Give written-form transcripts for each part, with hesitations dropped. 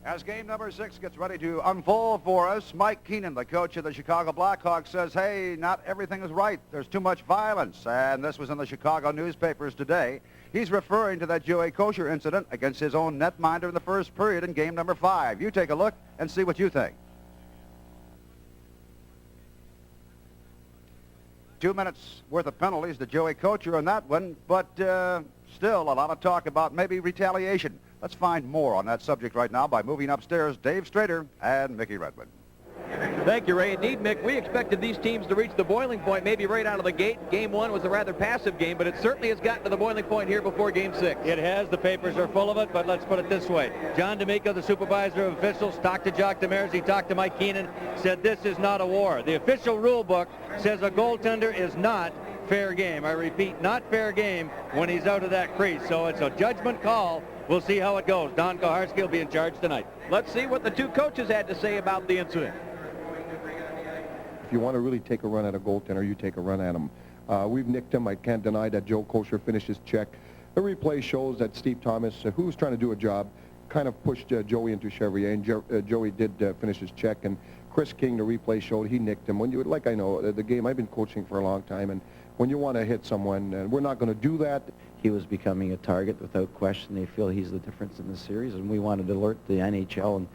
As game number 6 gets ready to unfold for us, Mike Keenan, the coach of the Chicago Blackhawks, says, hey, not everything is right. There's too much violence. And this was in the Chicago newspapers today. He's referring to that Joey Kosher incident against his own netminder in the first period in game number 5. You take a look and see what you think. 2 minutes worth of penalties to Joey Kosher on that one, but still a lot of talk about maybe retaliation. Let's find more on that subject right now by moving upstairs Dave Strader and Mickey Redmond. Thank you, Ray. Indeed, Mick, we expected these teams to reach the boiling point maybe right out of the gate. Game 1 was a rather passive game, but it certainly has gotten to the boiling point here before Game 6. It has. The papers are full of it, but let's put it this way. John D'Amico, the supervisor of officials, talked to Jacques Demers. He talked to Mike Keenan, said this is not a war. The official rule book says a goaltender is not fair game. I repeat, not fair game when he's out of that crease. So it's a judgment call. We'll see how it goes. Don Koharski will be in charge tonight. Let's see what the two coaches had to say about the incident. If you want to really take a run at a goaltender, you take a run at him. We've nicked him. I can't deny that Joe Kosher finished his check. The replay shows that Steve Thomas, who was trying to do a job, kind of pushed Joey into Chevrier, and Joey did finish his check. And Chris King, the replay showed, he nicked him. When you, like I know, the game, I've been coaching for a long time, and when you want to hit someone, and we're not going to do that. He was becoming a target without question. They feel he's the difference in the series, and we wanted to alert the NHL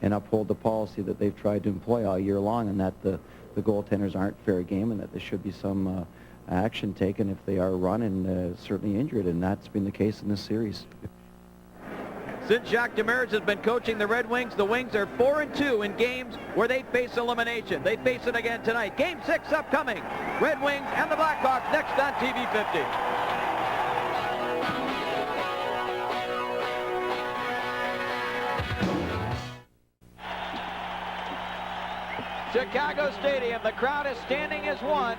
and uphold the policy that they've tried to employ all year long, and that the goaltenders aren't fair game, and that there should be some action taken if they are run and certainly injured, and that's been the case in this series. Since Jacques Demers has been coaching the Red Wings, the Wings are 4-2 in games where they face elimination. They face it again tonight. Game 6 upcoming. Red Wings and the Blackhawks next on TV 50. Chicago Stadium, the crowd is standing as one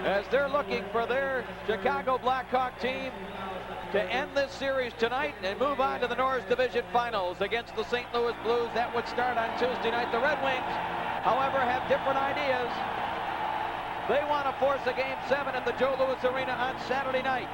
as they're looking for their Chicago Blackhawk team to end this series tonight and move on to the Norris Division Finals against the St. Louis Blues. That would start on Tuesday night. The Red Wings, however, have different ideas. They want to force a Game 7 at the Joe Louis Arena on Saturday night.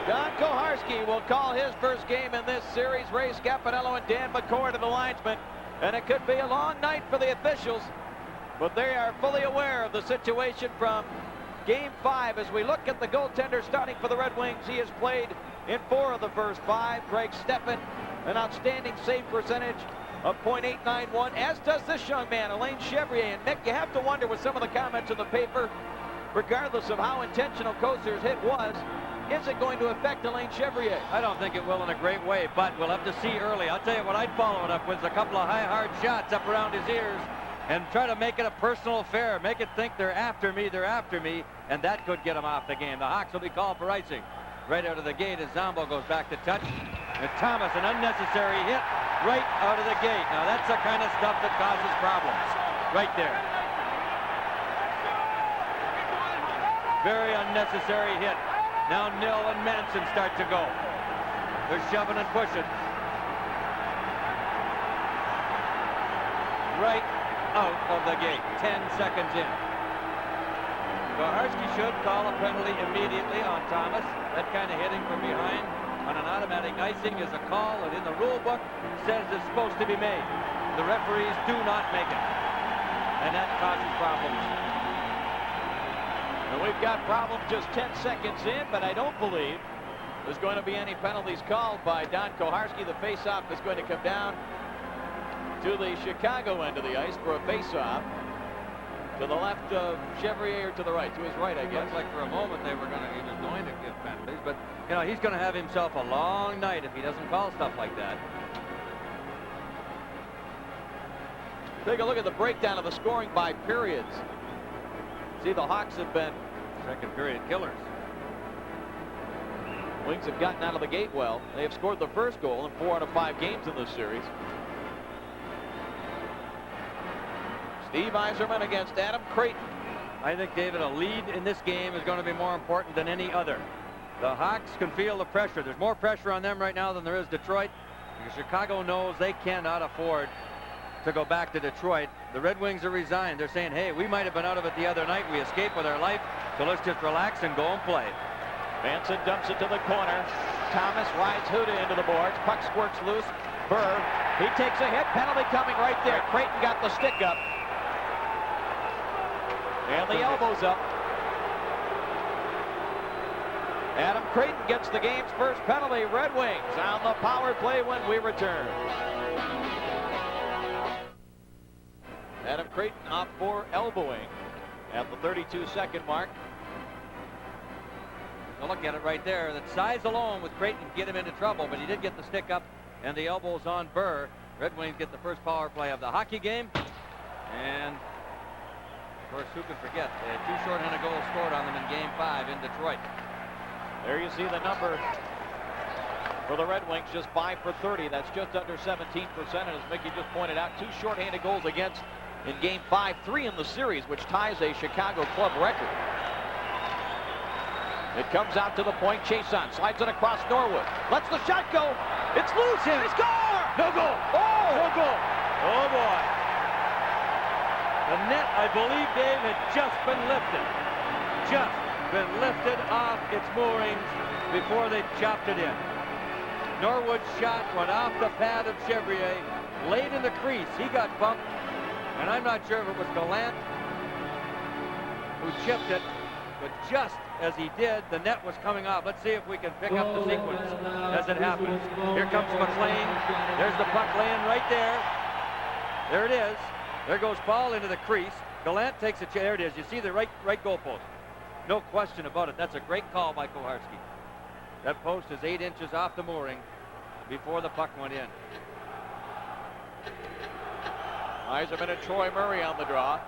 Don Koharski will call his first game in this series. Ray Scapanello and Dan McCord are the linesmen. And it could be a long night for the officials. But they are fully aware of the situation from Game 5. As we look at the goaltender starting for the Red Wings, he has played in 4 of the first 5. Greg Steppen, an outstanding save percentage of .891, as does this young man, Alain Chevrier. And Nick, you have to wonder with some of the comments in the paper, regardless of how intentional Kosher's hit was, is it going to affect Alain Chevrier? I don't think it will in a great way, but we'll have to see early. I'll tell you what I'd follow it up with, a couple of high, hard shots up around his ears and try to make it a personal affair. Make it think they're after me, and that could get him off the game. The Hawks will be called for icing right out of the gate as Zombo goes back to touch. And Thomas, an unnecessary hit right out of the gate. Now, that's the kind of stuff that causes problems. Right there. Very unnecessary hit. Now Nil and Manson start to go. They're shoving and pushing. Right out of the gate. 10 seconds in. Koharski should call a penalty immediately on Thomas. That kind of hitting from behind on an automatic icing is a call that in the rule book says it's supposed to be made. The referees do not make it. And that causes problems. And we've got problems just 10 seconds in, but I don't believe there's going to be any penalties called by Don Koharski. The faceoff is going to come down to the Chicago end of the ice for a faceoff. To the left of Chevrier, or to the right? To his right, I guess. Looks like for a moment he was going to give penalties, but you know, he's going to have himself a long night if he doesn't call stuff like that. Take a look at the breakdown of the scoring by periods. See, the Hawks have been second period killers. Wings have gotten out of the gate well. They have scored the first goal in 4 out of 5 games in this series. Steve Yzerman against Adam Creighton. I think, David, a lead in this game is going to be more important than any other. The Hawks can feel the pressure. There's more pressure on them right now than there is Detroit, because Chicago knows they cannot afford to go back to Detroit. The Red Wings are resigned. They're saying, hey, we might have been out of it the other night. We escaped with our life, so let's just relax and go and play. Manson dumps it to the corner. Thomas rides Huda into the boards. Puck squirts loose. Burr, he takes a hit. Penalty coming right there. Creighton got the stick up. And the elbow's up. Adam Creighton gets the game's first penalty. Red Wings on the power play when we return. Adam Creighton off for elbowing at the 32-second mark. Now look at it right there. That size alone with Creighton get him into trouble, but he did get the stick up, and the elbow's on Burr. Red Wings get the first power play of the hockey game. And of course, who could forget? They had 2 shorthanded goals scored on them in Game 5 in Detroit. There you see the number for the Red Wings, just 5 for 30. That's just under 17%. And as Mickey just pointed out, 2 shorthanded goals against in Game 5, 3 in the series, which ties a Chicago club record. It comes out to the point. Chason slides it across Norwood. Lets the shot go. It's loose. He score! No goal. Oh! No goal. Oh, boy. The net, I believe, Dave, had just been lifted. Just been lifted off its moorings before they chopped it in. Norwood's shot went off the pad of Chevrier, laid in the crease. He got bumped, and I'm not sure if it was Gallant who chipped it, but just as he did, the net was coming off. Let's see if we can pick up the sequence as it happens. Here comes McLean. There's the puck laying right there. There it is. There goes Paul into the crease. Gallant takes a chance. There it is. You see the right goalpost. No question about it. That's a great call by Koharski. That post is 8 inches off the mooring before the puck went in. Yzerman and Troy Murray on the draw.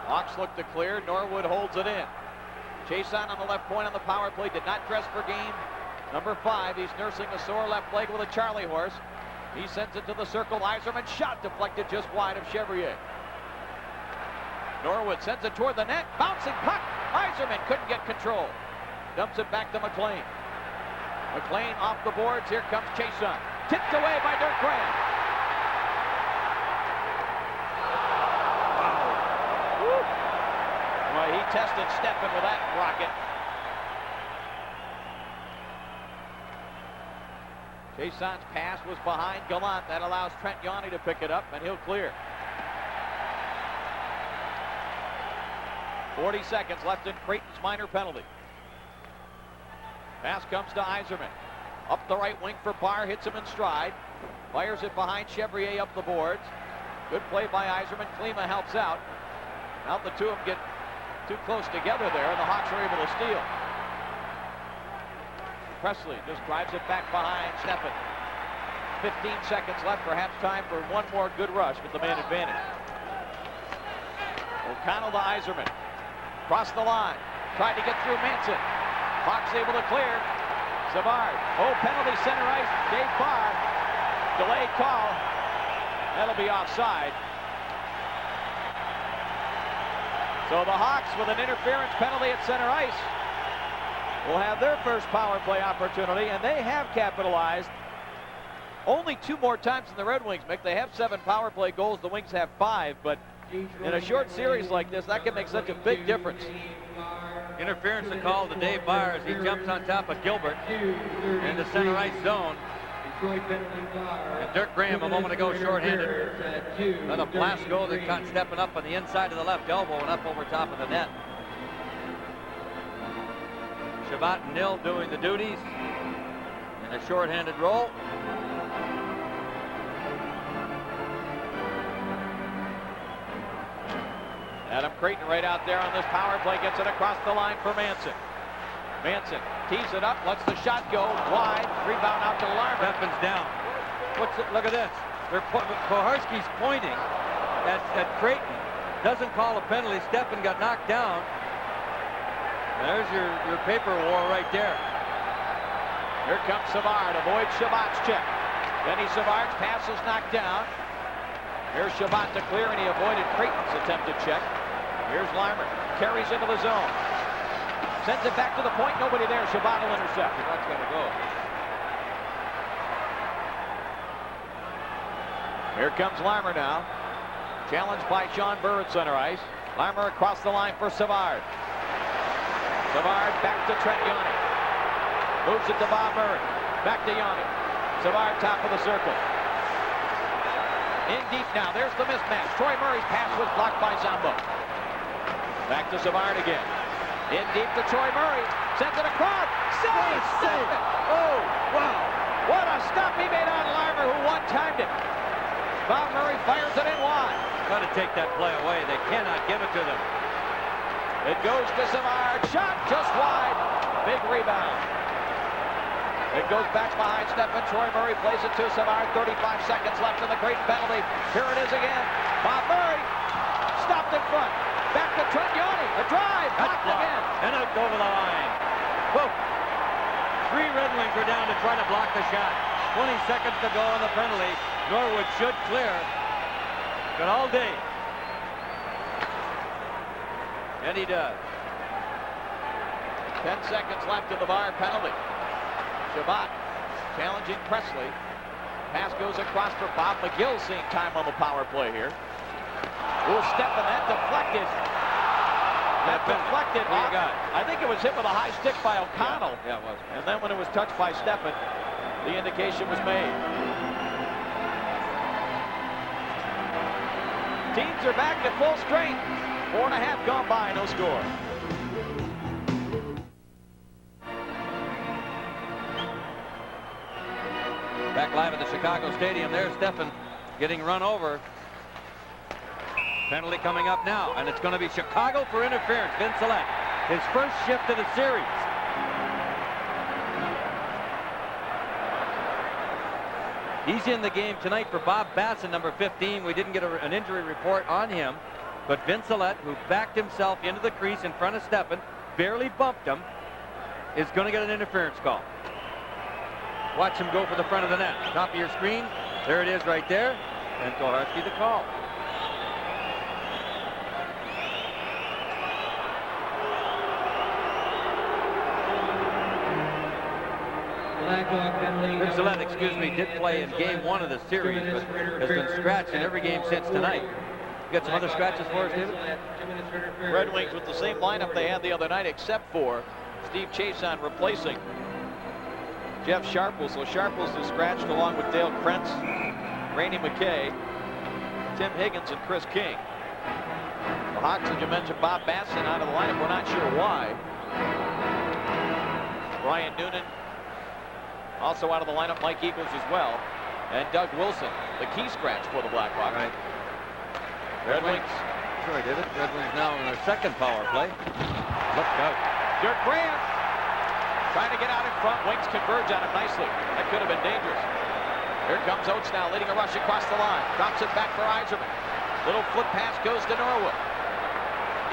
Hawks look to clear. Norwood holds it in. Chason on the left point on the power play. Did not dress for game number 5. He's nursing a sore left leg with a Charlie horse. He sends it to the circle. Yzerman shot deflected just wide of Chevrier. Norwood sends it toward the net. Bouncing puck. Yzerman couldn't get control. Dumps it back to McLean. McLean off the boards. Here comes Chason. Tipped away by Dirk Graham. Wow. Woo. Well, he tested Steffen with that rocket. Chason's pass was behind Gallant. That allows Trent Yawney to pick it up, and he'll clear. 40 seconds left in Creighton's minor penalty. Pass comes to Yzerman. Up the right wing for Barr, hits him in stride. Fires it behind Chevrier up the boards. Good play by Yzerman. Klima helps out. Now the two of them get too close together there, and the Hawks are able to steal. Presley just drives it back behind Steffen. 15 seconds left, perhaps time for one more good rush with the man advantage. O'Connell to Yzerman. Cross the line. Tried to get through Manson. Hawks able to clear. Savard. Oh, penalty center ice. Dave Barr. Delayed call. That'll be offside. So the Hawks, with an interference penalty at center ice, will have their first power play opportunity, and they have capitalized only 2 more times than the Red Wings, Mick. They have 7 power play goals. The Wings have 5, but in a short series like this, that can make such a big difference. Interference is called to Dave Byers. He jumps on top of Gilbert in the center ice zone. And Dirk Graham a moment ago shorthanded. Let a blast go that caught stepping up on the inside of the left elbow and up over top of the net. Shabbat and Nil doing the duties in a shorthanded role. Adam Creighton right out there on this power play, gets it across the line for Manson. Manson tees it up, lets the shot go wide, rebound out to Larmer. Steffen's down. Look at this. Koharski's pointing at Creighton. Doesn't call a penalty. Steffen got knocked down. There's your paper war right there. Here comes Savard, avoids Shabbat's check. Denny Savard's pass is knocked down. Here's Shabbat to clear, and he avoided Creighton's attempted check. Here's Larmer, carries into the zone. Sends it back to the point, nobody there. Shabbat will intercept. That's going to go. Here comes Larmer now. Challenged by Sean Burr at center ice. Larmer across the line for Savard. Savard back to Trent Yanni. Moves it to Bob Murray. Back to Yanni. Savard top of the circle. In deep now. There's the mismatch. Troy Murray's pass was blocked by Zombo. Back to Savard again. In deep to Troy Murray. Sends it across. Save it. Oh, wow. What a stop he made on Larmer, who one-timed it. Bob Murray fires it in wide. Got to take that play away. They cannot give it to them. It goes to Savard. Shot just wide. Big rebound. It goes back behind Steffen. Troy Murray plays it to Savard. 35 seconds left in the great penalty. Here it is again. Bob Murray stopped in front. Back to Trent Yanni. A drive. Blocked again. And out over the line. Whoa. 3 Red Wings are down to try to block the shot. 20 seconds to go on the penalty. Norwood should clear. But all day. And he does. 10 seconds left in the Bar penalty. Shabbat challenging Presley. Pass goes across for Bob McGill, seeing time on the power play here. Will Steffen, that deflected. That deflected. What you got? I think it was hit with a high stick by O'Connell. Yeah, it was. And then when it was touched by Steffen, the indication was made. Teams are back at full strength. 4.5 gone by, no score. Back live at the Chicago Stadium. There's Steffen getting run over. Penalty coming up now, and it's going to be Chicago for interference. Vince Gillette, his first shift of the series. He's in the game tonight for Bob Basson, number 15. We didn't get an injury report on him, but Vince Gillette, who backed himself into the crease in front of Steffen, barely bumped him, is going to get an interference call. Watch him go for the front of the net. Top of your screen. There it is right there. And Koharski the call. Vince Gillette, excuse me, did play in game 1 of the series, but has been scratched in every game since tonight. You got some other scratches for us, David? Red Wings with the same lineup they had the other night, except for Steve Chason replacing Jeff Sharples. So Sharples is scratched along with Dale Krentz, Randy McKay, Tim Higgins, and Chris King. The Hawks, as you mentioned, Bob Basson out of the lineup. We're not sure why. Brian Noonan also out of the lineup. Mike Eagles as well. And Doug Wilson, the key scratch for the Blackhawks. Right. Red Wings. Sure, David. Red Wings now in their second power play. Look out. Dirk Graham trying to get out in front. Wings converge on him nicely. That could have been dangerous. Here comes Oates now, leading a rush across the line. Drops it back for Yzerman. Little flip pass goes to Norwood.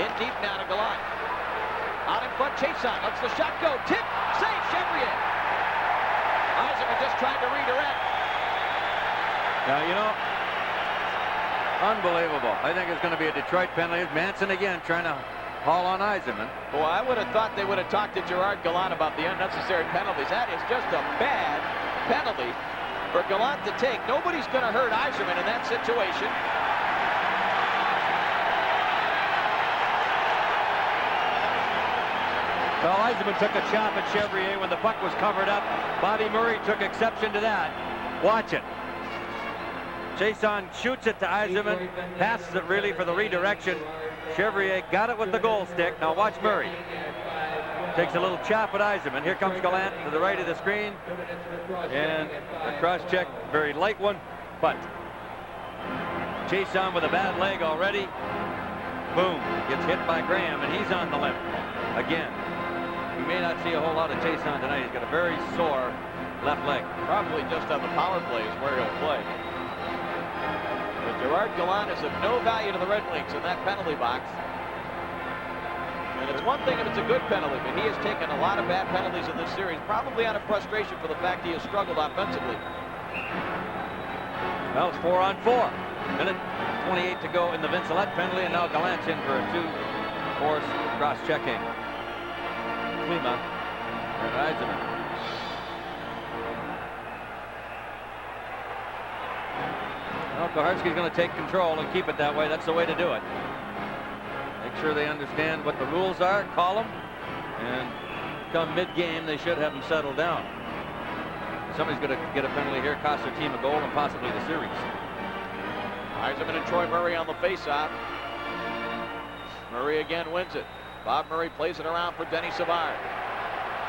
In deep now to Gallant. Out in front, Chason lets the shot go. Tip, save Chevrier. Yzerman just trying to redirect. Now, you know, unbelievable. I think it's going to be a Detroit penalty. Manson again trying to haul on Yzerman. Well, I would have thought they would have talked to Gerard Gallant about the unnecessary penalties. That is just a bad penalty for Gallant to take. Nobody's going to hurt Yzerman in that situation. Well, Yzerman took a chop at Chevrier when the puck was covered up. Bobby Murray took exception to that. Watch it. Jason shoots it to Yzerman, passes it really for the redirection. Chevrier got it with the goal stick. Now watch Murray. Takes a little chop at Yzerman. Here comes Gallant to the right of the screen. And a cross check, very light one. But Jason with a bad leg already. Boom, gets hit by Graham, and he's on the limp again. We may not see a whole lot of Jason tonight. He's got a very sore left leg. Probably just on the power play is where he'll play. But Gerard Gallant is of no value to the Red Wings in that penalty box. And it's one thing if it's a good penalty, but he has taken a lot of bad penalties in this series, probably out of frustration for the fact he has struggled offensively. Well, it's 4-on-4. Minute 28 to go in the Vincelette penalty, and now Gallant's in for a two-force cross-checking. Klima and Yzerman. Well, Koharski's going to take control and keep it that way. That's the way to do it. Make sure they understand what the rules are, call them, and come mid-game, they should have them settled down. Somebody's going to get a penalty here, cost their team a goal and possibly the series. Yzerman and Troy Murray on the face-off. Murray again wins it. Bob Murray plays it around for Denny Savard.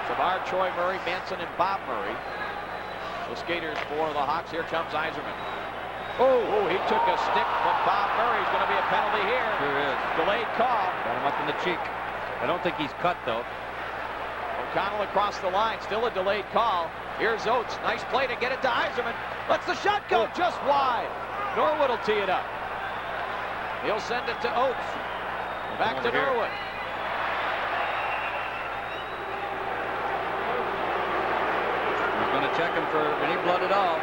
Savard, Troy Murray, Manson, and Bob Murray. The skaters for the Hawks. Here comes Yzerman. Oh, he took a stick from Bob Murray's going to be a penalty here. Sure is. Delayed call. Got him up in the cheek. I don't think he's cut, though. O'Connell across the line. Still a delayed call. Here's Oates. Nice play to get it to Yzerman. Lets the shot go just wide. Norwood will tee it up. He'll send it to Oates. Back to Norwood. He's going to check him for any blood at all.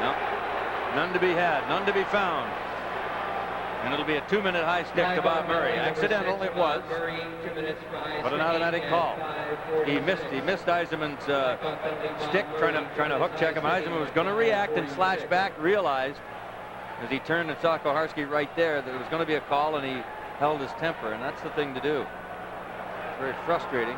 No. None to be had. None to be found. And it'll be a 2-minute high stick to Bob Murray. Accidental, it was. But an automatic call. He missed Yzerman's stick, trying to hook check him. Yzerman was going to react and slash back, realized as he turned and saw Koharski right there that it was going to be a call, and he held his temper, and that's the thing to do. It's very frustrating.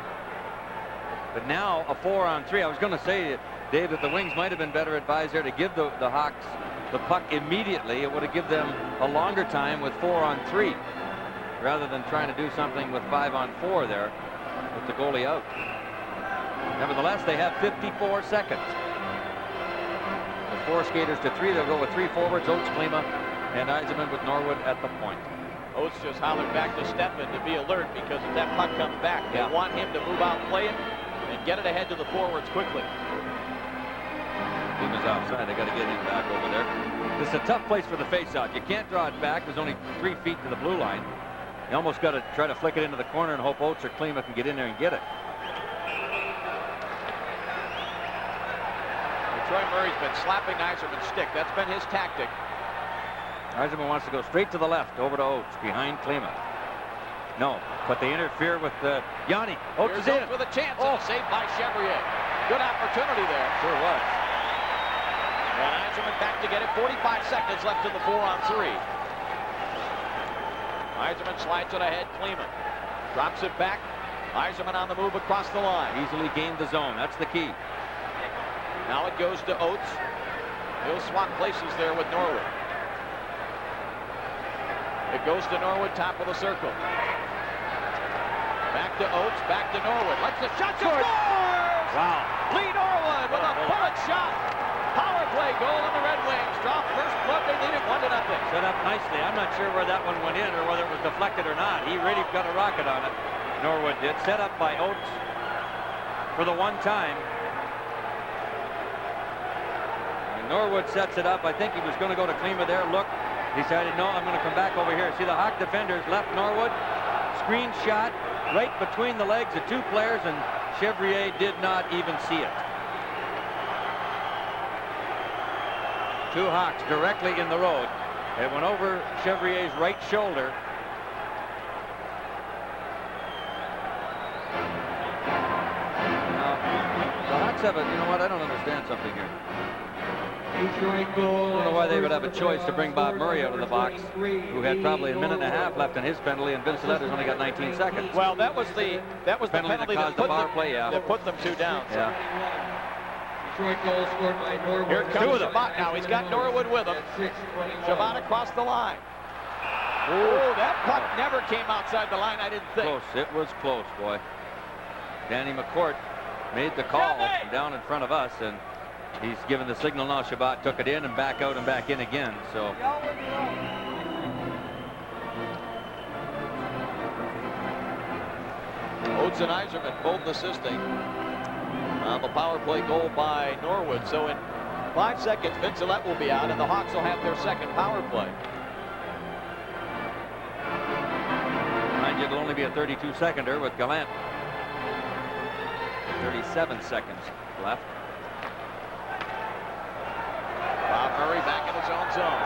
But now a 4-on-3. I was going to say, Dave, that the Wings might have been better advised there to give the Hawks the puck immediately. It would have given them a longer time with 4-on-3 rather than trying to do something with 5-on-4 there with the goalie out. Nevertheless, they have 54 seconds. With 4 skaters to 3, they'll go with 3 forwards, Oates, Klima, and Yzerman with Norwood at the point. Oates just hollered back to Stefan to be alert, because if that puck comes back, they want him to move out, play it, and get it ahead to the forwards quickly. Klima's offside. They got to get him back over there. This is a tough place for the faceoff. You can't draw it back. There's only 3 feet to the blue line. You almost got to try to flick it into the corner and hope Oates or Klima can get in there and get it. Troy Murray's been slapping Yzerman's stick. That's been his tactic. Yzerman wants to go straight to the left, over to Oates, behind Klima. No, but they interfere with Yanni. Oates is in. Oates with a chance, and saved by Chevrier. Good opportunity there. Sure was. And Yzerman back to get it. 45 seconds left in the 4-on-3. Yzerman slides it ahead. Klima drops it back. Yzerman on the move across the line. Easily gained the zone. That's the key. Now it goes to Oates. He'll swap places there with Norwood. It goes to Norwood, top of the circle. Back to Oates, back to Norwood. Let's the shot, scores! Wow. Lee Norwood with a bullet shot. Power play goal in the Red Wings. Drop first blood, they lead it 1-0. Set up nicely. I'm not sure where that one went in or whether it was deflected or not. He really got a rocket on it. Norwood did. Set up by Oates for the one time. Norwood sets it up. I think he was going to go to Klima there. Look, decided, no, I'm going to come back over here. See, the Hawk defenders left Norwood. Screen shot right between the legs of 2 players, and Chevrier did not even see it. Two Hawks directly in the road. It went over Chevrier's right shoulder. Now, the Hawks have a, you know what, I don't understand something here. I don't know why they would have a choice to bring Bob Murray out of the box, who had probably a minute and a half left in his penalty, and Vince Letter's only got 19 seconds. Well, that was the penalty that put power play, that put them 2 down. Yeah. Here comes Shabbat now. He's got Norwood with him. Shabbat across the line. Oh, that puck never came outside the line, I didn't think. Close. It was close, boy. Danny McCourt made the call from down in front of us, and he's given the signal now. Shabbat took it in and back out and back in again. So Oates and Yzerman both assisting on the power play goal by Norwood. So in 5 seconds, Vincent will be out, and the Hawks will have their second power play. mind you, it'll only be a 32-seconder with Gallant. 37 seconds left. Bob Murray back in his own zone.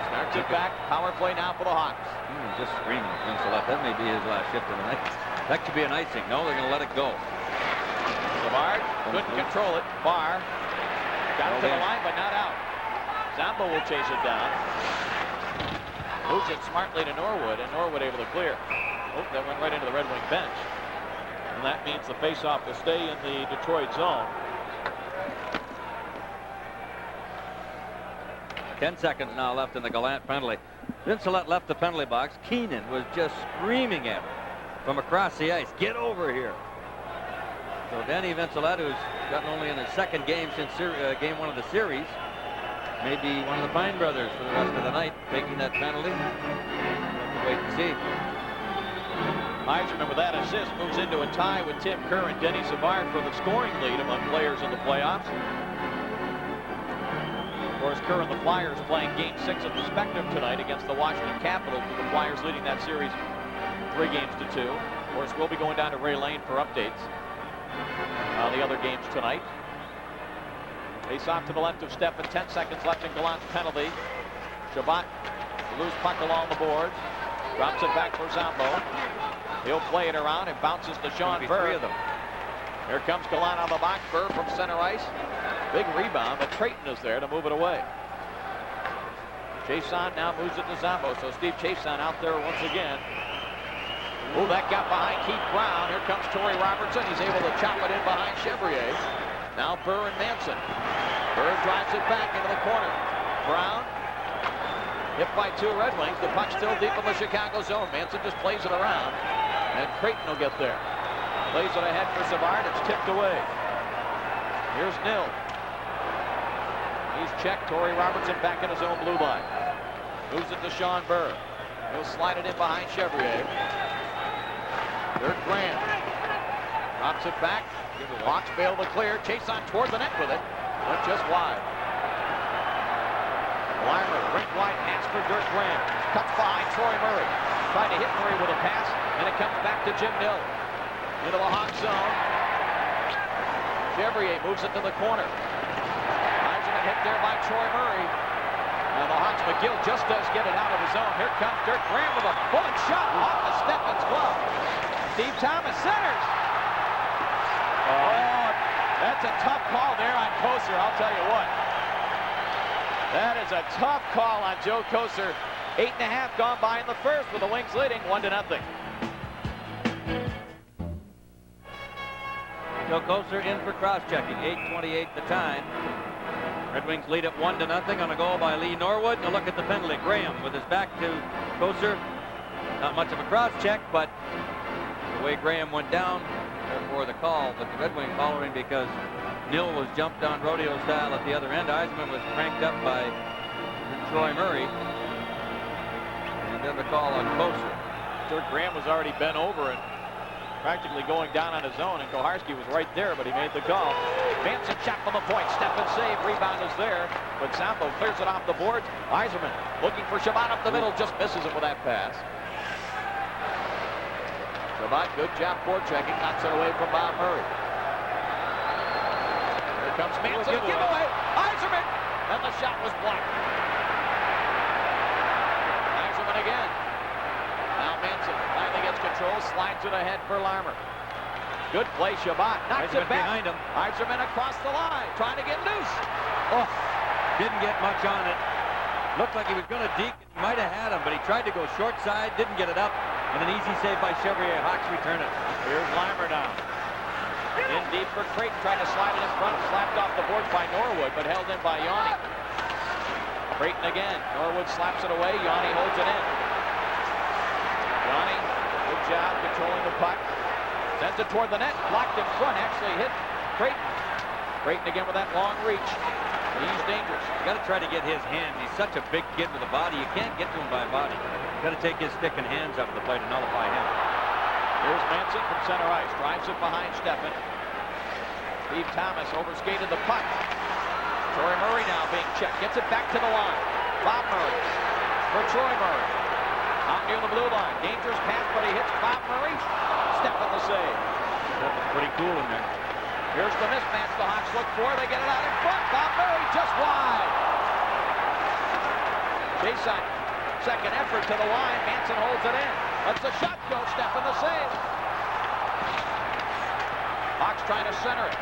Starts it back. Power play now for the Hawks. Just screaming, Vince. That may be his last shift of the night. That could be an icing. No, they're going to let it go. Savard couldn't control it. Barr got to the line, but not out. Zambo will chase it down. Moves it smartly to Norwood, and Norwood able to clear. Oh, that went right into the Red Wing bench. And that means the faceoff will stay in the Detroit zone. 10 seconds now left in the Gallant penalty. Vincelette left the penalty box. Keenan was just screaming at him from across the ice. Get over here. So Danny Vincelette, who's gotten only in his second game since game one of the series, may be one of the Fine brothers for the rest of the night, taking that penalty. We'll have to wait and see. Yzerman with that assist moves into a tie with Tim Kerr and Denny Savard for the scoring lead among players in the playoffs. Of course, Kerr and the Flyers playing Game 6 of the Spectrum tonight against the Washington Capitals, with the Flyers leading that series 3-2. Of course, we'll be going down to Ray Lane for updates on the other games tonight. Face off to the left of Steffen. 10 seconds left in Gallant's penalty. Shabbat, loose puck along the boards. Drops it back for Zambo. He'll play it around and bounces to Sean Burr. Here comes Gallant on the box. Burr from center ice. Big rebound, but Creighton is there to move it away. Chason now moves it to Zambo. So Steve Chason out there once again. Oh, that got behind Keith Brown. Here comes Torrey Robertson. He's able to chop it in behind Chevrier. Now Burr and Manson. Burr drives it back into the corner. Brown hit by 2 Red Wings. The puck still deep in the Chicago zone. Manson just plays it around, and Creighton will get there. Plays it ahead for Savard. It's tipped away. Here's Nil. He's checked. Torrey Robertson back in his own blue line. Moves it to Sean Burr. He'll slide it in behind Chevrier. Dirk Graham drops it back. Hawks fail to clear. Chase on toward the net with it, but just wide. Weimer, rink wide pass for Dirk Graham. Cuts behind Troy Murray. Trying to hit Murray with a pass, and it comes back to Jim Nill. Into the Hawk zone. Chevrier moves it to the corner. Yzerman hit there by Troy Murray. And the Hawks, McGill just does get it out of the zone. Here comes Dirk Graham with a bullet shot off the Steffen's glove. Steve Thomas centers. Oh, that's a tough call there on Koser, I'll tell you what. That is a tough call on Joe Koser. 8.5 gone by in the first, with the Wings leading 1-0. Joe Koser in for cross-checking. 8:28 the time. Red Wings lead it 1-0 on a goal by Lee Norwood. Now look at the penalty. Graham with his back to Koser. Not much of a cross-check, but the way Graham went down, therefore the call. But the Red Wing following because Nill was jumped on rodeo style at the other end. Yzerman was cranked up by Troy Murray. And then the call on Koser. Dirk Graham was already bent over and practically going down on his own, and Koharski was right there, but he made the call. Manson shot from the point. Steffen save. Rebound is there, but Zambo clears it off the boards. Yzerman looking for Shabbat up the middle. Just misses it with that pass. Shabbat, good job forechecking. Knocks it away from Bob Murray. Here comes Manson. Giveaway. Yzerman shot was blocked. Eiserman again. Now Manson finally gets control, slides it ahead for Larmer. Good play, Shabbat. Knocks it back. Behind him. Eiserman across the line, trying to get loose. Oh, didn't get much on it. Looked like he was going to deke. He might have had him, but he tried to go short side, didn't get it up. And an easy save by Chevrier. Hawks return it. Here's Larmer now. In deep for Creighton, trying to slide it in front. Slapped off the boards by Norwood, but held in by Yanni. Creighton again. Norwood slaps it away. Yanni holds it in. Yanni, good job controlling the puck. Sends it toward the net. Blocked in front. Actually hit Creighton. Creighton again with that long reach. He's dangerous. You got to try to get his hands. He's such a big kid with a body. You can't get to him by body. You got to take his stick and hands up to the plate to nullify him. Here's Manson from center ice. Drives it behind Steffen. Steve Thomas overskated the puck. Troy Murray now being checked. Gets it back to the line. Bob Murray for Troy Murray. Out near the blue line. Dangerous pass, but he hits Bob Murray. Steffen the save. That was pretty cool in there. Here's the mismatch the Hawks look for. They get it out in front. Bob Murray just wide. Jason, second effort to the line. Manson holds it in. Lets the shot go. Steffen the save. Hawks trying to center it.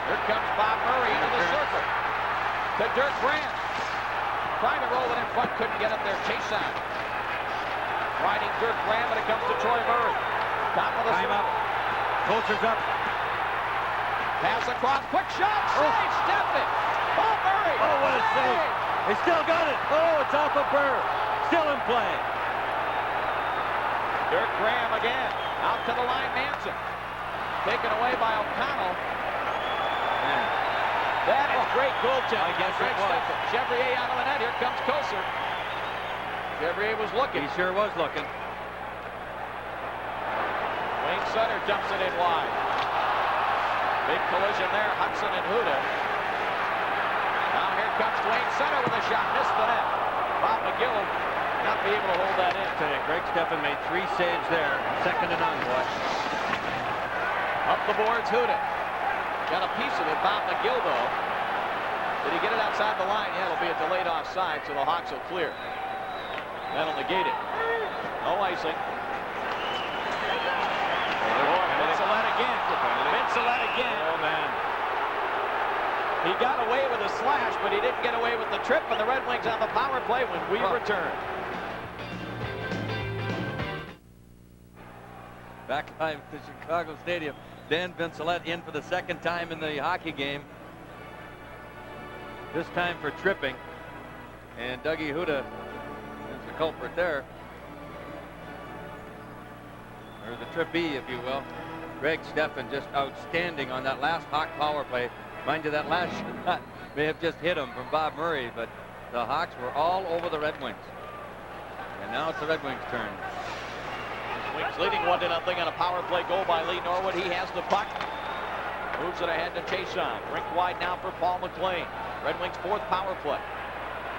Here comes Bob Murray into the circle. To Dirk Graham. Trying to roll it in front. Couldn't get it there. Jason. Riding Dirk Graham, and it comes to Troy Murray. Top of the Time up. Coulter's up. Pass across. Quick shot. Save. Steffen. Bob Murray. Oh, what a save. They still got it. Oh, it's off of Burr. Still in play. Dirk Graham again. Out to the line, Manson. Taken away by O'Connell. That is great goaltending. I guess it was. Chevrier out of the net. Here comes Koser. Chevrier was looking. He sure was looking. Wayne Sutter dumps it in wide. Big collision there. Hudson and Huda. Now here comes Wayne Sutter with a shot. Missed the net. Bob McGill not be able to hold that in. Greg Steffen made 3 saves there. Second to none, boy. Up the boards, Huda. Got a piece of it. Bob McGill, though. Did he get it outside the line? Yeah, it'll be a delayed offside, so the Hawks will clear. That'll negate it. No icing. Vincent again. Vincent again. Oh, man. He got away with a slash, but he didn't get away with the trip, and the Red Wings on the power play when we return. Back live at the Chicago Stadium. Dan Vincelette in for the second time in the hockey game. This time for tripping. And Dougie Huda is the culprit there. Or the trippee, if you will. Greg Steffen just outstanding on that last Hawk power play. Mind you, that last shot may have just hit him from Bob Murray, but the Hawks were all over the Red Wings. And now it's the Red Wings' turn. Wings leading 1-0 on a power play goal by Lee Norwood. He has the puck. Moves it ahead to Chason. Rink wide now for Paul McLean. Red Wings' 4th power play.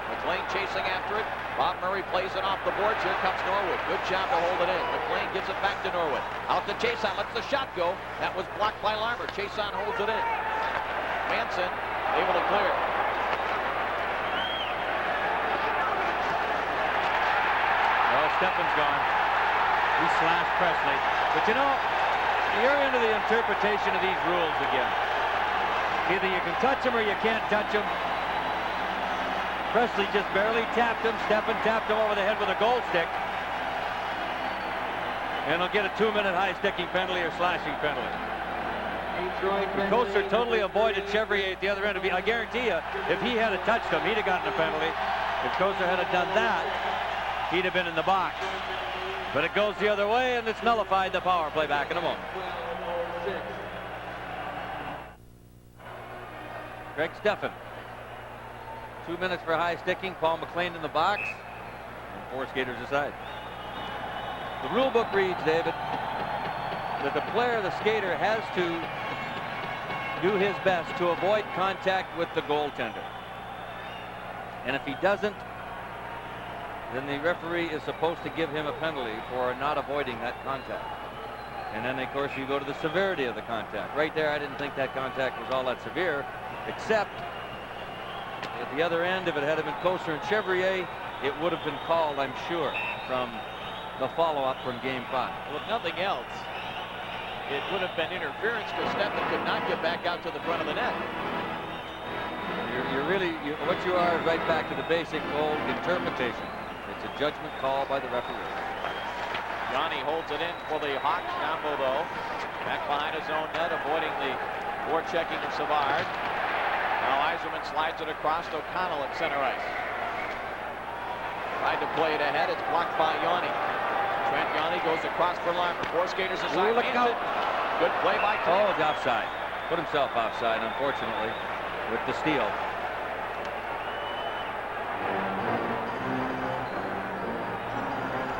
McLean chasing after it. Bob Murray plays it off the boards. Here comes Norwood. Good job to hold it in. McLean gives it back to Norwood. Out to Chason. Lets the shot go. That was blocked by Larmer. Chason holds it in. Manson able to clear. Well, Steffen's gone. He slashed Presley. But you know, you're into the interpretation of these rules again. Either you can touch him or you can't touch him. Presley just barely tapped him. Steffen tapped him over the head with a goal stick. And he'll get a 2-minute high sticking penalty or slashing penalty. Koser totally avoided Chevrier at the other end. I guarantee you, if he had touched him, he'd have gotten a penalty. If Koser had done that, he'd have been in the box. But it goes the other way, and it's nullified. The power play back in a moment. Greg Steffen. 2 minutes for high sticking. Paul McLean in the box. And 4 skaters aside. The rule book reads, David, that the player, the skater, has to do his best to avoid contact with the goaltender. And if he doesn't, then the referee is supposed to give him a penalty for not avoiding that contact. And then, of course, you go to the severity of the contact. Right there, I didn't think that contact was all that severe, except At the other end, if it had been Kosar and Chevrier, it would have been called, I'm sure, from the follow-up from Game 5. Well, if nothing else, it would have been interference because Steffen could not get back out to the front of the net. What you are is right back to the basic old interpretation. It's a judgment call by the referee. Yanni holds it in for the Hawks. Jambo, though, back behind his own net, avoiding the forechecking of Savard. Now Yzerman slides it across to O'Connell at center ice. Tried to play it ahead. It's blocked by Yanni. Trent Yanni goes across for Larmer. Four skaters aside. Look out. Good play by Clem. Oh, it's offside. Put himself offside, unfortunately, with the steal.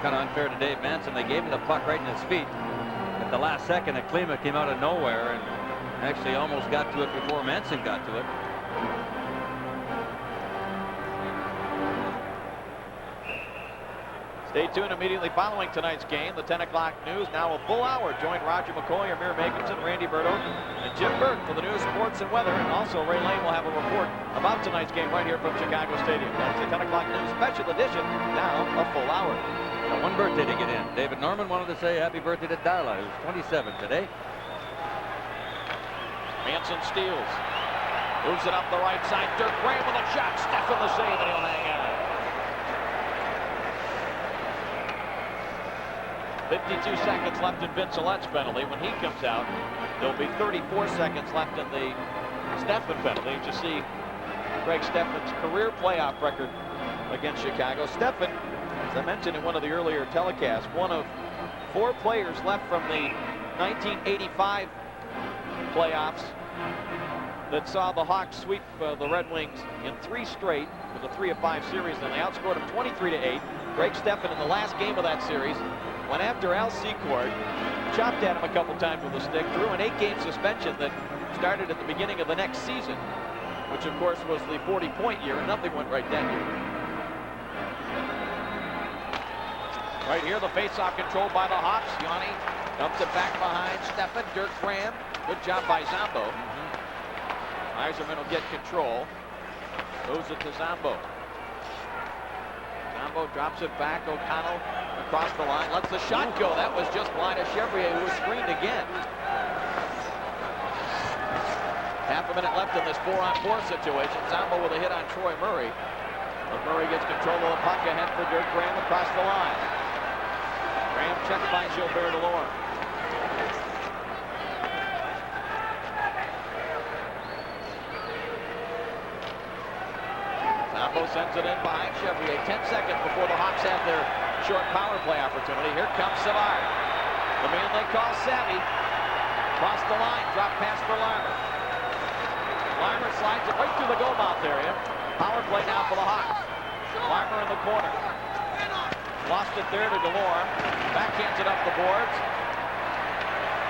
Kind of unfair to Dave Manson. They gave him the puck right in his feet. At the last second, Klima came out of nowhere and actually almost got to it before Manson got to it. Stay tuned immediately following tonight's game. The 10 o'clock news, now a full hour. Join Roger McCoy, Amir Makinson, Randy Berto, and Jim Burke for the news, sports, and weather. And also Ray Lane will have a report about tonight's game right here from Chicago Stadium. That's the 10 o'clock news special edition, now a full hour. Got one birthday to get in. David Norman wanted to say happy birthday to Darla, who's 27 today. Manson steals. Moves it up the right side. Dirk Graham with a shot. Steffen the save, and he'll hang out. 52 seconds left in Vince Allette's penalty. When he comes out, there'll be 34 seconds left in the Steffen penalty. You see Craig Steffen's career playoff record against Chicago. Steffen, as I mentioned in one of the earlier telecasts, one of 4 players left from the 1985 playoffs that saw the Hawks sweep the Red Wings in 3 straight. It was a 3-of-5 series, and they outscored them 23-8. Craig Steffen in the last game of that series went after Al Secord, chopped at him a couple times with a stick, drew an 8-game suspension that started at the beginning of the next season, which of course was the 40-point year, and nothing went right that year. Right here, the face-off controlled by the Hawks. Yanni dumps it back behind Steffen. Dirk Graham, good job by Zambo. Yzerman will get control. Moves it to Zambo. Zambo drops it back. O'Connell across the line. Lets the shot go. That was just wide of Chevrier, who was screened again. Half a minute left in this 4-on-4 situation. Zambo with a hit on Troy Murray. But Murray gets control of the puck ahead for Dirk Graham across the line. Graham checked by Gilbert Delorme. Zambo sends it in behind Chevrier. 10 seconds before the Hawks have their short power play opportunity. Here comes Savard. The man they call Savvy. Across the line. Drop pass for Larmer. Larmer slides it right through the goal mouth area. Power play now for the Hawks. Larmer in the corner. Lost it there to Delorme. Backhands it up the boards.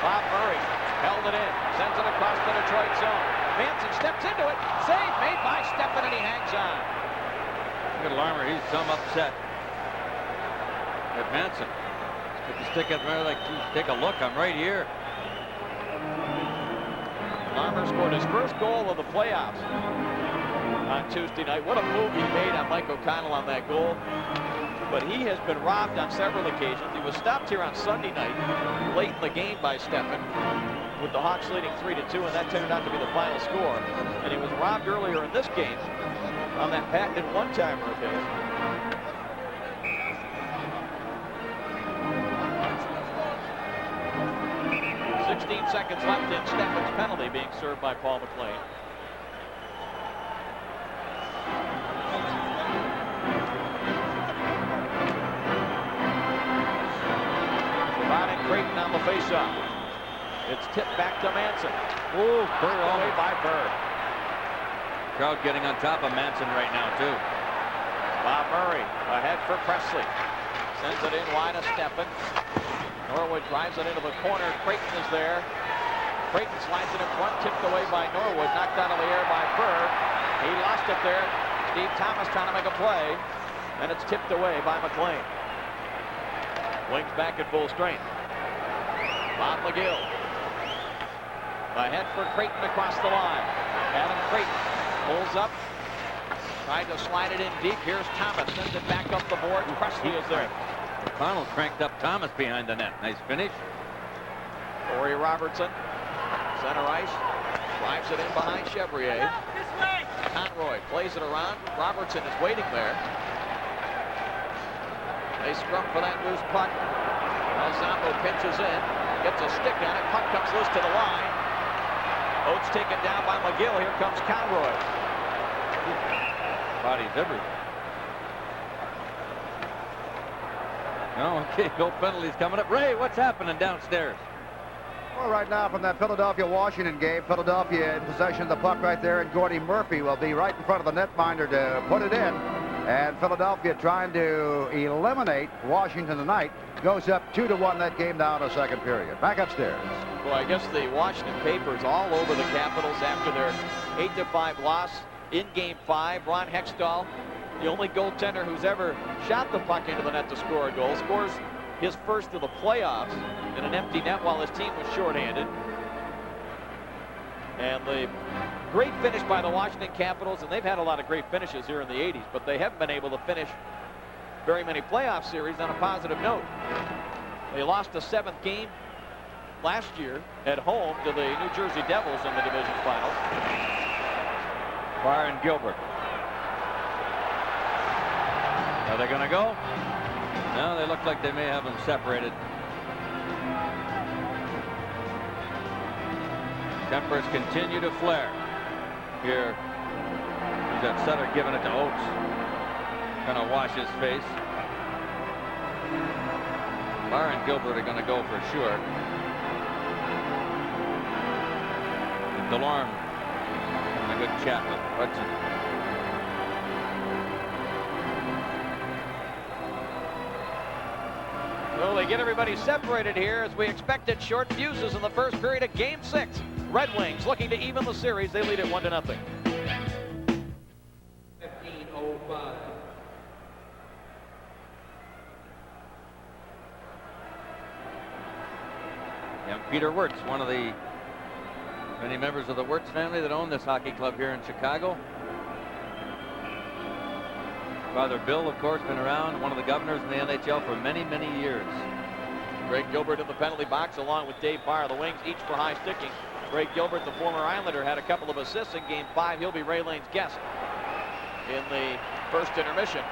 Bob Murray held it in. Sends it across the Detroit zone. Manson steps into it. Save made by Steffen, and he hangs on. Look at Larmer. He's some upset at Manson. Put the stick up there like, take a look. I'm right here. Larmer scored his first goal of the playoffs on Tuesday night. What a move he made on Mike O'Connell on that goal. But he has been robbed on several occasions. He was stopped here on Sunday night, late in the game by Steffen, with the Hawks leading 3-2, and that turned out to be the final score. And he was robbed earlier in this game on that patented one-timer of his. Seconds left in Steffen's penalty being served by Paul McLean. Savard and Creighton on the faceoff. It's tipped back to Manson. Ooh, Burr away by Burr. Crowd getting on top of Manson right now too. Bob Murray ahead for Presley. Sends it in wide of Steffen. Norwood drives it into the corner. Creighton is there. Creighton slides it in front, tipped away by Norwood, knocked out of the air by Burr. He lost it there. Steve Thomas trying to make a play, and it's tipped away by McLean. Wings back at full strength. Bob McGill. Ahead for Creighton across the line. Adam Creighton pulls up, Tried to slide it in deep. Here's Thomas. Sends it back up the board. Presley is there. O'Connell cranked up Thomas behind the net. Nice finish. Corey Robertson. Center ice. Drives it in behind Chevrier. Conroy plays it around. Robertson is waiting there. They scrum for that loose puck. Zambo pinches in. Gets a stick on it. Puck comes loose to the line. Oates taken down by McGill. Here comes Conroy. Bodies everywhere. No, okay, goal penalties coming up. Ray, what's happening downstairs? Well, right now from that Philadelphia-Washington game, Philadelphia in possession of the puck right there, and Gordy Murphy will be right in front of the netminder to put it in. And Philadelphia trying to eliminate Washington tonight. Goes up 2-1 that game now in the second period. Back upstairs. Well, I guess the Washington papers all over the Capitals after their 8-5 loss in Game 5. Ron Hextall, the only goaltender who's ever shot the puck into the net to score a goal, scores his first of the playoffs in an empty net while his team was shorthanded. And the great finish by the Washington Capitals, and they've had a lot of great finishes here in the 80s, but they haven't been able to finish very many playoff series on a positive note. They lost the 7th game last year at home to the New Jersey Devils in the division finals. Barr and Gilbert. Are they going to go? No, they look like they may have them separated. Tempers continue to flare. Here, is that Sutter giving it to Oates. Gonna wash his face. Barr and Gilbert are gonna go for sure. And DeLorme having a good chat with Hudson. Well, they get everybody separated here as we expected. Short fuses in the first period of Game 6. Red Wings looking to even the series. They lead it 1-0. 15:05. Young Peter Wirtz, one of the many members of the Wirtz family that own this hockey club here in Chicago. Father Bill, of course, been around, one of the governors in the NHL for many, many years. Greg Gilbert in the penalty box along with Dave Barr. The Wings each for high sticking. Greg Gilbert, the former Islander, had a couple of assists in Game 5. He'll be Ray Lane's guest in the first intermission.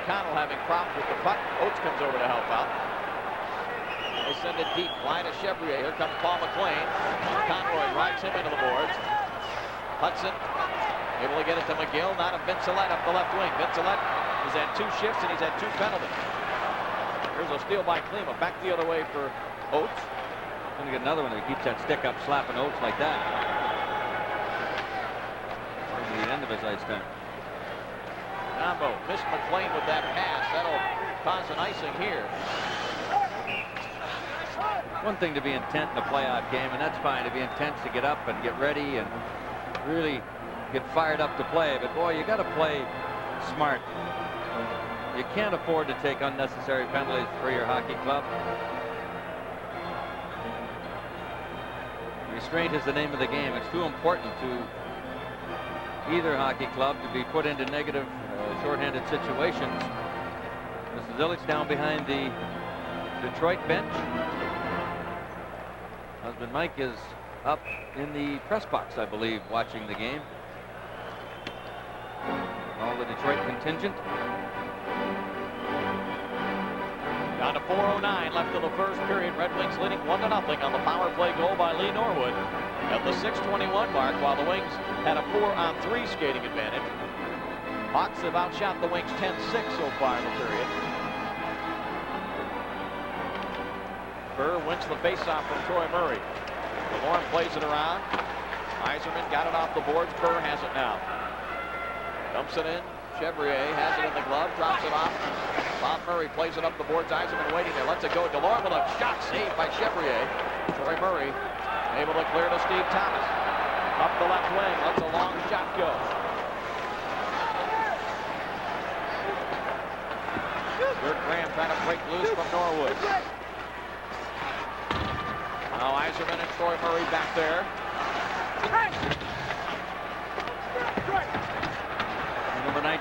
O'Connell having problems with the puck. Oates comes over to help out. They send it deep. Line to Chevrier. Here comes Paul McLean. Conroy rides him into the boards. Hudson able to get it to McGill. Now to Vincelette up the left wing. Vincelette has had 2 shifts and he's had 2 penalties. Here's a steal by Klima. Back the other way for Oates. Gonna get another one that keeps that stick up, slapping Oates like that. Towards the end of his ice time. Nambo missed McLean with that pass. That'll cause an icing here. One thing to be intent in a playoff game, and that's fine to be intent to get up and get ready and really get fired up to play. But boy, you got to play smart. You can't afford to take unnecessary penalties for your hockey club. Restraint is the name of the game. It's too important to either hockey club to be put into negative shorthanded situations. Mrs. Illich down behind the Detroit bench. Husband Mike is up in the press box, I believe, watching the game. All the Detroit contingent. Down to 4:09 left in the first period. Red Wings leading 1-0 on the power play goal by Lee Norwood at the 6:21 mark, while the Wings had a 4-on-3 skating advantage. Hawks have outshot the Wings 10-6 so far in the period. Burr wins the faceoff from Troy Murray. DeLorme plays it around. Yzerman got it off the boards. Burr has it now. Dumps it in. Chevrier has it in the glove. Drops it off. Bob Murray plays it up the boards. Yzerman waiting there. Lets it go. DeLorme with a shot saved by Chevrier. Troy Murray able to clear to Steve Thomas. Up the left wing. Lets a long shot go. Dirk Graham trying to break loose from Norwood. Now Yzerman and Troy Murray back there.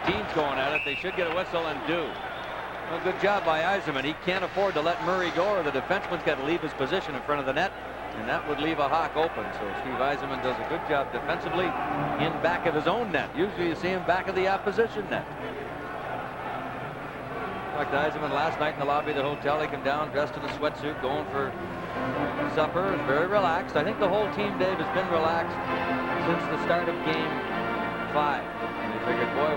teams going at it. They should get a whistle and do. Well, good job by Yzerman. He can't afford to let Murray go, or the defenseman's got to leave his position in front of the net, and that would leave a Hawk open. So Steve Yzerman does a good job defensively in back of his own net. Usually you see him back of the opposition net. Like Yzerman last night in the lobby of the hotel, he came down dressed in a sweatsuit, going for supper, and very relaxed. I think the whole team, Dave, has been relaxed since the start of Game 5. And they figured, boy,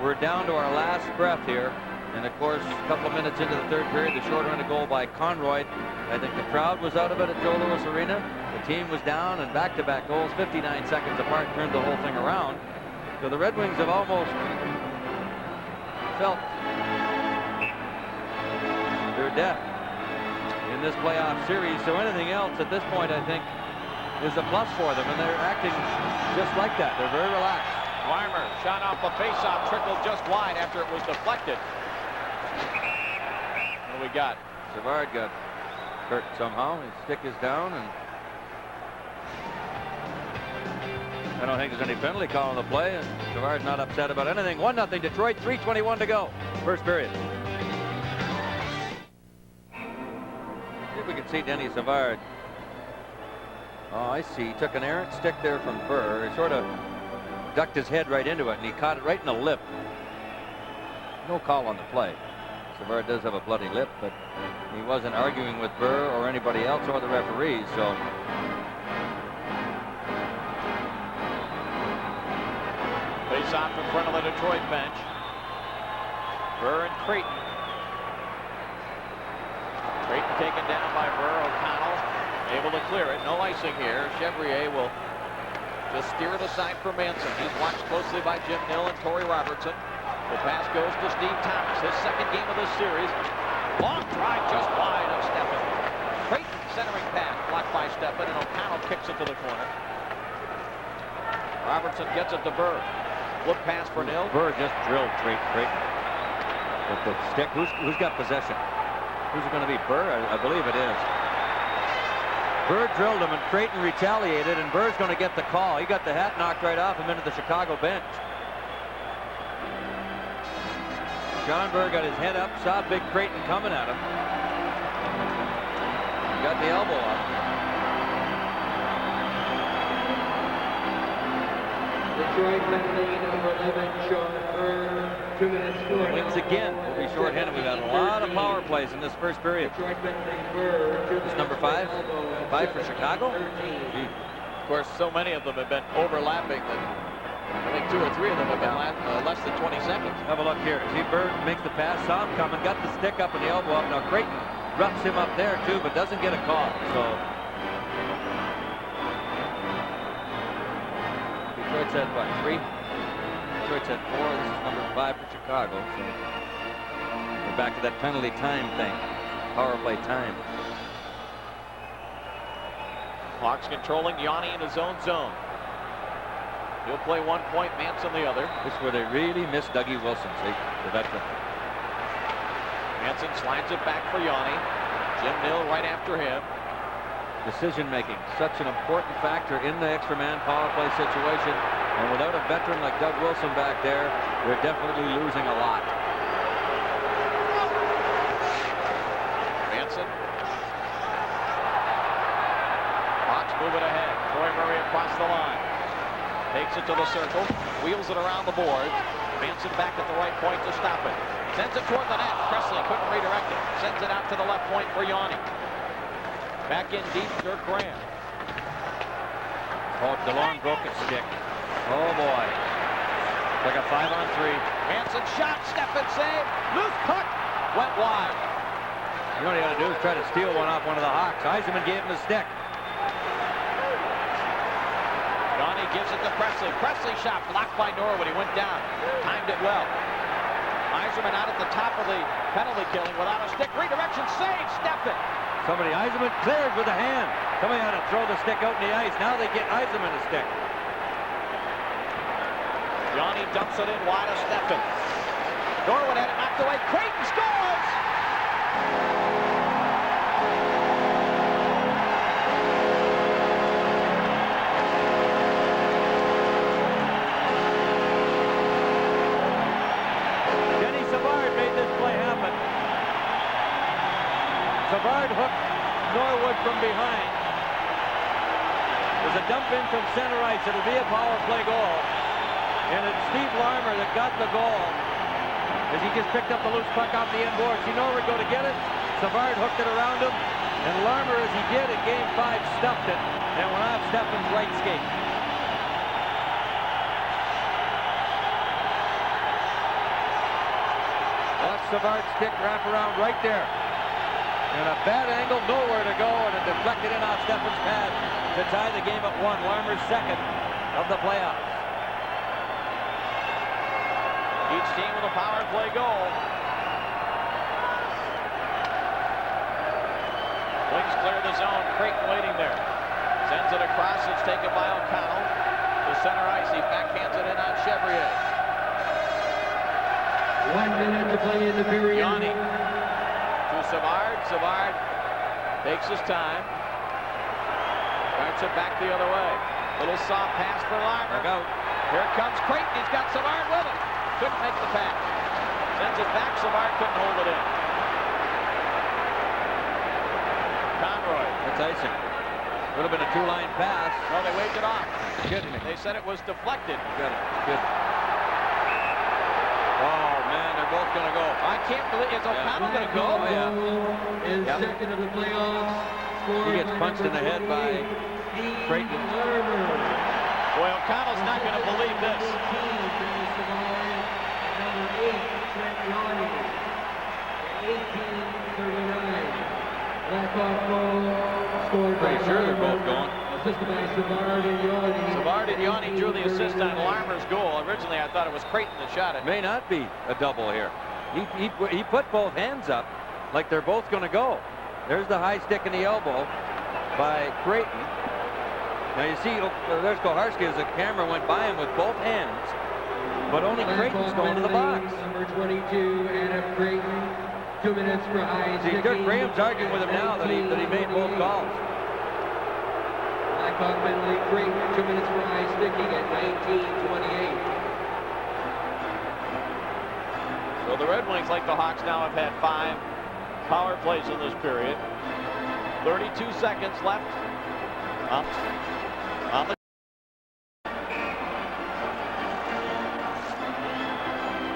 we're down to our last breath here. And of course, a couple of minutes into the third period, the short-run goal by Conroy. I think the crowd was out of it at Joe Louis Arena. The team was down, and back-to-back goals, 59 seconds apart, turned the whole thing around. So the Red Wings have almost felt their death in this playoff series. So anything else at this point, I think, is a plus for them, and they're acting just like that. They're very relaxed. Weimer shot off a faceoff, trickled just wide after it was deflected. What do we got? Savard got hurt somehow. His stick is down, and I don't think there's any penalty call on the play, and Savard's not upset about anything. 1-0 Detroit, 3:21 to go. First period. See if we can see Denny Savard. Oh, I see. He took an errant stick there from Burr. He sort of ducked his head right into it, and he caught it right in the lip. No call on the play. Savard does have a bloody lip, but he wasn't arguing with Burr or anybody else or the referees, so. Face off in front of the Detroit bench. Burr and Creighton. Creighton taken down by Burr. O'Connell able to clear it. No icing here. Chevrier will just steer it aside for Manson. He's watched closely by Jim Nill and Torrey Robertson. The pass goes to Steve Thomas. His second game of this series. Long drive just wide of Steffen. Creighton centering pass blocked by Steffen, and O'Connell kicks it to the corner. Robertson gets it to Burr. Flip pass for Nill. Burr just drilled Creighton with the stick. Who's got possession? Who's it going to be? Burr? I believe it is. Burr drilled him, and Creighton retaliated, and Burr's going to get the call. He got the hat knocked right off him into the Chicago bench. John Burr got his head up, saw big Creighton coming at him. Got the elbow up. Detroit penalty number 11, Sean Burr, 2 minutes. Wings again will be shorthanded. We've had a lot of power plays in this first period. Detroit penalty Burr. This number 5? 5 for Chicago? Of course, so many of them have been overlapping that I think 2 or 3 of them have been less than 20 seconds. Have a look here. See, Burr makes the pass, saw him coming, got the stick up and the elbow up. Now Creighton roughs him up there too, but doesn't get a call. So Detroit's at what, 3? Detroit's at 4. This is number 5 for Chicago. So we're back to that penalty time thing. Power play time. Hawks controlling Yanni in his own zone. He'll play 1 point, Manson the other. This is where they really miss Dougie Wilson, see, the veteran. Manson slides it back for Yanni. Jim Nill right after him. Decision making, such an important factor in the extra man power play situation. And without a veteran like Doug Wilson back there, they're definitely losing a lot. Manson. Hawks move it ahead. Troy Murray across the line. Takes it to the circle, wheels it around the boards. Manson back at the right point to stop it. Sends it toward the net. Presley couldn't redirect it. Sends it out to the left point for Yanni. Back in deep, Dirk Graham. Oh, DeLong broke his stick. Oh boy. Like a 5-on-3. Manson shot, Steffen save. Loose puck. Went wide. You know what you got to do is try to steal one off one of the Hawks. Yzerman gave him the stick. Yanni gives it to Presley. Presley shot blocked by Norwood. He went down. Timed it well. Yzerman out at the top of the penalty killing without a stick. Redirection save. Steffen. Somebody, Yzerman cleared with a hand. Somebody had to throw the stick out in the ice. Now they get Yzerman a stick. Yanni dumps it in wide of Steffen. Norwood had it knocked away. Creighton scores! Savard hooked Norwood from behind. There's a dump in from center ice. It'll be a power play goal. And it's Steve Larmer that got the goal as he just picked up the loose puck off the end boards. Norwood go to get it. Savard hooked it around him. And Larmer, as he did in Game 5, stuffed it and went off Steffen's right skate. Watch Savard stick wrap around right there. And a bad angle, nowhere to go, and it deflected in off Steffen's pad to tie the game at 1. Larmer's second of the playoffs. Each team with a power play goal. Wings clear the zone. Creighton waiting there. Sends it across. It's taken by O'Connell. To center ice. He backhands it in on Chevrier. 1 minute to play in the period. Yanni to Savard. Savard takes his time. Starts it back the other way. Little soft pass for Larmer. Look out. Here comes Creighton. He's got Savard with him. Couldn't make the pass. Sends it back. Savard couldn't hold it in. Conroy. That's icing. Would have been a two-line pass. No, they waved it off. Kidding me. They said it was deflected. Got it. Good. Oh, man, they're both going to go. I can't believe. Is O'Connell going to go? Oh, yeah. And Yep. second of the playoffs. He gets punched in the head by Creighton. Boy, O'Connell's not going to believe this. Number 8, Trent Yanni. 1839. Blackhawk goal scored by Pretty sure they're both going. Assisted by Savard and Yanni. Savard and Yanni drew the assist on Larmer's goal. Originally, I thought it was Creighton that shot it. May not be a double here. He put both hands up like they're both going to go. There's the high stick in the elbow by Creighton. Now you see, there's Koharski as the camera went by him with both hands, but only Creighton's going to the box. Number 22, Adam Creighton. 2 minutes for high See, sticking. Dirk Graham's arguing with him now that he made both calls. Blackhawk penalty, Creighton. 2 minutes for high sticking at 19:28. So the Red Wings, like the Hawks, now have had 5 power plays in this period. 32 seconds left on the.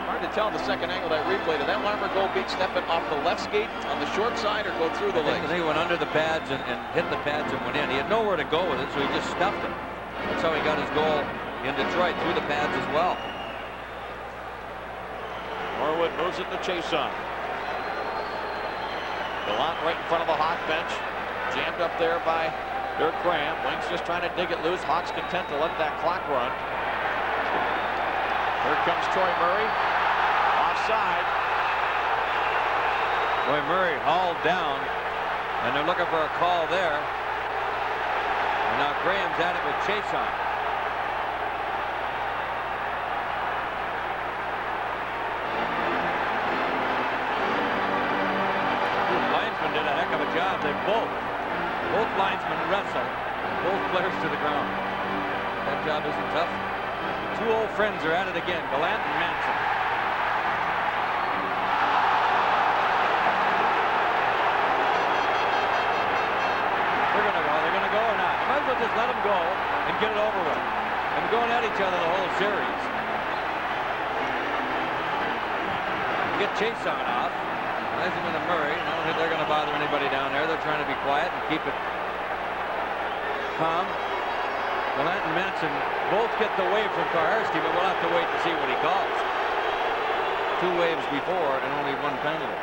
Hard to tell in the second angle of that replay. Did that Larmer goal beat Steffen off the left skate on the short side or go through the legs? I think he went under the pads and hit the pads and went in. He had nowhere to go with it, so he just stuffed it. That's how he got his goal in Detroit, through the pads as well. Norwood moves it to Chason. Gallant right in front of the Hawk bench. Jammed up there by Dirk Graham. Wings just trying to dig it loose. Hawks content to let that clock run. Here comes Troy Murray. Offside. Boy, Murray hauled down, and they're looking for a call there. And now Graham's at it with Chason. Linesman did a heck of a job. They both linesmen wrestled both players to the ground. That job isn't tough. Two old friends are at it again, Gallant and Manson. They're going to go or not? Might as well just let them go and get it over with. They've been going at each other the whole series. Get Chason off. Linesman and Murray. I don't think they're going to bother anybody down there. They're trying to be quiet and keep it calm. Gallant and Manson both get the wave from Koharski, but we'll have to wait to see what he calls. 2 waves before and only 1 penalty.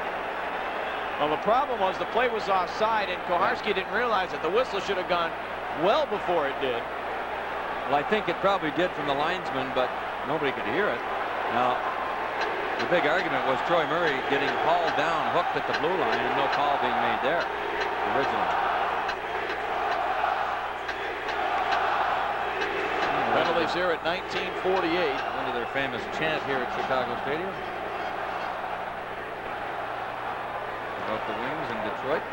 Well, the problem was the play was offside, and Koharski didn't realize it. The whistle should have gone well before it did. Well, I think it probably did from the linesman, but nobody could hear it. Now, the big argument was Troy Murray getting hauled down, hooked at the blue line, and no call being made there originally. Penalties here at 19:48. Under their famous chant here at Chicago Stadium. About the Wings in Detroit.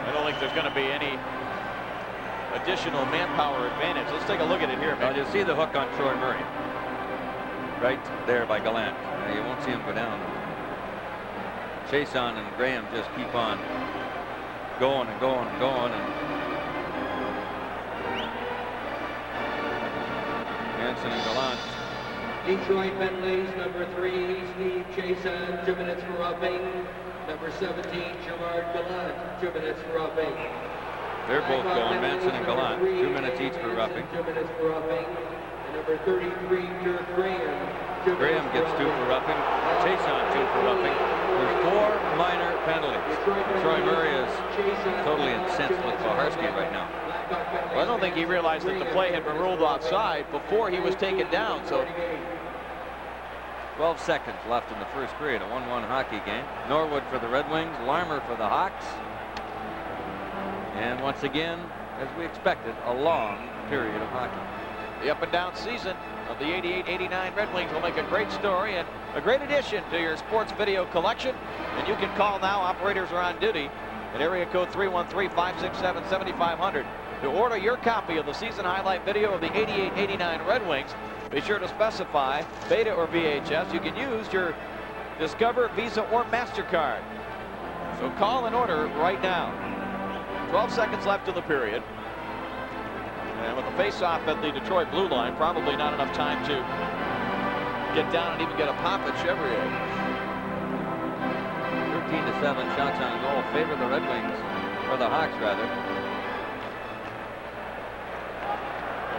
I don't think there's going to be any additional manpower advantage. Let's take a look at it here, Now, man. you see the hook on Troy Murray. Right there by Gallant. Now, you won't see him go down. Chason and Graham just keep on going and going and going. And Hansen and Gallant. Detroit penalties, number 3, Steve Chason, 2 minutes for roughing. Number 17, Gerard Gallant, 2 minutes for roughing. They're both going, Manson and Gallant, 2 minutes each for roughing. 2 minutes for roughing. And number 33, Dirk Graham. Graham gets 2 for roughing. Chason 2 for roughing. There's 4 minor penalties. Troy Murray is totally incensed with Koharski right now. Well, I don't think he realized that the play had been ruled offside before he was taken down. So 12 seconds left in the first period, a 1-1 hockey game. Norwood for the Red Wings, Larmer for the Hawks. And once again, as we expected, a long period of hockey. the up and down season of the 88-89 Red Wings will make a great story and a great addition to your sports video collection. And you can call now, operators are on duty, at area code 313-567-7500 to order your copy of the season highlight video of the 88-89 Red Wings. Be sure to specify Beta or VHS. You can use your Discover, Visa, or MasterCard. So call and order right now. 12 seconds left in the period. And with the face-off at the Detroit blue line, probably not enough time to get down and even get a pop at Chevrier. 13-7 shots on goal favor the Red Wings, or the Hawks rather.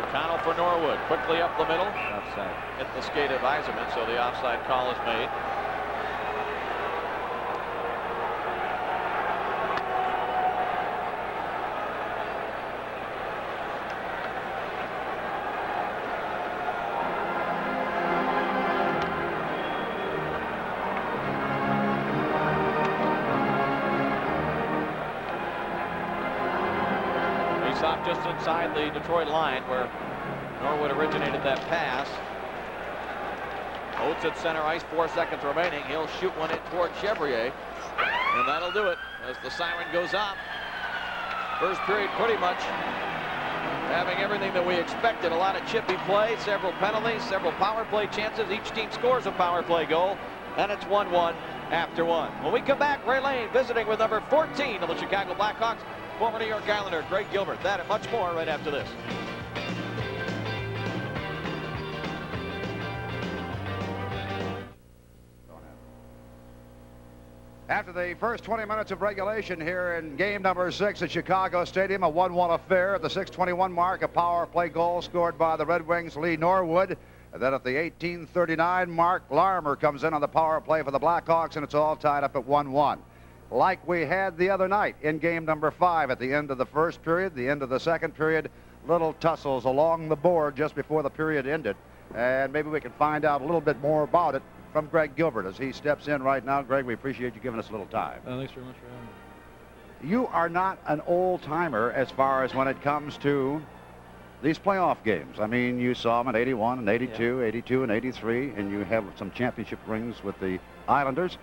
O'Connell for Norwood, quickly up the middle. Offside. Hit the skate of Yzerman, so the offside call is made. Off just inside the Detroit line where Norwood originated that pass. Oates at center ice, 4 seconds remaining. He'll shoot one in toward Chevrier, and that'll do it as the siren goes off. First period pretty much having everything that we expected. A lot of chippy play, several penalties, several power play chances. Each team scores a power play goal, and it's 1-1 after one. When we come back, Ray Lane visiting with number 14 of the Chicago Blackhawks, former New York Islander Greg Gilbert. That and much more right after this. After the first 20 minutes of regulation here in game number 6 at Chicago Stadium, a 1-1 affair at the 6:21 mark, a power play goal scored by the Red Wings' Lee Norwood. And then at the 18:39 mark, Larmer comes in on the power play for the Blackhawks, and it's all tied up at 1-1. Like we had the other night in game number 5 at the end of the first period, the end of the second period, little tussles along the board just before the period ended. And maybe we can find out a little bit more about it from Greg Gilbert as he steps in right now. Greg, we appreciate you giving us a little time. Thanks very much for having me. You are not an old-timer as far as when it comes to these playoff games. I mean, you saw them in 81 and 82, 82 and 83, and you have some championship rings with the Islanders.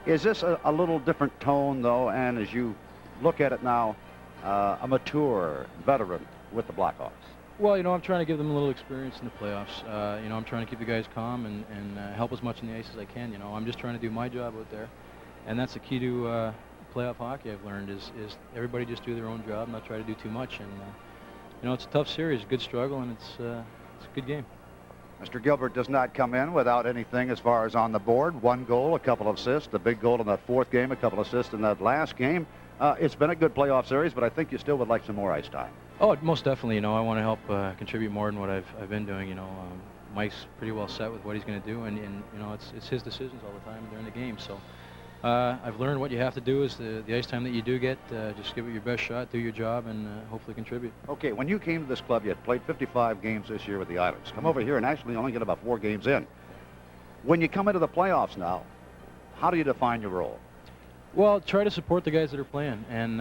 Is this a little different tone, though, and as you look at it now, a mature veteran with the Blackhawks? Well, you know, I'm trying to give them a little experience in the playoffs. You know, I'm trying to keep the guys calm and help as much in the ice as I can. You know, I'm just trying to do my job out there, and that's the key to playoff hockey. I've learned is everybody just do their own job, not try to do too much. And you know, it's a tough series, good struggle, and it's a good game. Mr. Gilbert does not come in without anything as far as on the board. 1 goal, a couple of assists, the big goal in that fourth game, a couple of assists in that last game. It's been a good playoff series, but I think you still would like some more ice time. Oh, most definitely. You know, I want to help contribute more than what I've been doing. You know, Mike's pretty well set with what he's going to do, and you know, it's his decisions all the time during the game. So I've learned what you have to do is the ice time that you do get, just give it your best shot, do your job, and hopefully contribute. Okay, when you came to this club, you had played 55 games this year with the Islanders. Come over here and actually only get about 4 games in. When you come into the playoffs now, how do you define your role? Well, try to support the guys that are playing, and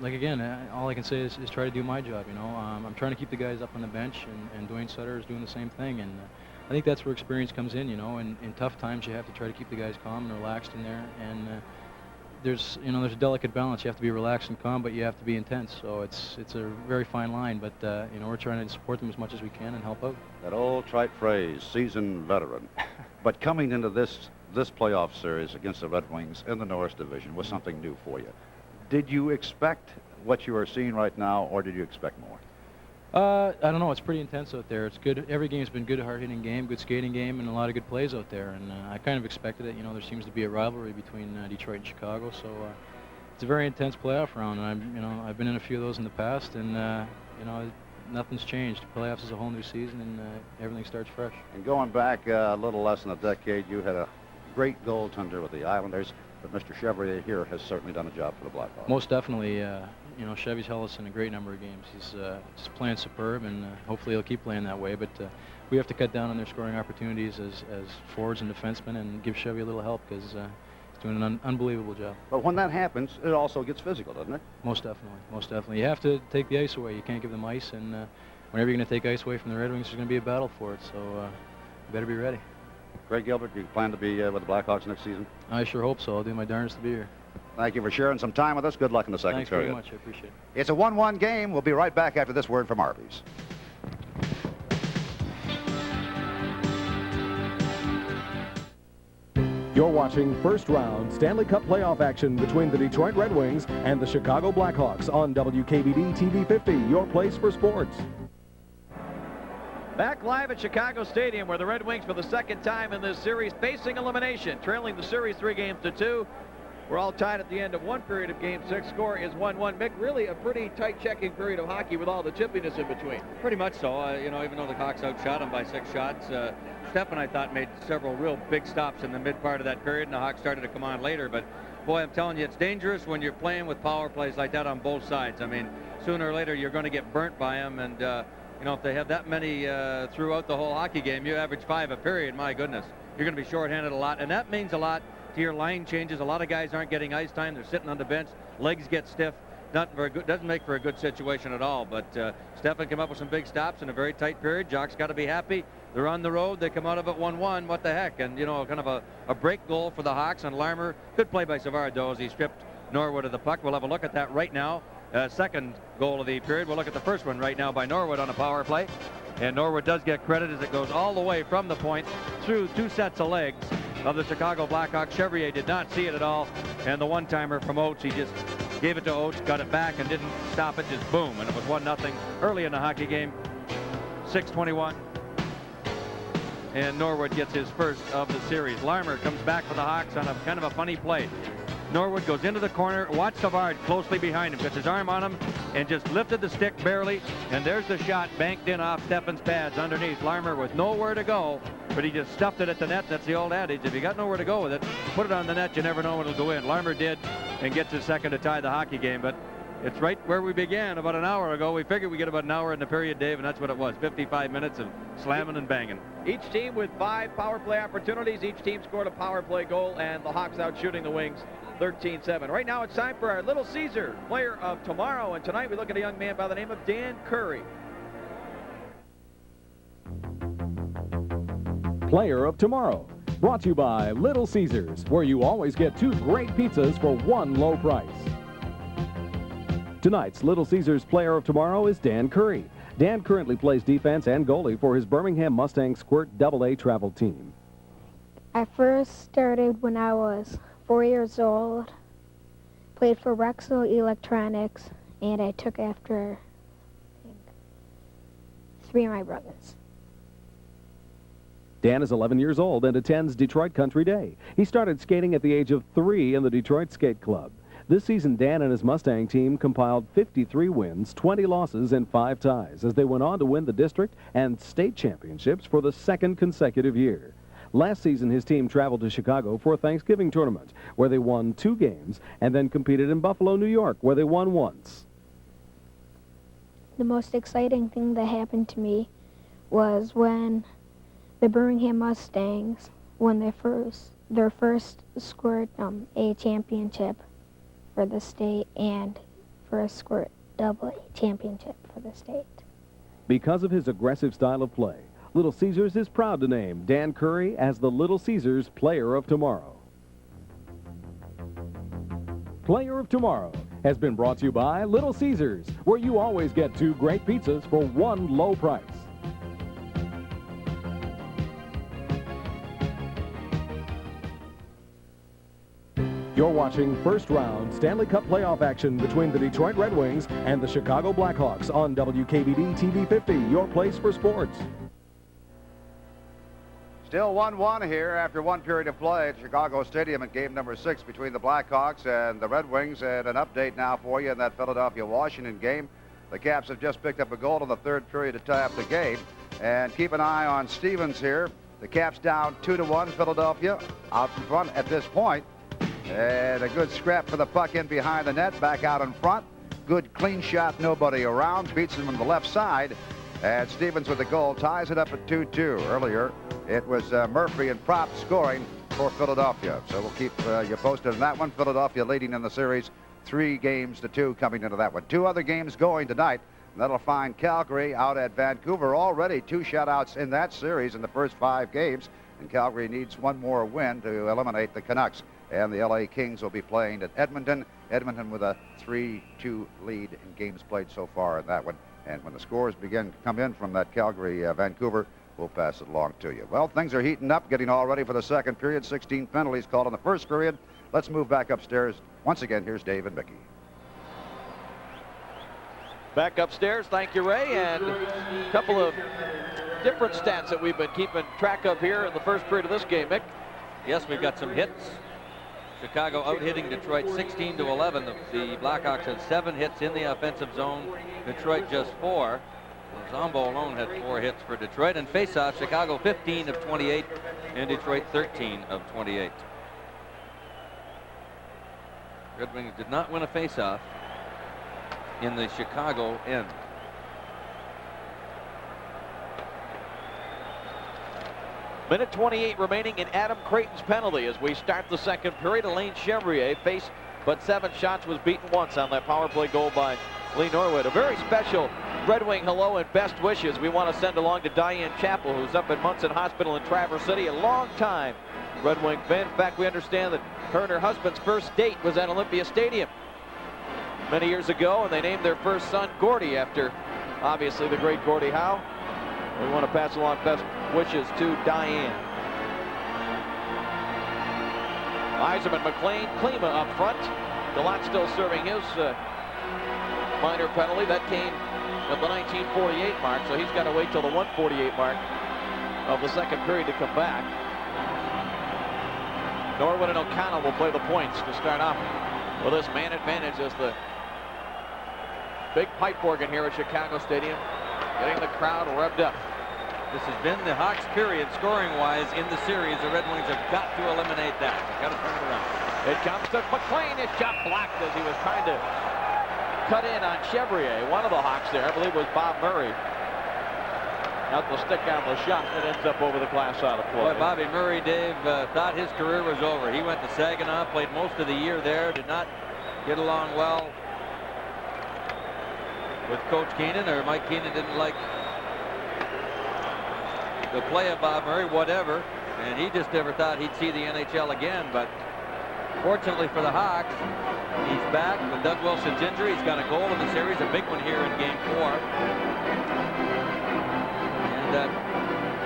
like again, all I can say is try to do my job. You know, I'm trying to keep the guys up on the bench, and Dwayne Sutter is doing the same thing, and I think that's where experience comes in. You know, in tough times, you have to try to keep the guys calm and relaxed in there, and there's a delicate balance. You have to be relaxed and calm, but you have to be intense. So it's a very fine line, but you know, we're trying to support them as much as we can and help out. That old trite phrase, seasoned veteran. But coming into this this playoff series against the Red Wings in the Norris division was something new for you. Did you expect what you are seeing right now, or did you expect more? I don't know. It's pretty intense out there. It's good. Every game's been good, hard-hitting game, good skating game, and a lot of good plays out there. And I kind of expected it. You know, there seems to be a rivalry between Detroit and Chicago, so it's a very intense playoff round. And I've been in a few of those in the past, and nothing's changed. Playoffs is a whole new season, and everything starts fresh. And going back a little less than a decade, you had a great goaltender with the Islanders, but Mr. Chevrier here has certainly done a job for the Blackhawks. Most definitely. Chevy's held us in a great number of games. He's playing superb, and hopefully he'll keep playing that way. But we have to cut down on their scoring opportunities as forwards and defensemen and give Chevy a little help, because he's doing an unbelievable job. But when that happens, it also gets physical, doesn't it? Most definitely. Most definitely. You have to take the ice away. You can't give them ice, and whenever you're going to take ice away from the Red Wings, there's going to be a battle for it. So you better be ready. Craig Gilbert, you plan to be with the Blackhawks next season? I sure hope so. I'll do my darndest to be here. Thank you for sharing some time with us. Good luck in the second period. period. Thanks very much. I appreciate it. It's a 1-1 game. We'll be right back after this word from Arby's. You're watching first round Stanley Cup playoff action between the Detroit Red Wings and the Chicago Blackhawks on WKBD TV 50, your place for sports. Back live at Chicago Stadium, where the Red Wings, for the second time in this series, facing elimination, trailing the series 3-2. We're all tied at the end of one period of Game 6. Score is 1-1. Mick, really a pretty tight checking period of hockey with all the chippiness in between. Pretty much so. Even though the Hawks outshot him by 6 shots, Stefan, I thought, made several real big stops in the mid part of that period, and the Hawks started to come on later. But, boy, I'm telling you, it's dangerous when you're playing with power plays like that on both sides. I mean, sooner or later, you're going to get burnt by them, and, if they have that many throughout the whole hockey game, you average 5 a period, my goodness. You're going to be shorthanded a lot, and that means a lot to your line changes. A lot of guys aren't getting ice time. They're sitting on the bench. Legs get stiff. Not very good. Doesn't make for a good situation at all. But Stefan came up with some big stops in a very tight period. Jock's got to be happy. They're on the road. They come out of it 1-1. What the heck? And, kind of a break goal for the Hawks on Larmer. Good play by Savard, as he stripped Norwood of the puck. We'll have a look at that right now. Second goal of the period. We'll look at the first one right now by Norwood on a power play. And Norwood does get credit as it goes all the way from the point through 2 sets of legs of the Chicago Blackhawks. Chevrier did not see it at all. And the one-timer from Oates, he just gave it to Oates, got it back, and didn't stop it, just boom. And it was 1-0 early in the hockey game. 6:21. And Norwood gets his first of the series. Larmer comes back for the Hawks on a kind of a funny play. Norwood goes into the corner. Watch Savard closely behind him. Puts his arm on him and just lifted the stick barely. And there's the shot banked in off Stefan's pads underneath. Larmer with nowhere to go, but he just stuffed it at the net. That's the old adage. If you got nowhere to go with it, put it on the net. You never know when it'll go in. Larmer did and gets his second to tie the hockey game. But it's right where we began about an hour ago. We figured we'd get about an hour in the period, Dave, and that's what it was. 55 minutes of slamming and banging. Each team with 5 power play opportunities. Each team scored a power play goal, and the Hawks out shooting the Wings 13-7. Right now it's time for our Little Caesar Player of Tomorrow, and tonight we look at a young man by the name of Dan Curry. Player of Tomorrow, brought to you by Little Caesars, where you always get 2 great pizzas for 1 low price. Tonight's Little Caesars Player of Tomorrow is Dan Curry. Dan currently plays defense and goalie for his Birmingham Mustang Squirt AA travel team. I first started when I was 4 years old, played for Rexel Electronics, and I took after, I think, 3 of my brothers. Dan is 11 years old and attends Detroit Country Day. He started skating at the age of 3 in the Detroit Skate Club. This season, Dan and his Mustang team compiled 53 wins, 20 losses, and 5 ties as they went on to win the district and state championships for the 2nd consecutive year. Last season, his team traveled to Chicago for a Thanksgiving tournament, where they won 2 games, and then competed in Buffalo, New York, where they won once. The most exciting thing that happened to me was when the Birmingham Mustangs won their first Squirt A championship for the state and for a Squirt AA championship for the state. Because of his aggressive style of play, Little Caesars is proud to name Dan Curry as the Little Caesars Player of Tomorrow. Player of Tomorrow has been brought to you by Little Caesars, where you always get 2 great pizzas for 1 low price. You're watching first round Stanley Cup playoff action between the Detroit Red Wings and the Chicago Blackhawks on WKBD TV 50, your place for sports. Still 1-1 here after one period of play at Chicago Stadium in game number 6 between the Blackhawks and the Red Wings. And an update now for you in that Philadelphia-Washington game. The Caps have just picked up a goal in the third period to tie up the game. And keep an eye on Stevens here. The Caps down 2-1. Philadelphia out in front at this point. And a good scrap for the puck in behind the net, back out in front. Good clean shot, nobody around. Beats him on the left side. And Stevens with the goal ties it up at 2-2. Earlier, it was Murphy and Prop scoring for Philadelphia. So we'll keep you posted on that one. Philadelphia leading in the series 3-2 coming into that one. 2 other games going tonight. That'll find Calgary out at Vancouver. Already 2 shutouts in that series in the first 5 games. And Calgary needs one more win to eliminate the Canucks. And the LA Kings will be playing at Edmonton. Edmonton with a 3-2 lead in games played so far in that one. And when the scores begin to come in from that Calgary-Vancouver, we'll pass it along to you. Well, things are heating up, getting all ready for the second period. 16 penalties called in the first period. Let's move back upstairs. Once again, here's Dave and Mickey. Back upstairs, thank you, Ray, and a couple of different stats that we've been keeping track of here in the first period of this game, Mick. Yes, we've got some hits. Chicago out-hitting Detroit 16-11. The Blackhawks had 7 hits in the offensive zone. Detroit just 4. Zombo alone had 4 hits for Detroit. And face-off, Chicago 15 of 28 and Detroit 13 of 28. Red Wings did not win a face-off in the Chicago end. Minute 28 remaining in Adam Creighton's penalty as we start the second period. Alain Chevrier faced but 7 shots, was beaten once on that power play goal by Lee Norwood. A very special Red Wing hello and best wishes we want to send along to Diane Chappell, who's up at Munson Hospital in Traverse City, a long time Red Wing fan. In fact, we understand that her and her husband's first date was at Olympia Stadium many years ago, and they named their first son Gordie after, obviously, the great Gordie Howe. We want to pass along best wishes to Diane. Yzerman, McLean, Klima up front. Gallant still serving his minor penalty. That came at the 1948 mark, so he's got to wait till the 148 mark of the second period to come back. Norwood and O'Connell will play the points to start off with this man advantage as the big pipe organ here at Chicago Stadium, getting the crowd revved up. This has been the Hawks period scoring-wise in the series. The Red Wings have got to eliminate that. They've got to turn it around. It comes to McLean. His shot blocked as he was trying to cut in on Chevrier. One of the Hawks there, I believe, was Bob Murray. Not the stick on the shot that ends up over the glass side of the play. Boy, Bobby Murray, Dave, thought his career was over. He went to Saginaw, played most of the year there, did not get along well with Coach Keenan, or Mike Keenan didn't like the play of Bob Murray, whatever, and he just never thought he'd see the NHL again. But fortunately for the Hawks, he's back with Doug Wilson's injury. He's got a goal in the series, a big one here in Game 4. And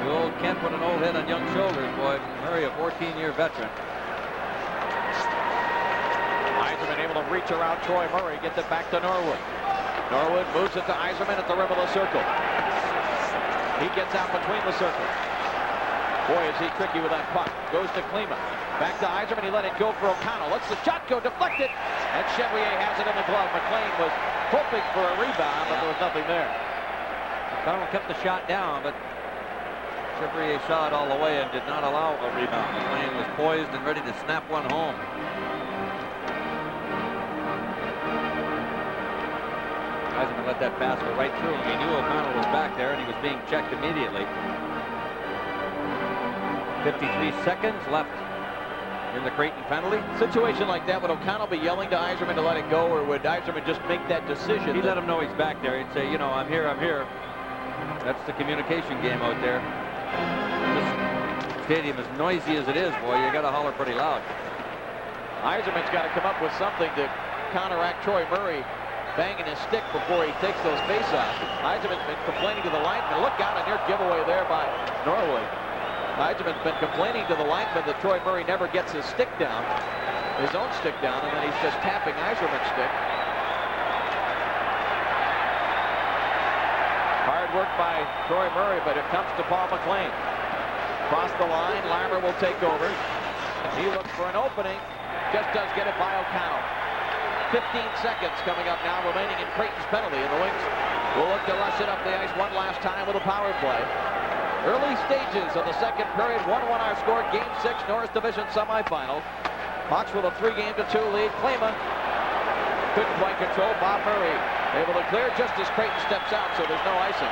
the old Kent put an old head on young shoulders, boy. Murray, a 14-year veteran. Yzerman able to reach around Troy Murray, gets it back to Norwood. Norwood moves it to Yzerman at the rim of the circle. He gets out between the circles. Boy, is he tricky with that puck. Goes to Klima. Back to Yzerman. He let it go for O'Connell. Lets the shot go deflected. And Chevrier has it in the glove. McLean was hoping for a rebound, but there was nothing there. O'Connell kept the shot down, but Chevrier saw it all the way and did not allow a rebound. McLean was poised and ready to snap one home. Yzerman let that pass go right through him. He knew O'Connell was back there, and he was being checked immediately. 53 seconds left in the Creighton penalty. Situation like that, would O'Connell be yelling to Yzerman to let it go, or would Yzerman just make that decision? He'd let him know he's back there. He'd say, you know, I'm here, I'm here. That's the communication game out there. This stadium, as noisy as it is, boy, you got to holler pretty loud. Yzerman's got to come up with something to counteract Troy Murray banging his stick before he takes those face-offs. Yzerman's been complaining to the lineman. Look out, a near giveaway there by Norwood. Yzerman's been complaining to the lineman that Troy Murray never gets his stick down. his own stick down, and then he's just tapping Yzerman's stick. Hard work by Troy Murray, but it comes to Paul McLean. Across the line, Larmer will take over. He looks for an opening, just does get it by O'Connell. 15 seconds coming up now, remaining in Creighton's penalty, and the Wings will look to rush it up the ice one last time with a power play. Early stages of the second period, 1-1 our score, Game 6, Norris Division semifinals. Hawks with a 3-2 lead. Klima couldn't quite control. Bob Murray able to clear just as Creighton steps out, so there's no icing.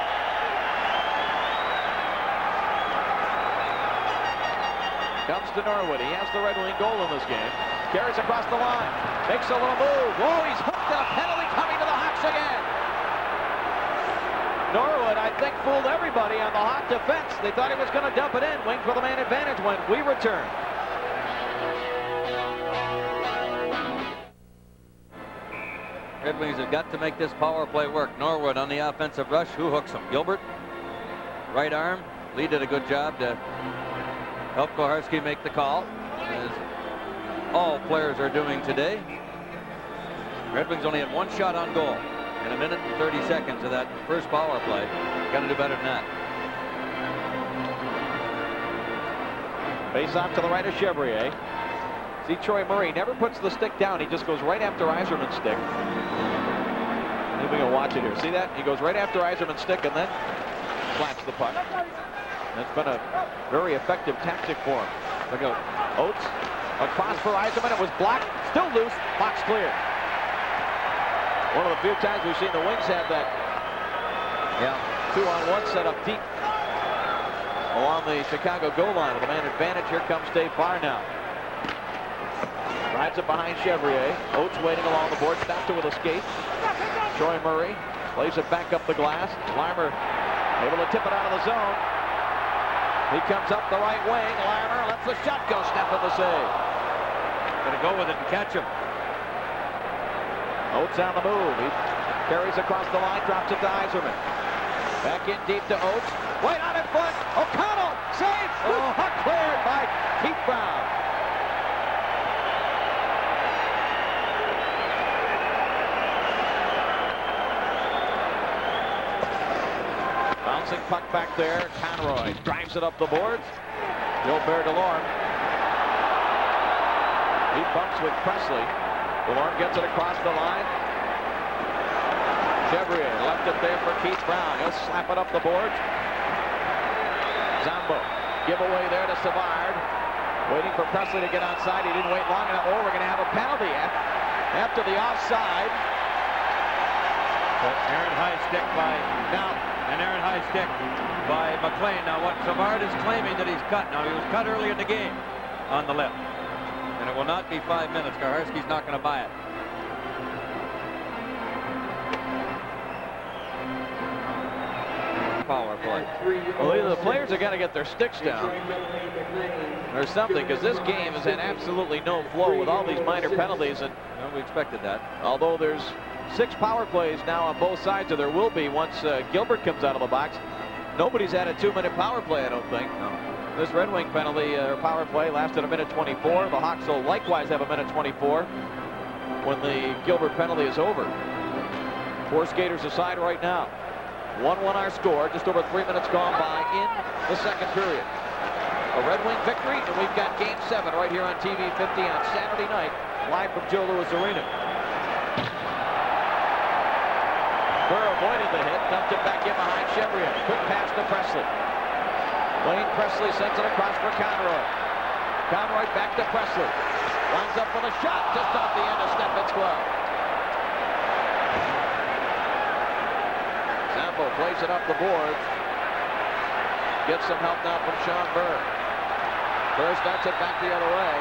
Comes to Norwood. He has the Red Wing goal in this game. Carries across the line. Makes a little move. Whoa, he's hooked, and a penalty coming to the Hawks again. Norwood, I think, fooled everybody on the Hawk defense. They thought he was going to dump it in. Wings with a man advantage when we return. Red Wings have got to make this power play work. Norwood on the offensive rush. Who hooks him? Gilbert. Right arm. Lee did a good job to help Koharski make the call, as all players are doing today. Red Wings only had one shot on goal in 1 minute and 30 seconds of that first power play. Got to do better than that. Face off to the right of Chevrier. See, Troy Murray never puts the stick down. He just goes right after Yzerman's stick. Maybe we can watch it here. See that? He goes right after Yzerman's stick and then slaps the puck. That's been a very effective tactic for him. Look at Oates. Across for Yzerman. It was blocked. Still loose. Box clear. One of the few times we've seen the Wings have that 2-on-1 set up deep along the Chicago goal line with a man advantage. Here comes Dave Barr now. Drives it behind Chevrier. Oates waiting along the board. Stopped it with a skate. Troy Murray plays it back up the glass. Larmer able to tip it out of the zone. He comes up the right wing. Larmer lets the shot go. Snap of the save. Gonna go with it and catch him. Oates on the move. He carries across the line. Drops it to Yzerman. Back in deep to Oates. Right on in front. O'Connell saves. Oh, cleared by Keith Brown. Bouncing puck back there. Conroy drives it up the boards. Gilbert DeLorme. He bumps with Presley. DeLorme gets it across the line. Chevrier left it there for Keith Brown. He'll slap it up the boards. Zombo. Giveaway there to Savard. Waiting for Presley to get outside. He didn't wait long enough. Oh, we're going to have a penalty after the offside. Aaron high stick by now. An Aaron high stick by McLean. Now what Savard is claiming that he's cut. Now he was cut early in the game on the lip. And it will not be 5 minutes. Koharski's not going to buy it. Power play. Well, either the players are going to get their sticks down or something, because this game has had absolutely no flow with all these minor penalties. And well, we expected that. Although there's 6 power plays now on both sides, or there will be once Gilbert comes out of the box. Nobody's had a 2-minute power play, I don't think. No. This Red Wing penalty or power play lasted 1 minute 24. The Hawks will likewise have 1 minute 24 when the Gilbert penalty is over. 4 skaters aside right now. 1-1 our score. Just over 3 minutes gone by in the second period. A Red Wing victory, and we've got Game 7 right here on TV 50 on Saturday night, live from Joe Louis Arena. Burr avoided the hit, dumped it back in behind Chevrier. Quick pass to Presley. Wayne Presley sends it across for Conroy. Conroy back to Presley. Lines up for the shot, just off the end of Steffen's glove. Zambo plays it up the boards. Gets some help now from Sean Burr. Burr starts it back the other way.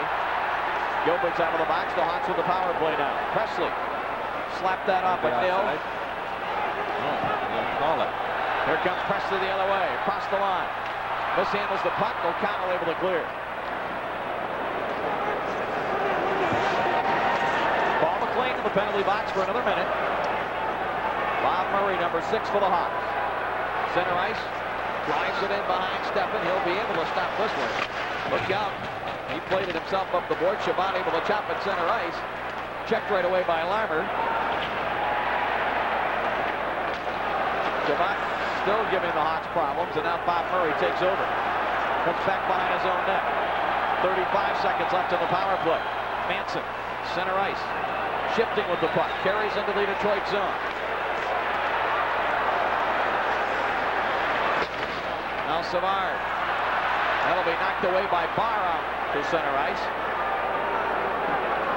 Gilbert's out of the box. The Hawks with the power play now. Presley slapped that off a nail. Here comes Presley the other way, across the line. Mishandles the puck. O'Connell able to clear. Paul McLean in the penalty box for another minute. Bob Murray, number 6 for the Hawks. Center ice, drives it in behind Steffen. He'll be able to stop this one. Look out. He played it himself up the board. Chabot able to chop at center ice. Checked right away by Larmer. Chabot still giving the Hawks problems, and now Bob Murray takes over. Comes back behind his own net. 35 seconds left in the power play. Manson, center ice. Shifting with the puck. Carries into the Detroit zone. Now Savard. That'll be knocked away by Barr out to center ice.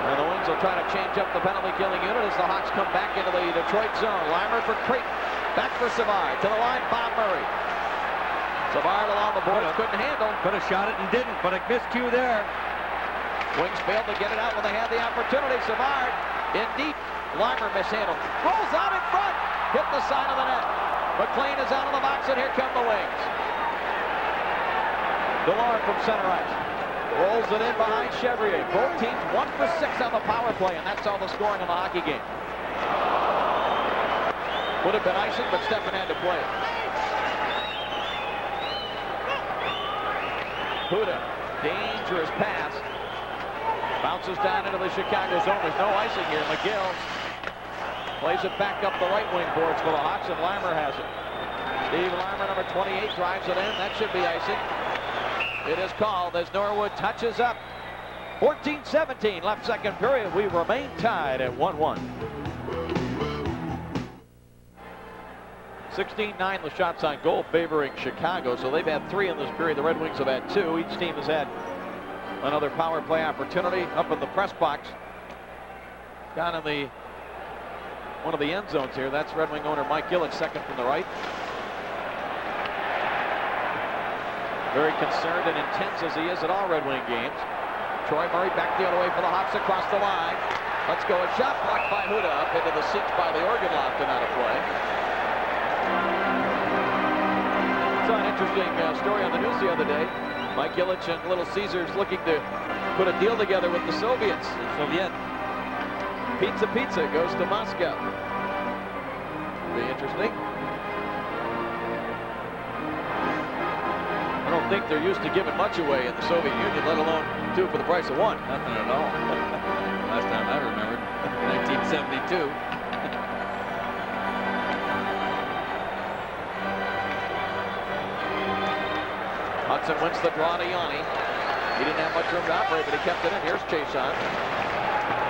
And the Wings will try to change up the penalty-killing unit as the Hawks come back into the Detroit zone. Larmer for Creighton. Back for Savard. To the line, Bob Murray. Savard along the boards, couldn't handle. Could have shot it and didn't, but a miscue there. Wings failed to get it out when they had the opportunity. Savard in deep. Larmer mishandled. Rolls out in front. Hit the side of the net. McLean is out of the box, and here come the Wings. DeLorme from center ice. Rolls it in behind Chevrier. Both teams 1 for 6 on the power play, and that's all the scoring in the hockey game. Would have been icing, but Steffen had to play it. Huda, dangerous pass. Bounces down into the Chicago zone. There's no icing here. McGill plays it back up the right wing boards for the Hawks, and Larmer has it. Steve Larmer, number 28, drives it in. That should be icing. It is called as Norwood touches up. 14-17 left second period. We remain tied at 1-1. 16-9 the shots on goal favoring Chicago, so they've had 3 in this period. The Red Wings have had 2. Each team has had another power play opportunity. Up in the press box, down in one of the end zones here. That's Red Wing owner Mike Gillich, second from the right. Very concerned and intense as he is at all Red Wing games. Troy Murray back the other way for the Hawks across the line. Let's go. A shot blocked by Huda up into the seats by the organ loft and out of play. Saw an interesting story on the news the other day. Mike Gillich and Little Caesars looking to put a deal together with the Soviets. Soviet. Pizza goes to Moscow. Be interesting. I don't think they're used to giving much away in the Soviet Union, let alone 2 for the price of 1. Nothing at all. Last time I remembered, 1972. Hudson wins the draw to Yanni. He didn't have much room to operate, but he kept it in. Here's Chason.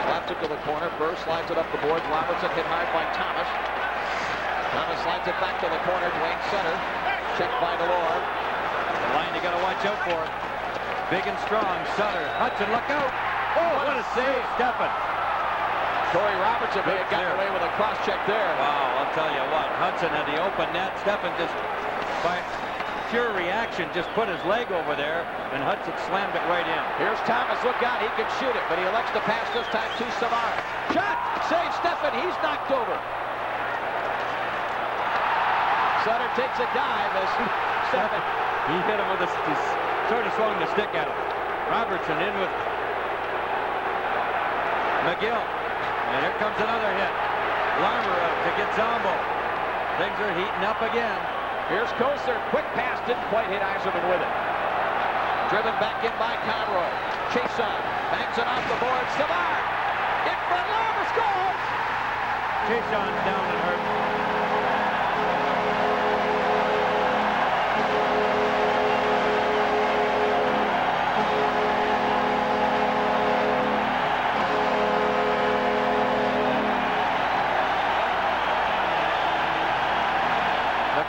Slaps it to the corner. Burr slides it up the boards. Robertson hit hard by Thomas. Thomas slides it back to the corner. Dwayne center. Checked by DeLorme. The line you got to watch out for. Big and strong. Sutter. Hudson, look out. Oh, what a save, Steffen. Corey Robertson may have gotten away with a cross check there. Wow, I'll tell you what. Hudson had the open net. Steffen just, by pure reaction, just put his leg over there, and Hudson slammed it right in. Here's Thomas. Look out. He can shoot it, but he elects to pass this time to Savard. Shot. Save Steffen. He's knocked over. Sutter takes a dive as Steffen. He hit him with he sort of swung the stick at him. Robertson in with McGill. And here comes another hit. Larmer up to get Zombo. Things are heating up again. Here's Koser. Quick pass. Didn't quite hit Eiserman with it. Driven back in by Conroy. Chason bangs it off the board. Savard. In front. Larmer scores. Chason down and hurt.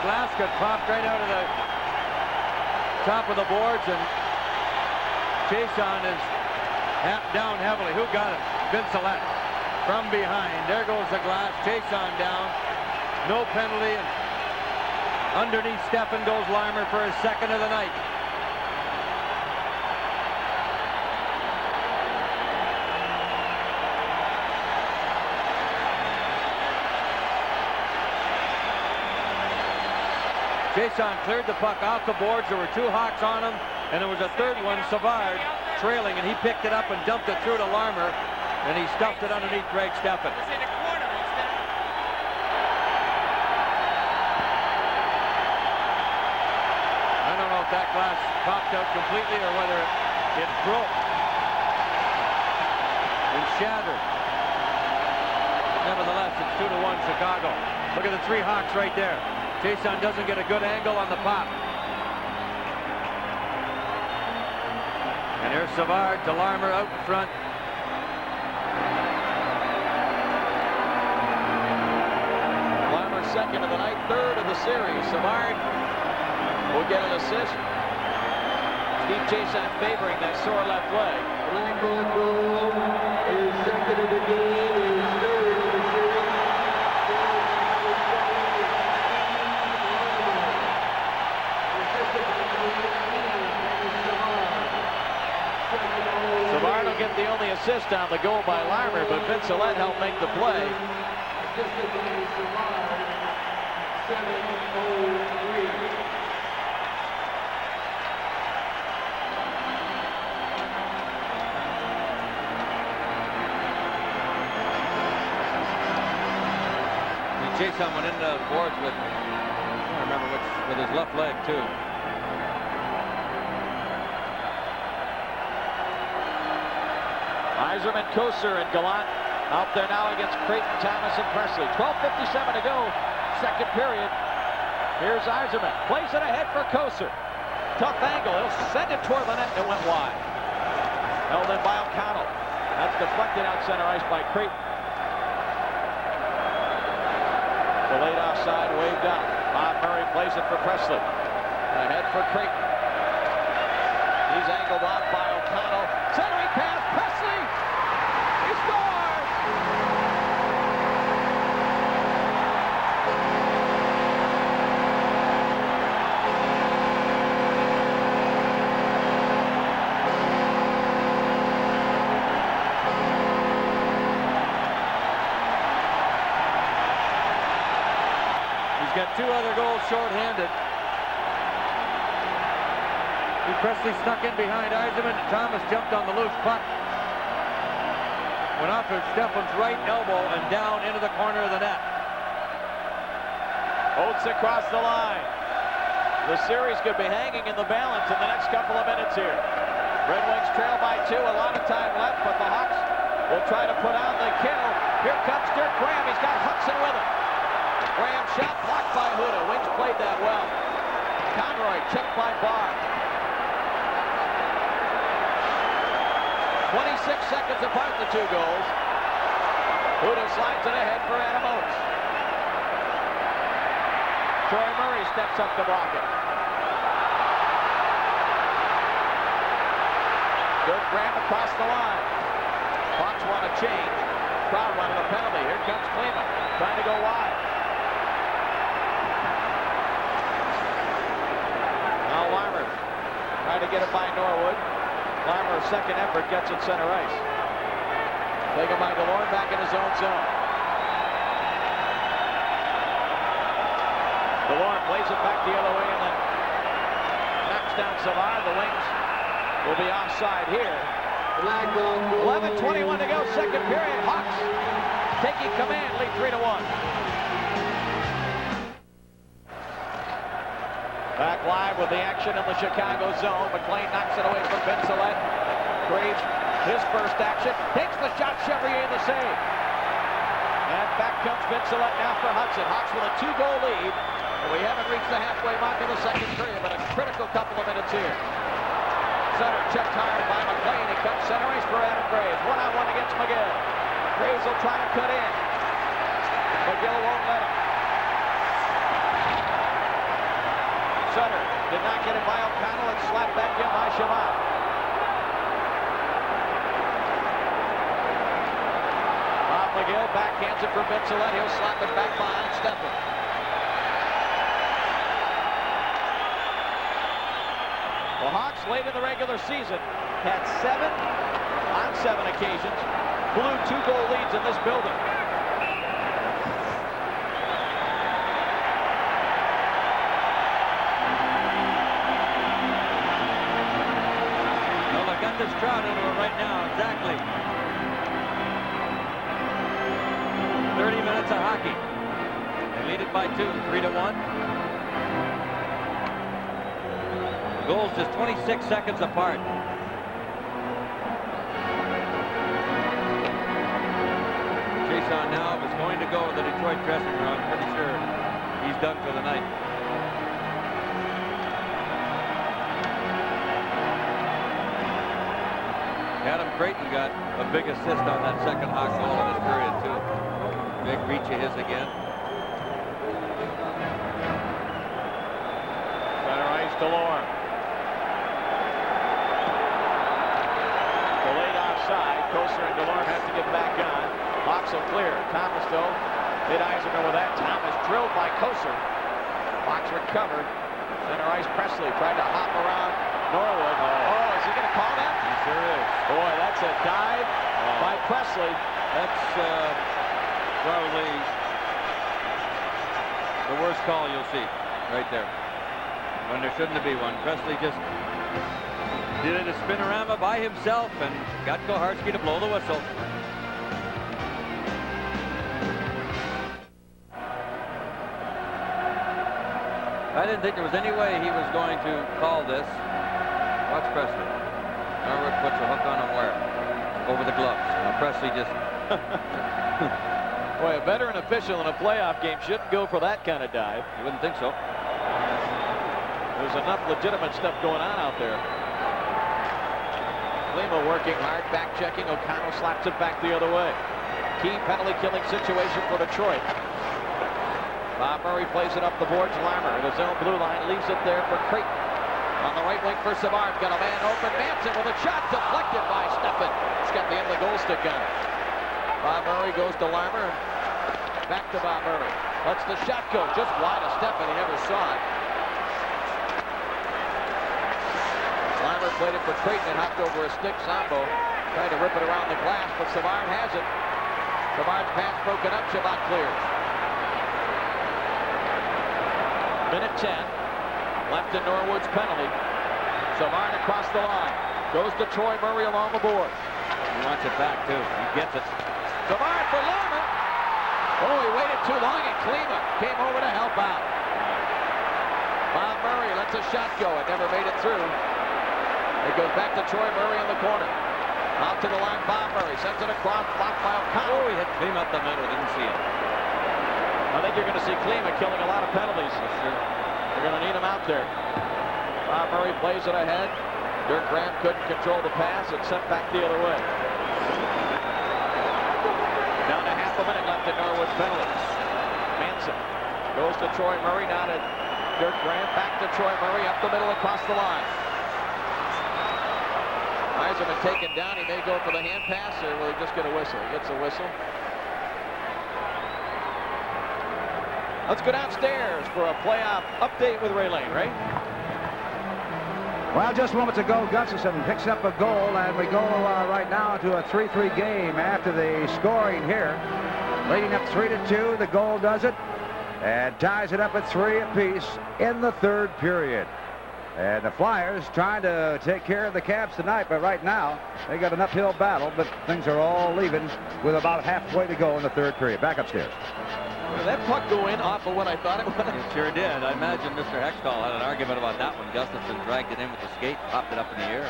Glass got popped right out of the top of the boards, and Chason is down heavily. Who got it? Vincelette from behind. There goes the glass. Chason down. No penalty. And underneath Steffen goes Larmer for his second of the night. Chason cleared the puck off the boards. There were 2 Hawks on him, and there was a third one, Savard, trailing, and he picked it up and dumped it through to Larmer, and he stuffed it underneath Greg Steffen. I don't know if that glass popped out completely or whether it broke. and shattered. Nevertheless, it's 2-1 Chicago. Look at the 3 Hawks right there. Jason doesn't get a good angle on the pop. And here's Savard to Larmer out in front. Larmer second of the night, third of the series. Savard will get an assist. Steve Jason favoring that sore left leg. Blackhawk goal is second of the game, is third of the series. Savard will get the only assist on the goal by Larmer, but Vince Alette helped make the play. Jason went into the boards with, I don't remember which, with his left leg too. Yzerman, Kosar, and Gallant out there now against Creighton, Thomas, and Presley. 12:57 to go, second period. Here's Yzerman, plays it ahead for Kosar. Tough angle, he'll send it toward the net, and it went wide. Held in by O'Connell. That's deflected out center ice by Creighton. Delayed offside, waved out. Bob Murray plays it for Presley. Ahead for Creighton. He's angled off by O'Connell. Centering pass, Presley! He scores! He's got 2 other goals shorthanded. Presley snuck in behind Yzerman. Thomas jumped on the loose puck. Went off of Stephan's right elbow and down into the corner of the net. Oates across the line. The series could be hanging in the balance in the next couple of minutes here. Red Wings trail by 2. A lot of time left, but the Hawks will try to put on the kill. Here comes Dirk Graham. He's got Hudson with him. Graham shot blocked by Huda. Wings played that well. Conroy checked by Barr. 26 seconds apart, the 2 goals. Huda slides it ahead for Adam Oates. Troy Murray steps up to block it. Dirk Graham across the line. Hawks want to change. Crowd wanted a penalty. Here comes Kleeman, trying to go wide. Now Larmer trying to get it by Norwood. Larmer's second effort gets it center ice. Taken by DeLorme back in his own zone. DeLorme plays it back the other way and then knocks down Savard. The Wings will be offside here. 11:21 to go, second period. Hawks taking command, lead 3-1. Back live with the action in the Chicago zone. McLean knocks it away from Vince Alette. Graves, his first action, takes the shot, Chevrier the save. And back comes Vince Alette now for Hudson. Hawks with a 2-goal lead. And we haven't reached the halfway mark in the second period, but a critical couple of minutes here. Sutter checked hard by McLean. He comes center ice for Adam Graves. 1-on-1 against McGill. Graves will try to cut in. McGill won't let him. Sutter did not get it by O'Connell and slapped back in by Shabbat. Bob McGill backhands it for Vince Alette. He'll slap it back behind Stephan. The Hawks late in the regular season had 7 occasions blew 2-goal leads in this building. This crowd into it right now, exactly. 30 minutes of hockey. They lead it by 2, 3-1. The goals just 26 seconds apart. face on now. If it's going to go to the Detroit dressing room, I'm pretty sure he's done for the night. Adam Creighton got a big assist on that second Hawk goal in this period, too. Big reach of his again. Center ice, Delorme. Delayed offside. Kosar and Delorme have to get back on. Hawks will clear. Thomas, though, hit Eiserman with that. Thomas drilled by Kosar. Hawks recovered. Center ice, Presley tried to hop around Norwood. Oh, is he going to call that? He sure is. Boy, that's a dive by Presley. That's probably the worst call you'll see right there. When there shouldn't be one. Presley just did a spinorama by himself and got Koharski to blow the whistle. I didn't think there was any way he was going to call this. Watch Presley. Norwood puts a hook on him where? Over the gloves. Now Presley just... Boy, a veteran official in a playoff game shouldn't go for that kind of dive. You wouldn't think so. There's enough legitimate stuff going on out there. Klima working hard, back checking. O'Connell slaps it back the other way. Key penalty killing situation for Detroit. Bob Murray plays it up the boards. Larmer at his own blue line leaves it there for Creighton. On the right wing for Savard. Got a man open. Manson with a shot deflected by Steffen. He's got the end of the goal stick on it. Bob Murray goes to Larmer. Back to Bob Murray. Lets the shot go just wide of Steffen. He never saw it. Larmer played it for Creighton and hopped over a stick. Zombo tried to rip it around the glass, but Savard has it. Savard's pass broken up. Shabbat clears. Minute 10 left in Norwood's penalty. Savard across the line. Goes to Troy Murray along the board. He wants it back, too. He gets it. Savard for Larmer. Oh, he waited too long, and Klima came over to help out. Bob Murray lets a shot go. It never made it through. It goes back to Troy Murray in the corner. Out to the line, Bob Murray sends it across, blocked by O'Connell. Oh, he hit Klima up the middle. Didn't see it. I think you're going to see Klima killing a lot of penalties. Sure. They're going to need him out there. Bob Murray plays it ahead. Dirk Graham couldn't control the pass. It's sent back the other way. Down to half a minute left in Norwood's penalties. Manson goes to Troy Murray. Now to Dirk Graham. Back to Troy Murray. Up the middle across the line. Eiserman taken down. He may go for the hand pass, or will he just get a whistle? He gets a whistle. Let's go downstairs for a playoff update with Ray Lane. Ray? Well, just moments ago, Gustafson picks up a goal, and we go right now to a 3-3 game after the scoring here. Leading up 3-2, the goal does it, and ties it up at 3 apiece in the third period. And the Flyers trying to take care of the Caps tonight, but right now they got an uphill battle, but things are all even with about halfway to go in the third period. Back upstairs. Did that puck go in off of what I thought it was? It sure did. I imagine Mr. Hextall had an argument about that one. Gustafson dragged it in with the skate, popped it up in the air.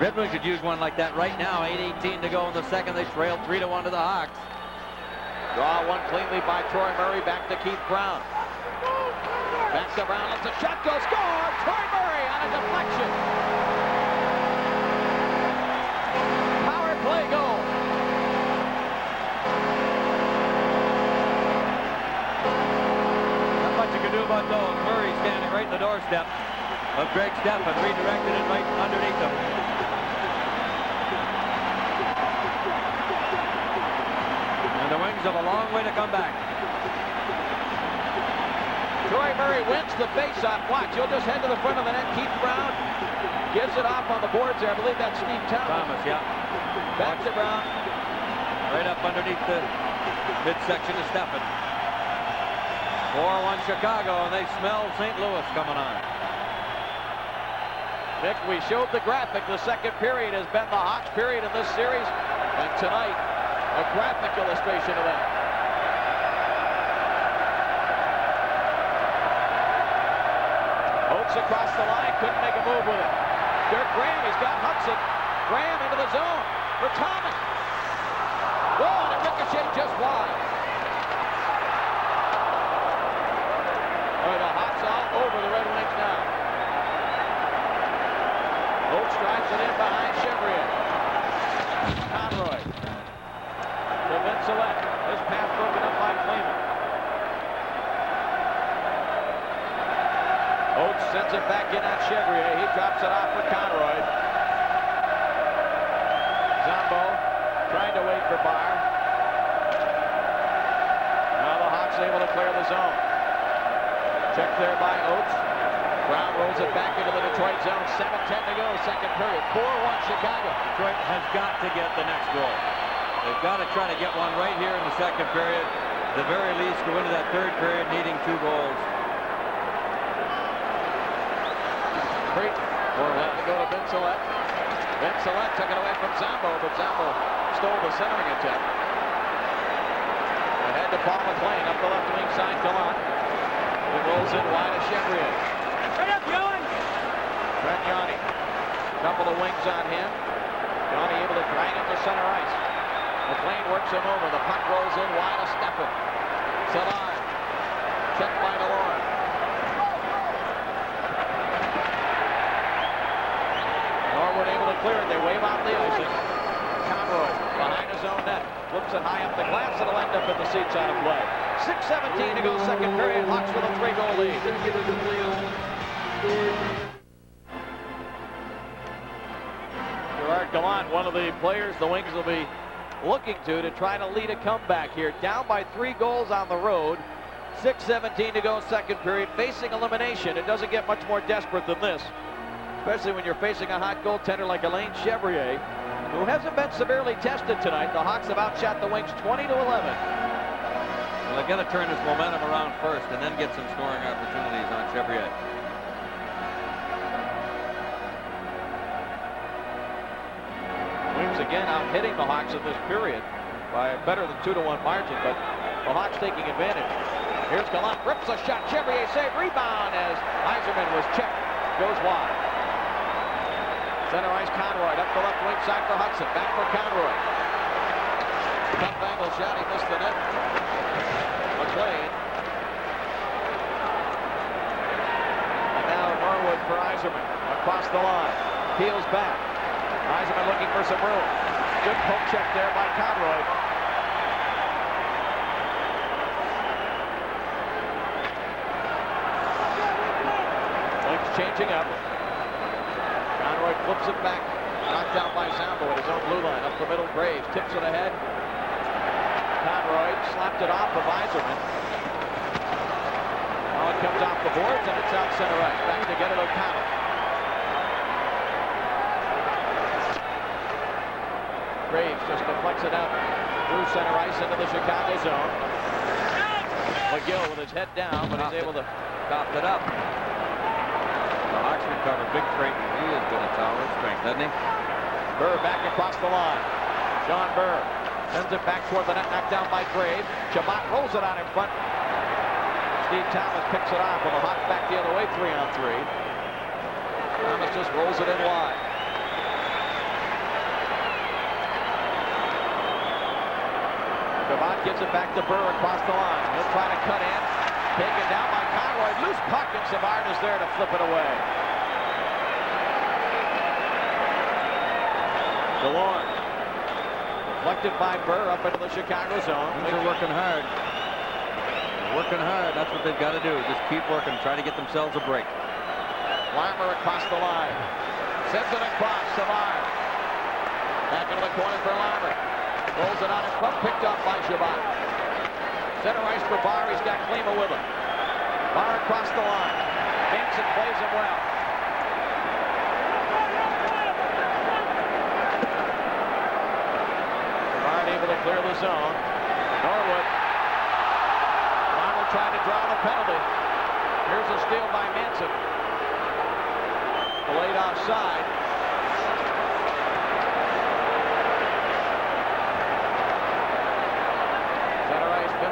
Red Wings could use one like that right now. 8:18 to go in the second. They trail 3-1 to the Hawks. Draw one cleanly by Troy Murray. Back to Keith Brown. Back to Brown. Lets a shot go. Score! Troy Murray on a deflection. Power play goal. Not much you can do about those. Murray standing right in the doorstep of Greg Steffen, redirected it right underneath him. And the Wings have a long way to come back. Troy Murray wins the face-off. Watch, he'll just head to the front of the net. Keith Brown gives it off on the boards there. I believe that's Steve Thomas. Yeah. Back to Brown. Right up underneath the midsection of Steffen. 4-1 Chicago, and they smell St. Louis coming on. Nick, we showed the graphic. The second period has been the Hawks period in this series. And tonight, a graphic illustration of that. Oates across the line, couldn't make a move with it. Dirk Graham, he's got Hudson. Graham into the zone for Thomas. Whoa, and it ricocheted just wide. The Hawks all over the Red Wings now. Oates drives it in behind Chevrier. Conroy. To Vincelette. His pass broken up by Cleveland. Oates sends it back in on Chevrier. He drops it off for Conroy. Zombo trying to wait for Barr. Now the Hawks able to clear the zone. Check there by Oates. Brown rolls it back into the Detroit zone. 7:10 to go, second period. 4-1 Chicago. Detroit has got to get the next goal. They've got to try to get one right here in the second period. At the very least, go into that third period needing 2 goals. Let to go to Vincelette. Vincelette took it away from Zombo, but Zombo stole the centering attempt. Ahead to Paul McLean, up the left wing side, Gallant. It rolls in wide to Chevrier. Right up, Yanni! Trent Yanni. Couple of wings on him. Yanni able to drag it to center ice. McLean works him over. The puck rolls in wide to Steffen. Salar. Checked by DeLore. Norwood able to clear it. They wave out the icing. Conroy behind his own net. Flips it high up the glass. It'll end up in the seats on a play. 6:17 to go, second period. Hawks with a 3-goal lead. Gerard Gallant, one of the players the Wings will be looking to try to lead a comeback here. Down by 3 goals on the road. 6:17 to go, second period. Facing elimination. It doesn't get much more desperate than this, especially when you're facing a hot goaltender like Alain Chevrier, who hasn't been severely tested tonight. The Hawks have outshot the Wings 20-11. Well, they've got to turn this momentum around first and then get some scoring opportunities on Chevrier. Wings again out hitting the Hawks in this period by a better than 2-1 margin, but the Hawks taking advantage. Here's Gallant, rips a shot. Chevrier save, rebound as Yzerman was checked. Goes wide. Center ice Conroy up the left wing side for Hudson. Back for Conroy. Tough angle shot. He missed the net. McLean. And now Norwood for Yzerman. Across the line. Peels back. Yzerman looking for some room. Good poke check there by Conroy. Wings changing up. Conroy flips it back. Knocked down by Zombo at his own blue line. Up the middle, Graves tips it ahead. Conroy slapped it off of Yzerman. Now it comes off the boards and it's out center ice. Back to get it, O'Connell. Graves just deflects it out through center ice into the Chicago zone. McGill with his head down, but he's able to Coughed it up. The Hawks recover big freight. He has been a tower of strength, hasn't he? Burr back across the line. John Burr sends it back toward the net, knocked down by Graves. Chabot rolls it out in front. Steve Thomas picks it off, and the Hawks back the other way, 3-on-3. Thomas just rolls it in wide. Chabot gives it back to Burr across the line. He'll try to cut in. Taken down by Conroy. Loose puck, and Savard is there to flip it away. DeLore. Deflected by Burr up into the Chicago zone. They're working hard. They're working hard. That's what they've got to do. Just keep working. Try to get themselves a break. Larmer across the line. Sends it across. Savard. Back into the corner for Larmer. Rolls it out in front. Picked up by Chabot. Center ice for Barr. He's got Klima with him. Barr across the line. Thinks and plays him well. Barr able to clear the zone. Norwood. Barr trying to draw the penalty. Here's a steal by Manson. Delayed offside.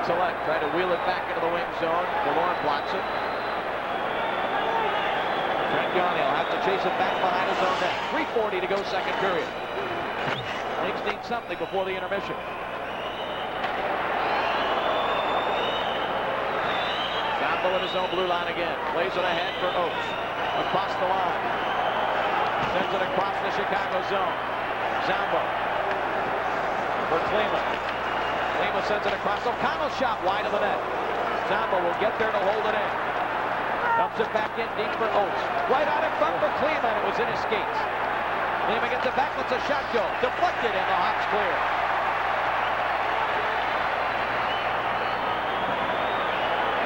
Select, trying to wheel it back into the wing zone. DeLore blocks it. Trent Yanni will have to chase it back behind his own net. 3:40 to go, second period. Wings need something before the intermission. Zambo at his own blue line again. Plays it ahead for Oates. Across the line. Sends it across the Chicago zone. Zambo for Klima. Klima sends it across. O'Connell shot wide of the net. Zambo will get there to hold it in. Dumps it back in deep for Oates. Right out in front for Klima, and it was in his skates. Klima gets it back, lets a shot go. Deflected, and the Hawks clear.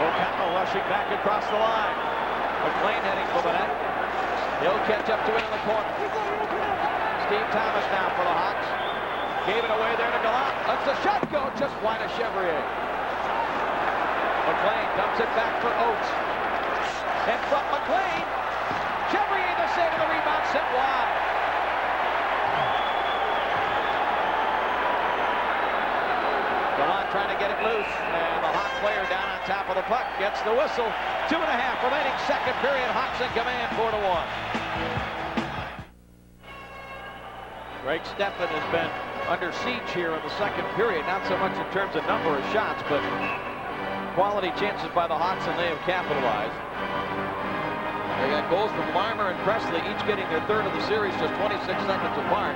O'Connell rushing back across the line. McLean heading for the net. He'll catch up to it in the corner. Steve Thomas now for the Hawks. Gave it away there to Gallant. Lets the shot go just wide of Chevrier. McLean dumps it back for Oates. And from McLean, Chevrier the save of the rebound sent wide. Gallant trying to get it loose, and the Hawk player down on top of the puck gets the whistle. 2.5 remaining, second period. Hawks in command, 4-1. Greg Steffen has been under siege here in the second period, not so much in terms of number of shots, but quality chances by the Hawks, and they have capitalized. They got goals from Marmer and Presley, each getting their third of the series just 26 seconds apart.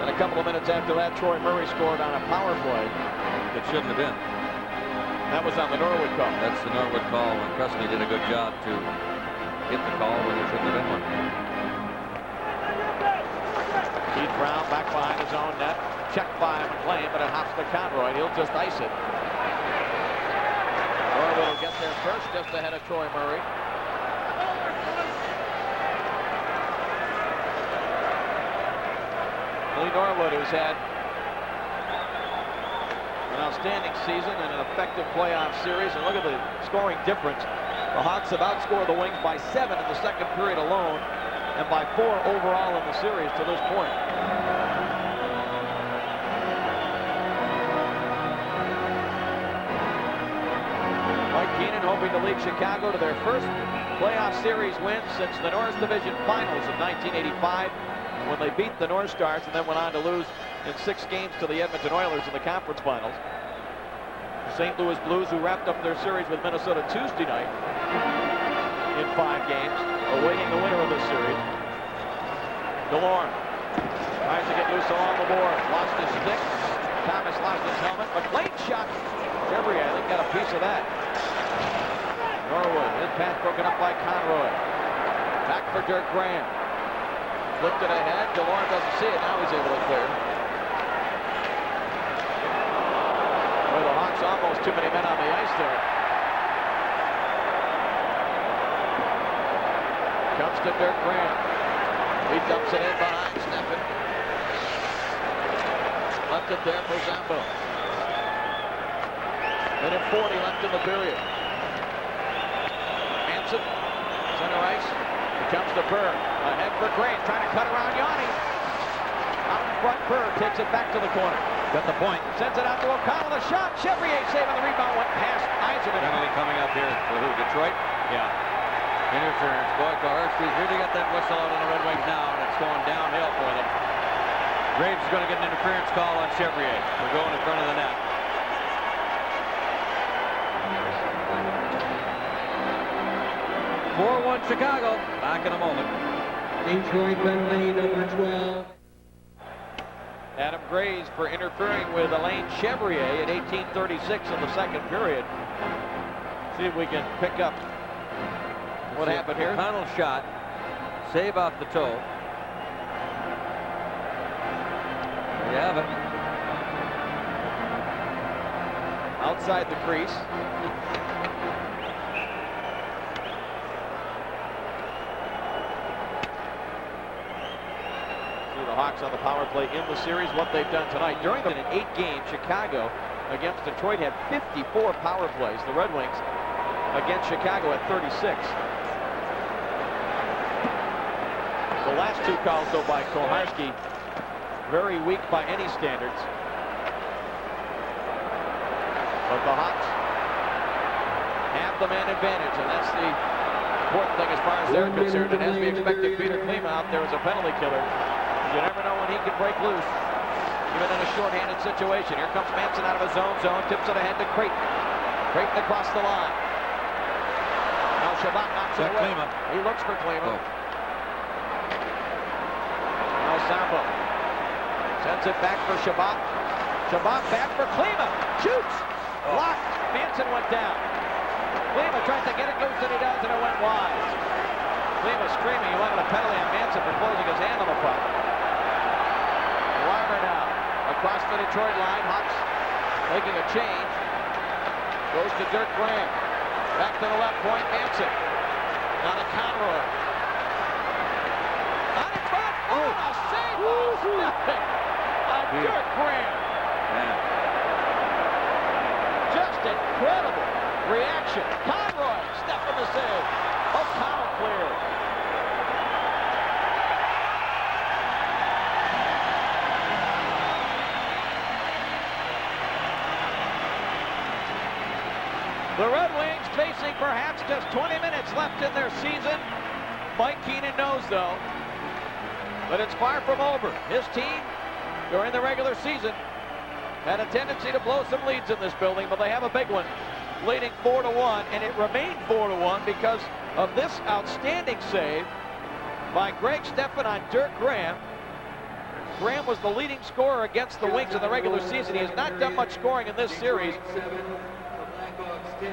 And a couple of minutes after that, Troy Murray scored on a power play. It shouldn't have been. That was on the Norwood call. That's the Norwood call, and Presley did a good job to get the call when there shouldn't have been one. Keith Brown back behind his own net. Checked by McLean, but it hops to Conroy. He'll just ice it. Norwood will get there first, just ahead of Troy Murray. Lee Norwood, who's had an outstanding season and an effective playoff series. And look at the scoring difference. The Hawks have outscored the Wings by 7 in the second period alone, and by 4 overall in the series to this point. Mike Keenan hoping to lead Chicago to their first playoff series win since the Norris Division Finals of 1985, when they beat the North Stars and then went on to lose in 6 games to the Edmonton Oilers in the conference finals. The St. Louis Blues, who wrapped up their series with Minnesota Tuesday night in 5 games, awaiting the winner of this series. DeLorme tries to get loose along the board. Lost his stick. Thomas lost his helmet. McLean shot. Chevrier, I think, got a piece of that. Norwood, his pass broken up by Conroy. Back for Dirk Graham. Flipped it ahead. DeLorme doesn't see it. Now he's able to clear. Boy, the Hawks almost too many men on the ice there. Comes to Dirk Graham. He dumps it in behind Steffen. Left it there for Zambo. Minute 40 left in the period. Hansen, center ice. Here comes to Burr. Ahead for Grant, trying to cut around Yanni. Out in front, Burr takes it back to the corner. Got the point. Sends it out to O'Connell. The shot. Chevrier saving the rebound. Went past Eiserman. Penalty coming up here for who? Detroit? Yeah. Interference. Boy, Koharski's really got that whistle out on the Red Wings now, and it's going downhill for them. Graves is going to get an interference call on Chevrier for going in front of the net. Chicago. Back in a moment. Detroit penalty number 12. Adam Graves for interfering with Alain Chevrier at 18:36 in the second period. See if we can pick up what happened here. Final shot. Save off the toe. There you have it. Outside the crease. The Hawks on the power play in the series, what they've done tonight. During an 8-game, Chicago against Detroit had 54 power plays. The Red Wings against Chicago at 36. The last two calls, though, by Koharski, very weak by any standards. But the Hawks have the man advantage, and that's the important thing as far as they're concerned. And as we expected, Peter Klima out there as a penalty killer. You never know when he can break loose, even in a shorthanded situation. Here comes Manson out of his own zone, tips it ahead to Creighton. Creighton across the line. Shabbat knocks it away. He looks for Klima. Now Sambo sends it back for Shabbat. Shabbat back for Klima. Shoots. Blocked. Manson went down. Klima tries to get it loose, and he does, and it went wide. Klima screaming he wanted a penalty on Manson for closing his hand on the puck. Larmer now across the Detroit line. Hawks making a change. Goes to Dirk Graham. Back to the left point, Manson. Now to Conroy. On in front. Oh, a save. Nothing. Dirk Graham. Man. Just incredible reaction. Conroy, step in the save. O'Connell cleared. The Red Wings facing perhaps just 20 minutes left in their season. Mike Keenan knows, though, that it's far from over. His team, during the regular season, had a tendency to blow some leads in this building, but they have a big one, leading 4-1, and it remained 4-1 because of this outstanding save by Greg Steffen on Dirk Graham. Graham was the leading scorer against the Wings in the regular season. He has not done much scoring in this series.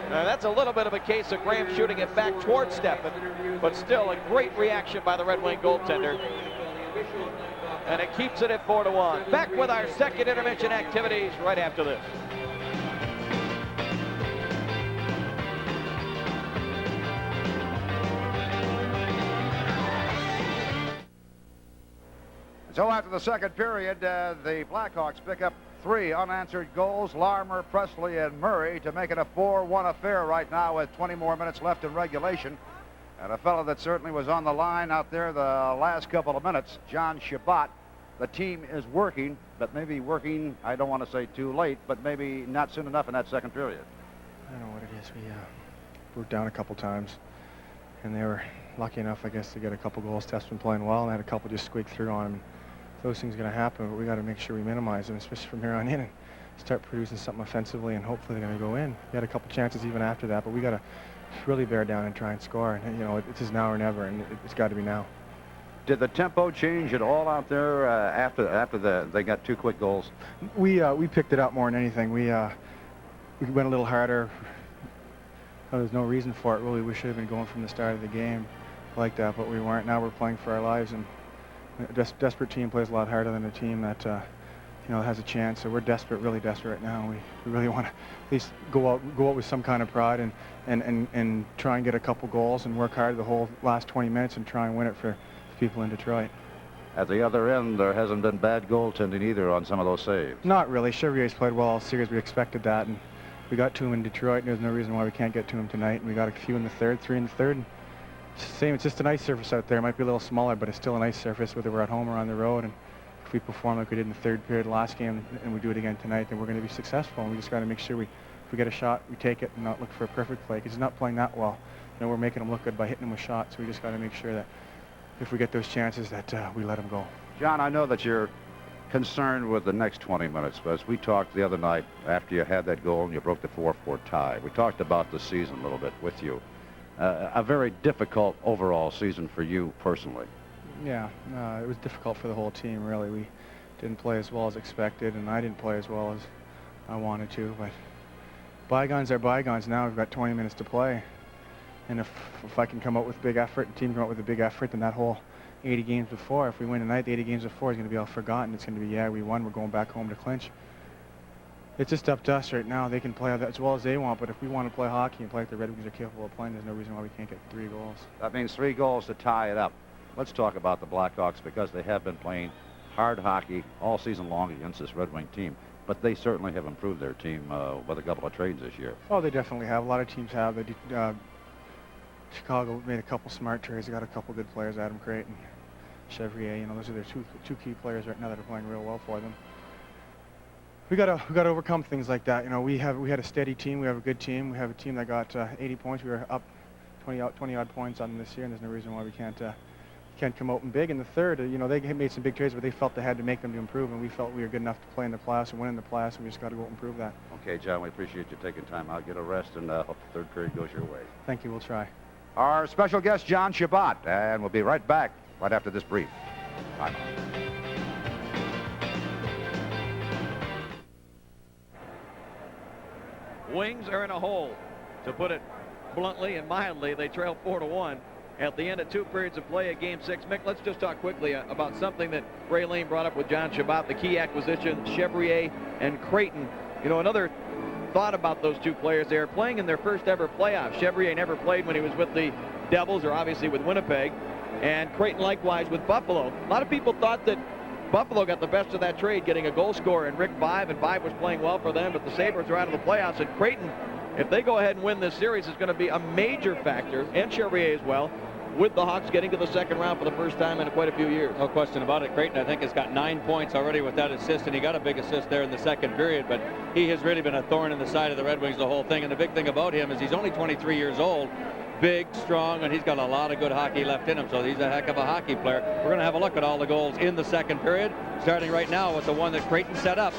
Now, that's a little bit of a case of Graham shooting it back towards Steffen, but still a great reaction by the Red Wing goaltender. And it keeps it at 4-1. Back with our second intervention activities right after this. So after the second period, the Blackhawks pick up 3 unanswered goals. Larmer, Presley, and Murray to make it a 4-1 affair right now with 20 more minutes left in regulation. And a fellow that certainly was on the line out there the last couple of minutes, John Shabbat. The team is working, but maybe working, I don't want to say too late, but maybe not soon enough in that second period. I don't know what it is. We were down a couple times, and they were lucky enough, I guess, to get a couple goals. Test's been playing well, and had a couple just squeak through on them. Those things are going to happen, but we got to make sure we minimize them, especially from here on in, and start producing something offensively, and hopefully they're going to go in. We had a couple chances even after that, but we got to really bear down and try and score. And, you know, it's just now or never, and it's got to be now. Did the tempo change at all out there after they got 2 quick goals? We picked it up more than anything. We went a little harder. There's no reason for it, really. We should have been going from the start of the game like that, but we weren't. Now we're playing for our lives, and a desperate team plays a lot harder than a team that you know, has a chance. So we're desperate, really desperate right now. We really want to at least go out with some kind of pride and try and get a couple goals and work hard the whole last 20 minutes and try and win it for people in Detroit. At the other end, there hasn't been bad goaltending either on some of those saves. Not really. Chevrier's played well all series. We expected that, and we got to him in Detroit, and there's no reason why we can't get to him tonight. And we got a few in the third, 3 in the third. And same, it's just an ice surface out there. It might be a little smaller, but it's still an ice surface, whether we're at home or on the road. And if we perform like we did in the third period last game, and we do it again tonight, then we're going to be successful. And we just got to make sure if we get a shot, we take it and not look for a perfect play, because he's not playing that well. You know, we're making him look good by hitting him with shots. So we just got to make sure that if we get those chances, that we let him go. John, I know that you're concerned with the next 20 minutes, but as we talked the other night after you had that goal and you broke the 4-4 tie, we talked about the season a little bit with you. A very difficult overall season for you personally. Yeah, it was difficult for the whole team, really. We didn't play as well as expected, and I didn't play as well as I wanted to, but bygones are bygones. Now we've got 20 minutes to play, and if I can come out with big effort, and the team come out with a big effort, then that whole 80 games before, if we win tonight, the 80 games before is going to be all forgotten. It's going to be, yeah, we won, we're going back home to clinch. It's just up to us right now. They can play as well as they want, but if we want to play hockey and play like the Red Wings are capable of playing, there's no reason why we can't get 3 goals. That means 3 goals to tie it up. Let's talk about the Blackhawks, because they have been playing hard hockey all season long against this Red Wing team, but they certainly have improved their team with a couple of trades this year. Oh, they definitely have. A lot of teams have. Chicago made a couple smart trades. They got a couple good players, Adam Creighton, Chevrier. You know, those are their two key players right now that are playing real well for them. We got to overcome things like that. You know, we had a steady team. We have a good team. We have a team that got 80 points. We were up 20 odd points on them this year, and there's no reason why we can't come out and big in the third. You know, they made some big trades, but they felt they had to make them to improve, and we felt we were good enough to play in the playoffs and win in the playoffs, and we just got to go out and prove that. Okay, John, we appreciate you taking time out. Get a rest, and hope the third period goes your way. Thank you. We'll try. our special guest, John Shabbat. And we'll be right back right after this brief time. Wings are in a hole. To put it bluntly and mildly, they trail 4-1 at the end of 2 periods of play at Game 6. Mick, let's just talk quickly about something that Ray Lane brought up with John Shabbat, the key acquisition, Chevrier and Creighton. You know, another thought about those 2 players, they are playing in their first ever playoffs. Chevrier never played when he was with the Devils or obviously with Winnipeg, and Creighton likewise with Buffalo. A lot of people thought that Buffalo got the best of that trade, getting a goal scorer in Rick Vaive, and Vaive was playing well for them, but the Sabres are out of the playoffs, and Creighton, if they go ahead and win this series, is going to be a major factor, and Chevrier as well, with the Hawks getting to the second round for the first time in quite a few years. No question about it. Creighton, I think, has got 9 points already with that assist, and he got a big assist there in the second period, but he has really been a thorn in the side of the Red Wings the whole thing, and the big thing about him is he's only 23 years old, big, strong, and he's got a lot of good hockey left in him, so he's a heck of a hockey player. We're going to have a look at all the goals in the second period, starting right now with the one that Creighton set up.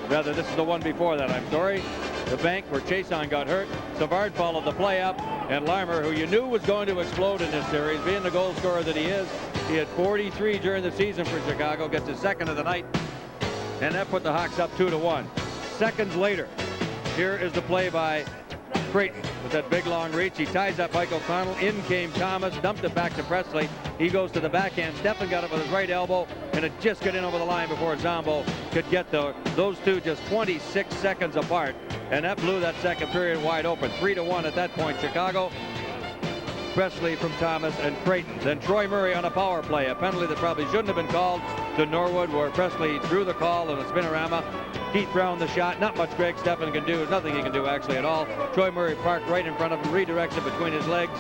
Rather, this is the one before that, I'm sorry. The bank where Chason got hurt. Savard followed the play up, and Larmer, who you knew was going to explode in this series, being the goal scorer that he is, he had 43 during the season for Chicago, gets his second of the night, and that put the Hawks up 2-1. Seconds later, here is the play by Creighton with that big long reach. He ties up Mike O'Connell. In came Thomas, dumped it back to Presley. He goes to the backhand. Steffen got it with his right elbow, and it just got in over the line before Zombo could get those two just 26 seconds apart, and that blew that second period wide open. 3-1 at that point, Chicago. Presley from Thomas and Creighton. Then Troy Murray on a power play, a penalty that probably shouldn't have been called to Norwood, where Presley drew the call in a spinorama. Keith Brown the shot. Not much Greg Steffen can do. Nothing he can do actually at all. Troy Murray parked right in front of him, redirects it between his legs,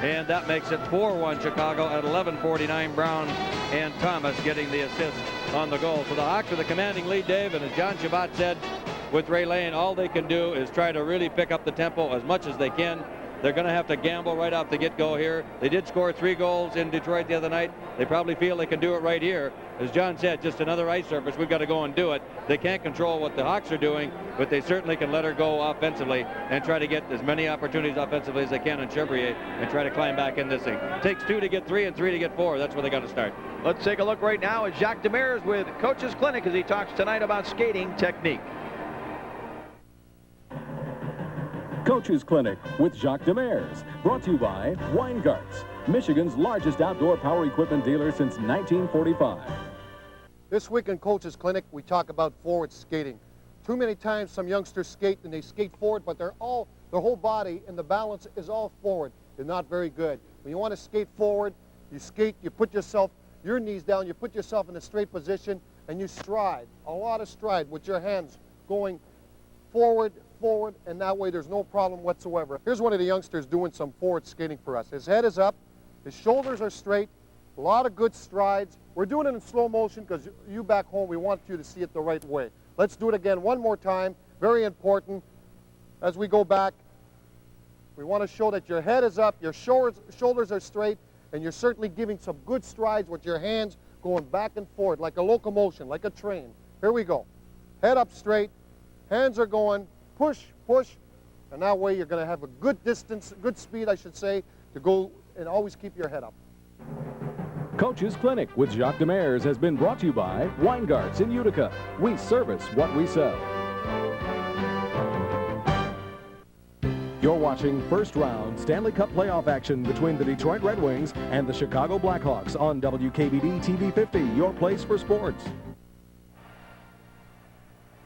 and that makes it 4-1 Chicago at 11:49. Brown and Thomas getting the assist on the goal. So the Hawks with a commanding lead, Dave, and as John Shabbat said with Ray Lane, all they can do is try to really pick up the tempo as much as they can. They're going to have to gamble right off the get-go here. They did score 3 goals in Detroit the other night. They probably feel they can do it right here. As John said, just another ice surface. We've got to go and do it. They can't control what the Hawks are doing, but they certainly can let her go offensively and try to get as many opportunities offensively as they can on Chevrier and try to climb back in this thing. Takes 2 to get 3 and 3 to get 4. That's where they got to start. Let's take a look right now at Jacques Demers with Coach's Clinic as he talks tonight about skating technique. Coach's Clinic with Jacques Demers, brought to you by Weingarts, Michigan's largest outdoor power equipment dealer since 1945. This week in Coach's Clinic, we talk about forward skating. Too many times some youngsters skate and they skate forward, but their whole body and the balance is all forward. They're not very good. When you want to skate forward, you skate, you put your knees down, you put yourself in a straight position, and you stride, a lot of stride with your hands going forward, and that way there's no problem whatsoever. Here's one of the youngsters doing some forward skating for us. His head is up, his shoulders are straight, a lot of good strides. We're doing it in slow motion because you back home, we want you to see it the right way. Let's do it again one more time. Very important. As we go back, we want to show that your head is up, your shoulders are straight, and you're certainly giving some good strides with your hands going back and forth like a locomotion, like a train. Here we go. Head up straight, hands are going, push, push, and that way you're going to have a good distance, good speed, I should say, to go and always keep your head up. Coach's Clinic with Jacques Demers has been brought to you by Weingarts in Utica. We service what we sell. You're watching first round Stanley Cup playoff action between the Detroit Red Wings and the Chicago Blackhawks on WKBD TV 50, your place for sports.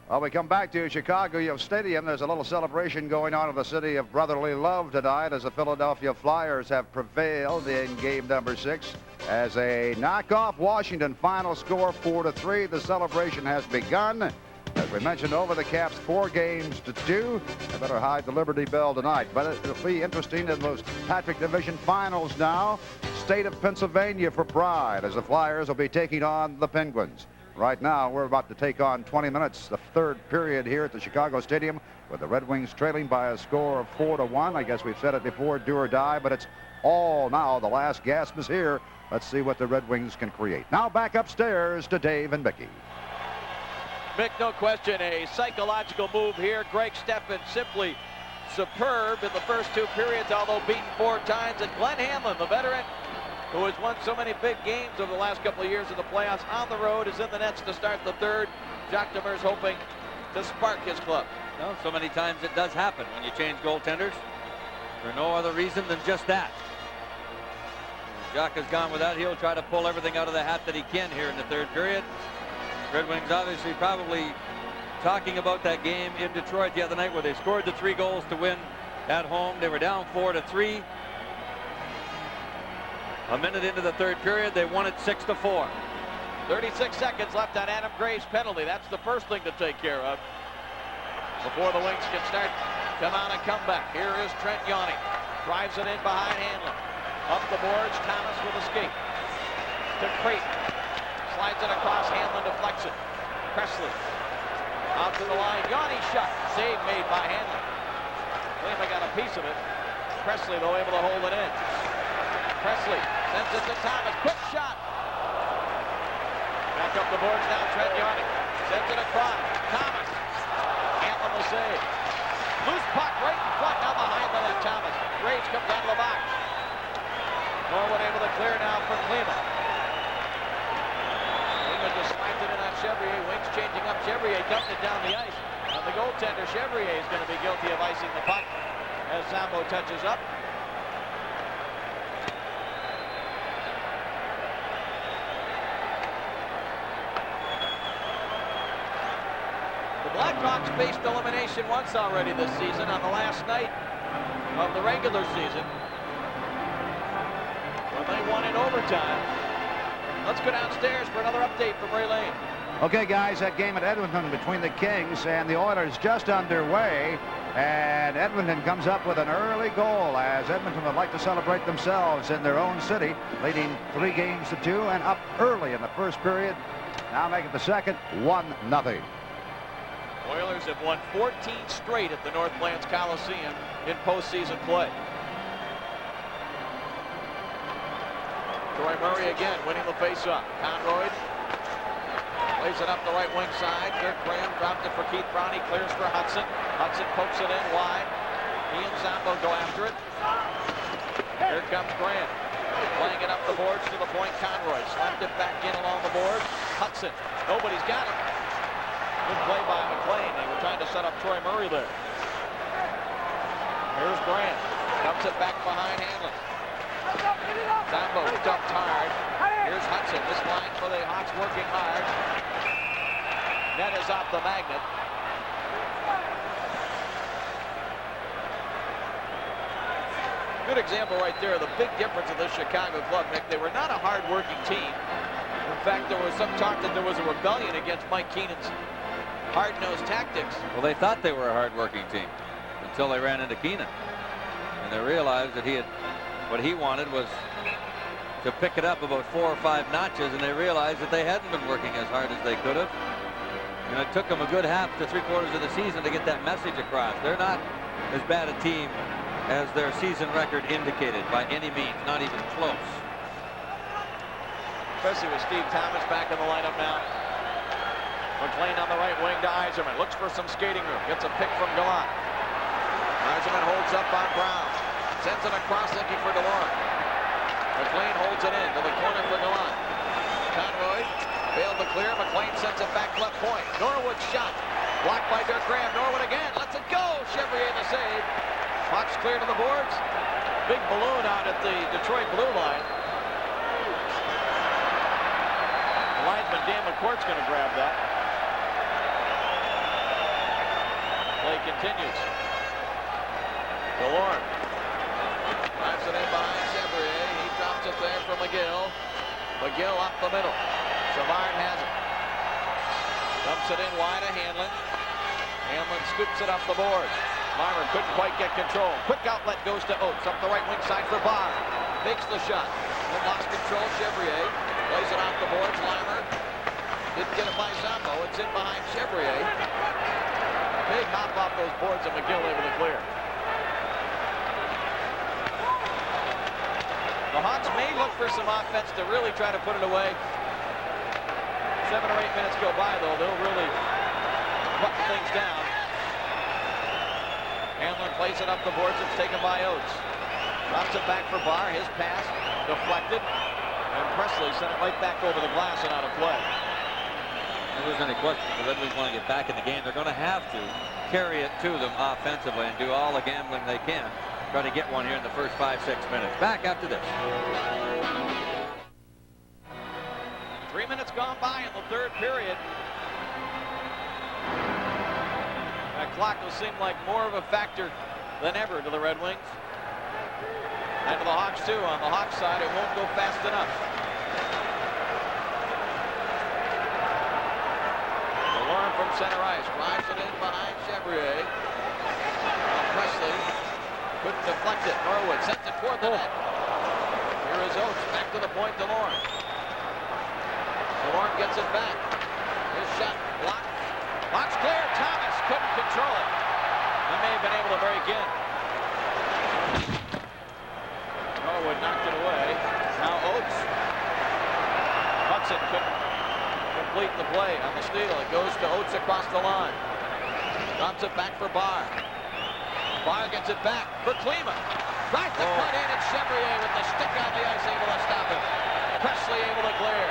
Well, we come back to Chicago Stadium. There's a little celebration going on in the city of brotherly love tonight as the Philadelphia Flyers have prevailed in game number 6 as they knock off Washington. Final score 4-3. The celebration has begun. As we mentioned, over the Caps 4 games to 2. They better hide the Liberty Bell tonight. But it'll be interesting in those Patrick Division finals now. State of Pennsylvania for pride as the Flyers will be taking on the Penguins. Right now, we're about to take on 20 minutes, the third period here at the Chicago Stadium, with the Red Wings trailing by a score of 4-1. I guess we've said it before, do or die, but it's all now. The last gasp is here. Let's see what the Red Wings can create. Now back upstairs to Dave and Mickey. Mick, no question, a psychological move here. Greg Steffen simply superb in the first 2 periods, although beaten 4 times. And Glenn Hanlon, the veteran who has won so many big games over the last couple of years in the playoffs on the road, is in the nets to start the third. Jacques Demers hoping to spark his club. Well, so many times it does happen when you change goaltenders for no other reason than just that. Jacques has gone with that. He'll try to pull everything out of the hat that he can here in the third period. Red Wings obviously probably talking about that game in Detroit the other night where they scored the 3 goals to win at home. They were down 4-3. A minute into the third period, they won it 6-4. 36 seconds left on Adam Gray's penalty. That's the first thing to take care of before the Wings can start come on a comeback. Here is Trent Yawning. Drives it in behind Hanlon. Up the boards, Thomas with a skate. To Creighton. Slides it across, Hanlon deflects it. Presley. Out to the line, Yawning shot. Save made by Hanlon. Lima got a piece of it. Presley, though, able to hold it in. Presley sends it to Thomas. Quick shot. Back up the boards now, Trent Yawning. Sends it across. Thomas. Hanlon the save. Loose puck right in front, now behind the net. Thomas. Graves comes out of the box. Norwood able to clear now for Klima. Klima just slides it in on Chevrier. Wings changing up. Chevrier dumped it down the ice. And the goaltender, Chevrier, is going to be guilty of icing the puck as Zambo touches up. The Blackhawks faced elimination once already this season on the last night of the regular season, when they won in overtime. Let's go downstairs for another update from Ray Lane. Okay, guys, that game at Edmonton between the Kings and the Oilers just underway. And Edmonton comes up with an early goal as Edmonton would like to celebrate themselves in their own city, leading 3-2 and up early in the first period. Now making the second 1-0. Oilers have won 14 straight at the Northlands Coliseum in postseason play. Troy Murray again winning the faceoff. Conroy plays it up the right wing side. Dirk Graham dropped it for Keith Brown. He clears for Hudson. Hudson pokes it in wide. He and Zambo go after it. Here comes Graham. Playing it up the boards to the point. Conroy slapped it back in along the boards. Hudson. Nobody's got him. Good play by McLean. They were trying to set up Troy Murray there. Here's Graham. Dumps it back behind Hanlon. Zambo dumped hard. Here's Hudson. This line for the Hawks working hard. Net is off the magnet. Good example right there. The big difference of this Chicago club, Nick. They were not a hard-working team. In fact, there was some talk that there was a rebellion against Mike Keenan's hard-nosed tactics. Well, they thought they were a hard-working team until they ran into Keenan. And they realized that what he wanted was to pick it up about 4 or 5 notches, and they realized that they hadn't been working as hard as they could have. And it took them a good half to 3/4 of the season to get that message across. They're not as bad a team as their season record indicated by any means, not even close. Especially with Steve Thomas back in the lineup now. McLean on the right wing to Yzerman. Looks for some skating room. Gets a pick from Gallant. Yzerman holds up on Brown. Sends it across looking for DeLorme. McLean holds it in to the corner for Gallant. Conroy failed to clear. McLean sends it back left point. Norwood shot. Blocked by Dirk Graham. Norwood again. Lets it go. Chevrier the save. Puck's clear to the boards. Big balloon out at the Detroit blue line. The linesman Dan McCourt's going to grab that. Play continues. DeLorme drives it in behind Chevrier. He drops it there for McGill. McGill up the middle. Savard has it. Dumps it in wide to Hanlon. Hanlon scoops it up the board. Marmer couldn't quite get control. Quick outlet goes to Oates. Up the right wing side for Barr. Makes the shot. Then lost control. Chevrier plays it off the boards. Limer didn't get it by Zambo. It's in behind Chevrier. Big hop off those boards and McGill able to clear. The Hawks may look for some offense to really try to put it away. 7 or 8 minutes go by, though. They'll really put things down. Hanlon plays it up the boards. It's taken by Oates. Drops it back for Barr. His pass deflected. And Presley sent it right back over the glass and out of play. If there's any question, the Red Wings want to get back in the game. They're going to have to carry it to them offensively and do all the gambling they can. Try to get one here in the first 5-6 minutes. Back after this. 3 minutes gone by in the third period. That clock will seem like more of a factor than ever to the Red Wings. And to the Hawks, too. On the Hawks side, it won't go fast enough. DeLorme from center ice. Drives it in behind Chevrier. Presley couldn't deflect it. Norwood sends it toward the net. Here is Oates. Back to the point, DeLorme. DeLorme gets it back. His shot blocked. Box clear. Thomas couldn't control it. He may have been able to break in. Norwood knocked it away. Now Oates. Hudson couldn't complete the play on the steal. It goes to Oates across the line. Drops it back for Barr. Barr gets it back for Klima. Right to cut in, and Chevrier with the stick on the ice able to stop him. Presley able to clear.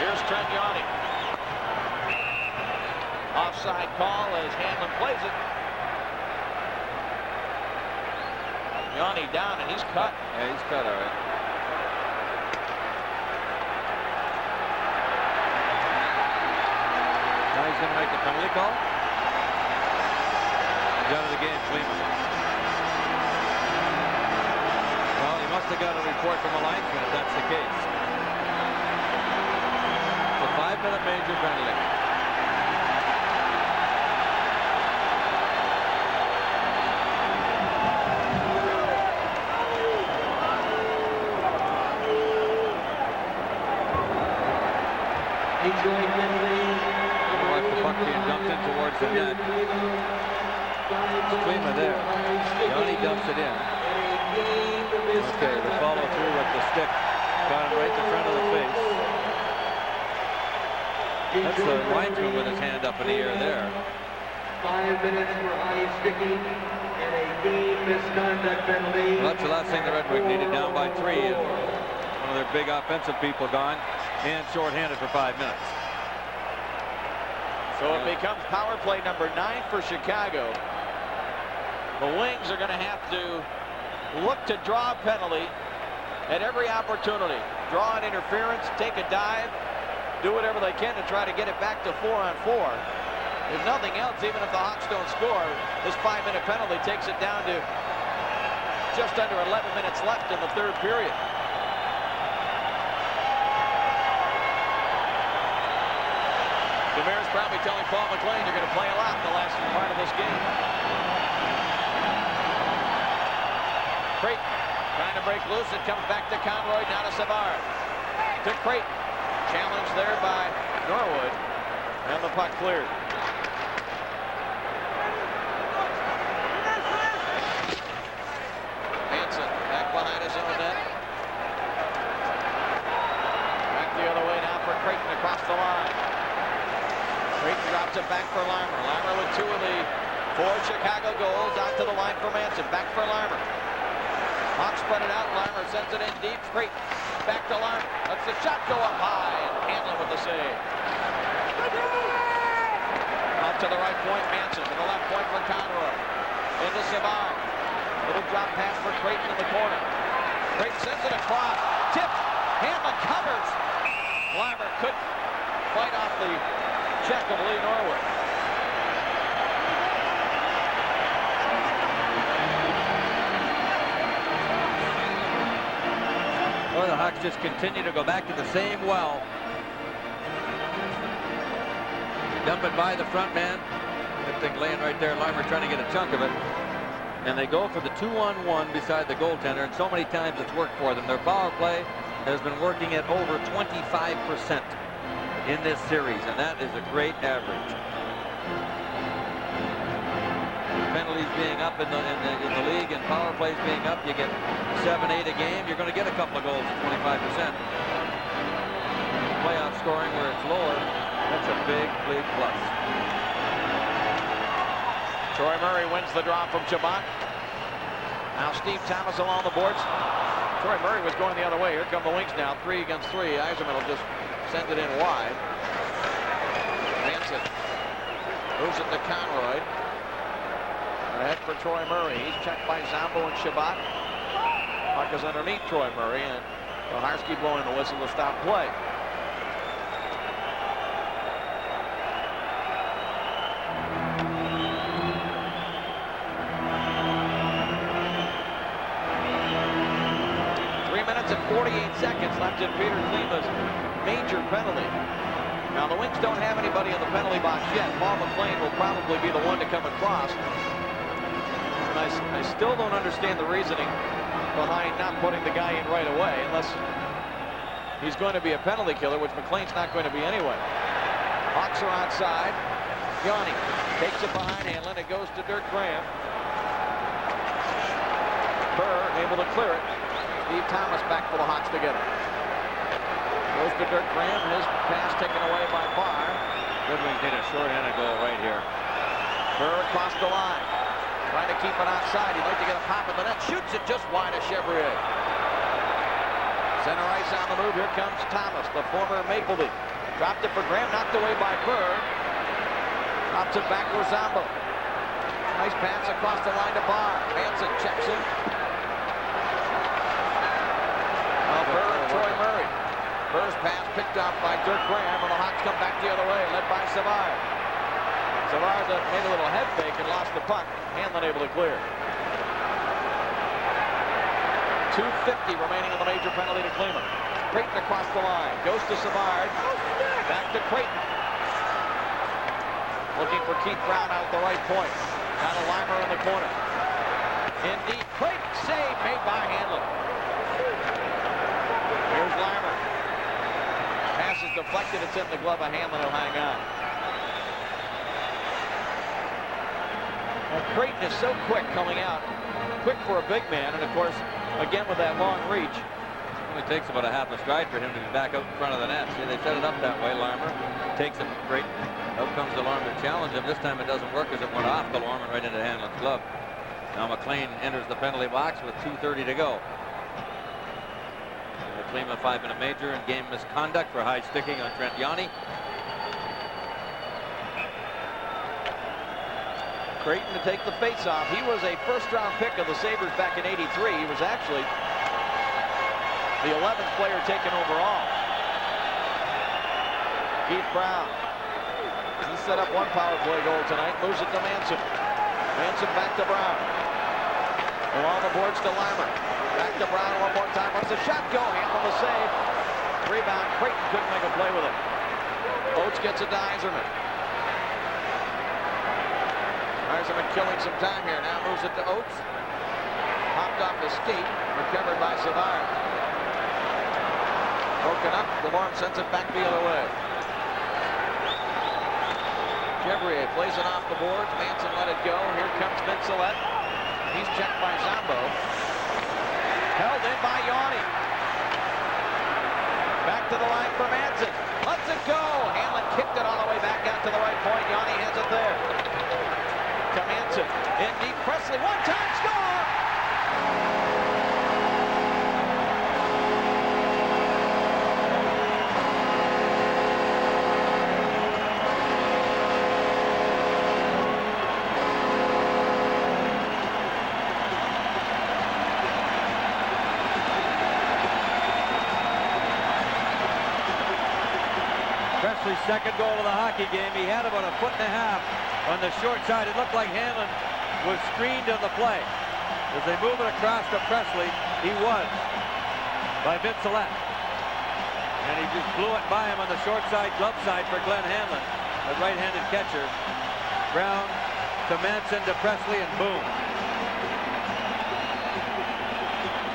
Here's Trent-Yanni. Offside call as Hanlon plays it. Yanni down, and he's cut. Yeah, he's cut, all right. Now he's going to make the penalty call. He's out of the game, Cleveland. Well, he must have got a report from a linesman if that's the case. It's a 5-minute major penalty. Watch the puck being dumped in towards the net. Klima there. Yanni dumps it in. Okay, the follow through with the stick. Got him right in front of the face. That's the linesman with his hand up in the air there. 5 minutes for eye sticking and a game misconduct penalty. Well, that's the last thing the Red Wings needed, down by 3. And one of their big offensive people gone and shorthanded for 5 minutes. So it becomes power play number 9 for Chicago. The Wings are going to have to look to draw a penalty at every opportunity. Draw an interference, take a dive, do whatever they can to try to get it back to 4-on-4. If nothing else, even if the Hawks don't score, this 5-minute penalty takes it down to just under 11 minutes left in the third period. Demers probably telling Paul McLean you're going to play a lot in the last part of this game. Creighton trying to break loose. It comes back to Conroy, now to Savard. To Creighton. Challenged there by Norwood. And the puck cleared. Hanson back behind his own net. Back the other way now for Creighton across the line. Creighton drops it back for Larmer. Larmer with 2 of the 4 Chicago goals. Out to the line for Manson. Back for Larmer. Hawks spread it out. Larmer sends it in deep. Creighton back to Larmer. Lets the shot go up high. And Hanlon with the save. Out to the right point, Manson. To the left point for Conroy. Into Savard. Little drop pass for Creighton in the corner. Creighton sends it across. Tipped. Hanlon covers. Larmer couldn't fight off the check of Lee Norwood. Well, the Hawks just continue to go back to the same well. Dump it by the front man. Good thing laying right there. Larmer trying to get a chunk of it. And they go for the 2-on-1 beside the goaltender, and so many times it's worked for them. Their power play has been working at over 25% in this series, and that is a great average. Penalties being up in the league and power plays being up, you get 7, 8 a game. You're going to get a couple of goals at 25%. playoff scoring where it's lower, that's a big plus. Troy Murray wins the draw from Chabot. Now Steve Thomas along the boards. Troy Murray was going the other way. Here come the Wings now, 3 against 3. Yzerman will just send it in wide. Manson moves it to Conroy. Ahead for Troy Murray. He's checked by Zombo and Chabot. Puck is underneath Troy Murray, and Koharski blowing the whistle to stop play. And 48 seconds left in Peter Klima's major penalty. Now the Wings don't have anybody in the penalty box yet. Paul McLean will probably be the one to come across. And I still don't understand the reasoning behind not putting the guy in right away unless he's going to be a penalty killer, which McLean's not going to be anyway. Hawks are onside. Yanni takes it behind Hanlon. It goes to Dirk Graham. Burr able to clear it. Steve Thomas back for the Hawks to get it. Goes to Dirk Graham. His pass taken away by Barr. Red Wings need a short-handed goal right here. Burr across the line. Trying to keep it outside. He'd like to get a pop at the net. Shoots it just wide of Chevrier. Center ice on the move. Here comes Thomas, the former Maple Leaf. Dropped it for Graham. Knocked away by Burr. Drops it back for Zombo. Nice pass across the line to Barr. Manson checks in. Burr and Troy Murray. Burr's pass picked up by Dirk Graham, and the Hawks come back the other way, led by Savard. Savard made a little head fake and lost the puck. Hanlon able to clear. 2:50 remaining on the major penalty to Klima. Creighton across the line. Goes to Savard. Back to Creighton. Looking for Keith Brown out at the right point. Down to Limer in the corner. Indeed, Creighton save made by Hanlon. Here's Limer. Pass is deflected. It's in the glove of Hanlon. He'll hang on. Well, Creighton is so quick coming out. Quick for a big man. And, of course, again with that long reach. It only takes about a half a stride for him to be back out in front of the net. See, they set it up that way. Limer takes it. Creighton. Out comes DeLorme to challenge him. This time it doesn't work as it went off DeLorme and right into Hanlon's glove. Now McLean enters the penalty box with 2:30 to go. Klima 5-minute major and game misconduct for high sticking on Trent Yanni. Creighton to take the face-off. He was a first-round pick of the Sabres back in '83. He was actually the 11th player taken overall. Keith Brown. He set up one power play goal tonight. Moves it to Manson. Manson back to Brown. Along the boards to Limer. Back to Brown one more time. What's the shot go? Handle the save. Rebound. Creighton couldn't make a play with it. Oates gets it to Yzerman. Yzerman killing some time here. Now moves it to Oates. Popped off the skate. Recovered by Savard. Broken up. DeLorme sends it back the other way. Chevrier plays it off the boards. Manson let it go. Here comes Vincelette. He's checked by Zombo. Held in by Yanni. Back to the line for Manson. Lets it go. Hanlon kicked it all the way back out to the right point. Yanni has it there. To Manson. In deep. Presley. One time score. Presley's second goal of the hockey game. He had about a foot and a half on the short side. It looked like Hanlon was screened on the play. As they move it across to Presley, he was by Vincelette. And he just blew it by him on the short side, glove side for Glenn Hanlon, the right-handed catcher. Brown to Manson to Presley, and boom.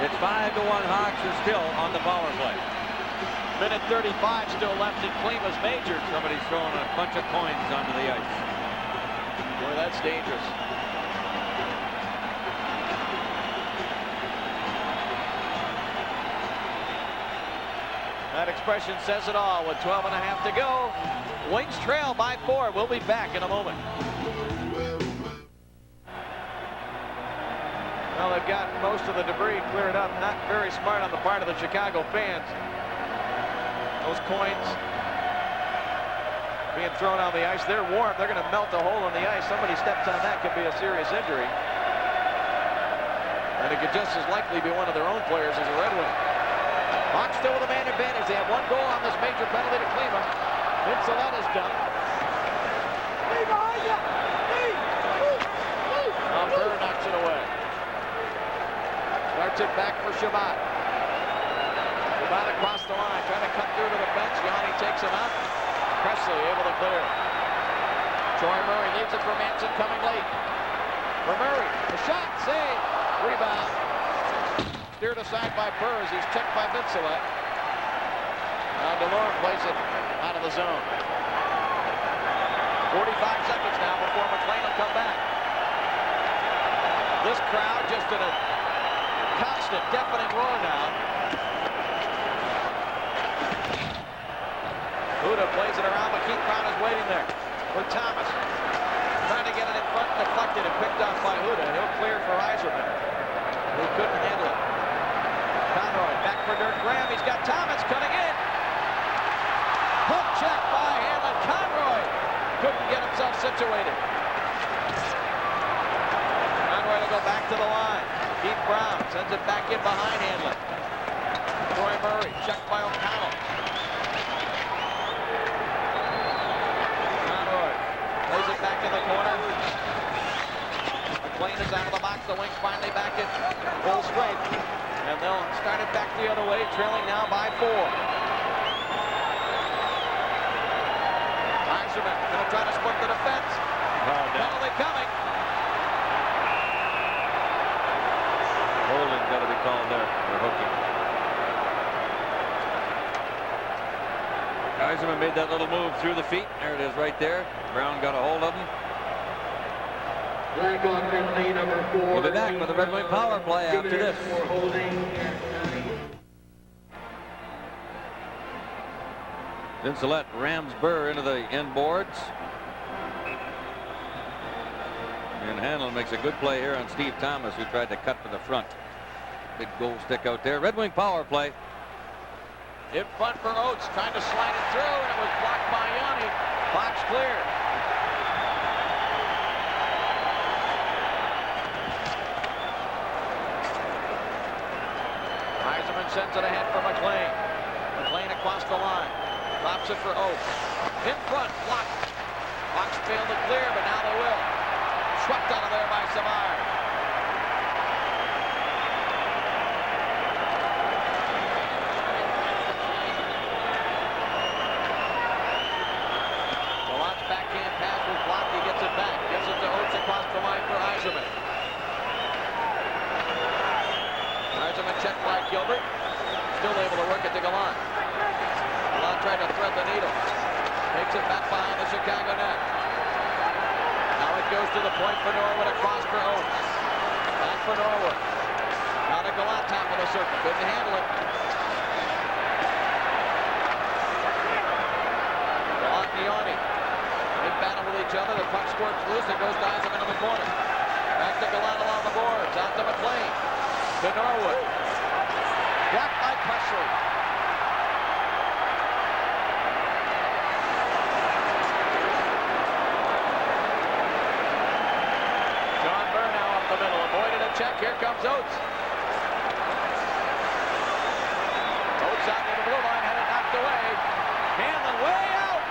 It's 5-1 Hawks are still on the power play. Minute 35 still left in Klima's major. Somebody's throwing a bunch of coins onto the ice. Boy, that's dangerous. That expression says it all with 12 and a half to go. Wings trail by 4. We'll be back in a moment. Well, they've got most of the debris cleared up. Not very smart on the part of the Chicago fans. Those coins being thrown on the ice. They're warm. They're going to melt a hole in the ice. Somebody steps on that, could be a serious injury. And it could just as likely be one of their own players as a Red Wing. Hawks still with a man advantage. They have 1 goal on this major penalty to Klima. Vincelette is done. Burr knocks it away. Starts it back for Shabbat. Shabbat across the line, trying to cut through to the bench. Yanni takes him out. Presley able to clear. Troy Murray leaves it for Manson coming late. For Murray, the shot, save, rebound. Steered aside by Burr as he's checked by Vincelette. Now DeLorme plays it out of the zone. 45 seconds now before McLean will come back. This crowd just in a constant deafening roar now. Huda plays it around, but Keith Brown is waiting there with Thomas. Trying to get it in front, deflected and picked off by Huda. He'll clear for Yzerman, who couldn't handle it. Conroy back for Dirk Graham. He's got Thomas cutting in. Hook check by Hanlon. Conroy couldn't get himself situated. Conroy to go back to the line. Keith Brown sends it back in behind Hanlon. Troy Murray checked by O'Connell. Plays it back in the corner. McLean is out of the box. The Wings finally back it full straight. And they'll start it back the other way, trailing now by 4. Yzerman going to try to split the defense. Penalty coming. Holding's got to be called there for hooking. Yzerman made that little move through the feet. There it is right there. Brown got a hold of him. Blackhawk penalty number 4. We'll be back with the Red Wing power play after this. Vincelette rams Burr into the end boards. And Hanlon makes a good play here on Steve Thomas, who tried to cut to the front. Big goal stick out there. Red Wing power play. In front for Oates, trying to slide it through, and it was blocked by Yanni. Box clear. Yzerman sends it ahead for McLean. McLean across the line. Drops it for Oates. In front, blocked. Hawks failed to clear, but now they will. Swept out of there by Savard. Gallant's backhand pass was blocked. He gets it back. Gives it to Oates across the line for Yzerman. Yzerman checked by Gilbert. Still able to work it to Gallant. Gallant tried to thread the needle. Takes it back behind the Chicago net. Now it goes to the point for Norwood, across for Oates. Back for Norwood. Now to Gallant, top of the circle. Couldn't handle it. Gallant and Yanni. They battle with each other. The puck squirts loose. It goes to Yzerman in the corner. Back to Gallant along the boards. Out to McLean. To Norwood. Blocked by Presley. John Burr now up the middle. Avoided a check. Here comes Oates. Oates out to the blue line. Had it knocked away. Hanlon way out.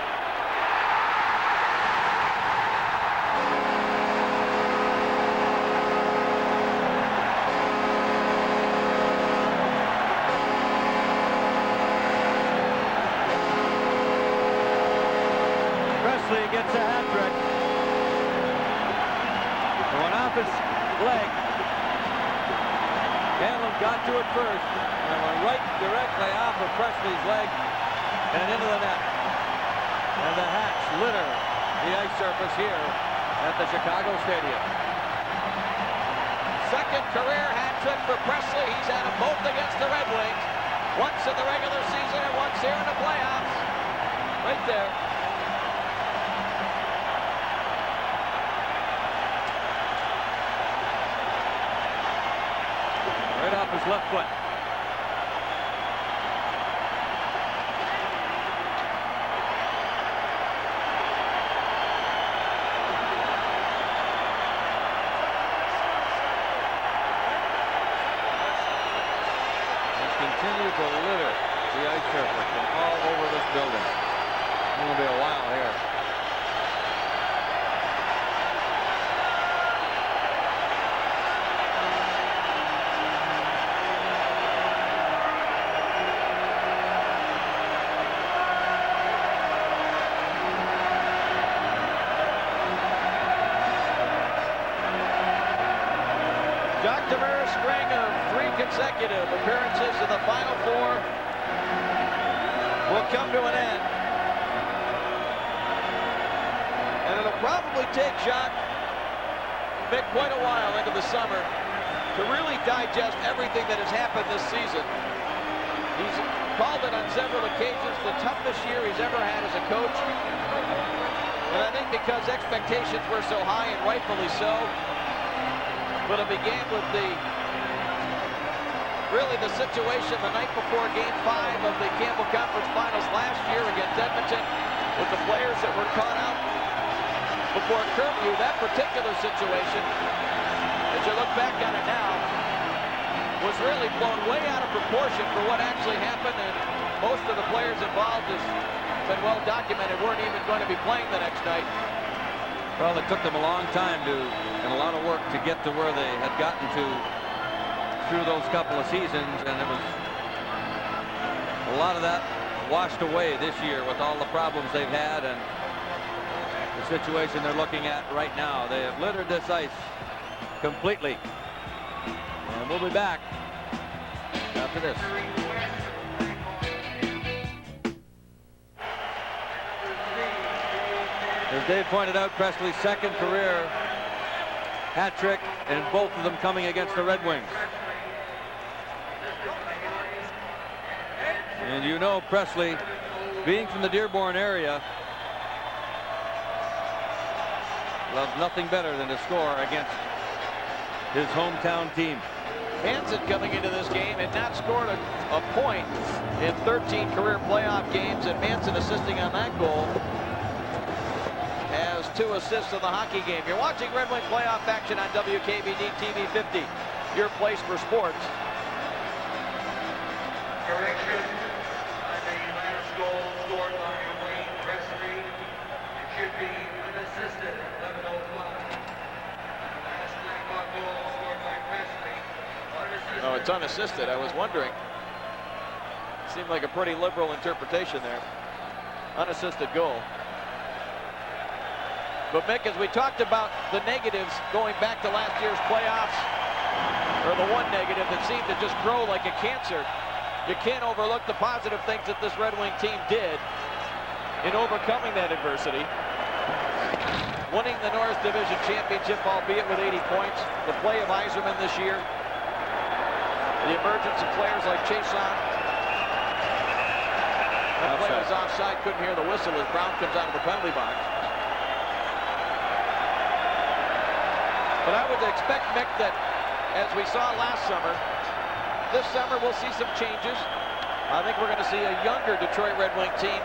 Presley gets a hat trick. Going off his leg. Hanlon got to it first and went right directly off of Presley's leg and into the net. And the hats litter the ice surface here at the Chicago Stadium. Second career hat trick for Presley. He's had them both against the Red Wings. Once in the regular season and once here in the playoffs. Right there. Right off his left foot. Continue to litter the ice surface from all over this building. It's going to be a while here. Jacques Demers' string of 3 consecutive appearances in the Final Four will come to an end. And it'll probably take Jacques Mick quite a while into the summer to really digest everything that has happened this season. He's called it on several occasions the toughest year he's ever had as a coach. And I think because expectations were so high, and rightfully so, but it began with really the situation the night before Game 5 of the Campbell Conference Finals last year against Edmonton, with the players that were caught out before curfew. That particular situation, as you look back on it now, was really blown way out of proportion for what actually happened, and most of the players involved, has been well documented, weren't even going to be playing the next night. Well, it took them a long time and a lot of work to get to where they had gotten to through those couple of seasons, and it was a lot of that washed away this year with all the problems they've had and the situation they're looking at right now. They have littered this ice completely, and we'll be back after this. As Dave pointed out, Presley's second career hat trick, and both of them coming against the Red Wings. And you know, Presley, being from the Dearborn area, loves nothing better than to score against his hometown team. Manson coming into this game had not scored a point in 13 career playoff games, and Manson assisting on that goal. Has 2 assists in the hockey game. You're watching Red Wing playoff action on WKBD TV 50, your place for sports. Correction on the last goal scored by Wayne Presley. It should be unassisted at 11:05. Last Blackhawk goal scored by Presley. Unassisted. Oh, it's unassisted. I was wondering. Seemed like a pretty liberal interpretation there. Unassisted goal. But Mick, as we talked about the negatives going back to last year's playoffs, or the one negative that seemed to just grow like a cancer, you can't overlook the positive things that this Red Wing team did in overcoming that adversity. Winning the Norris Division Championship, albeit with 80 points. The play of Yzerman this year. The emergence of players like Chason. That play was offside, couldn't hear the whistle as Brown comes out of the penalty box. But I would expect, Mick, that as we saw last summer, this summer we'll see some changes. I think we're going to see a younger Detroit Red Wing team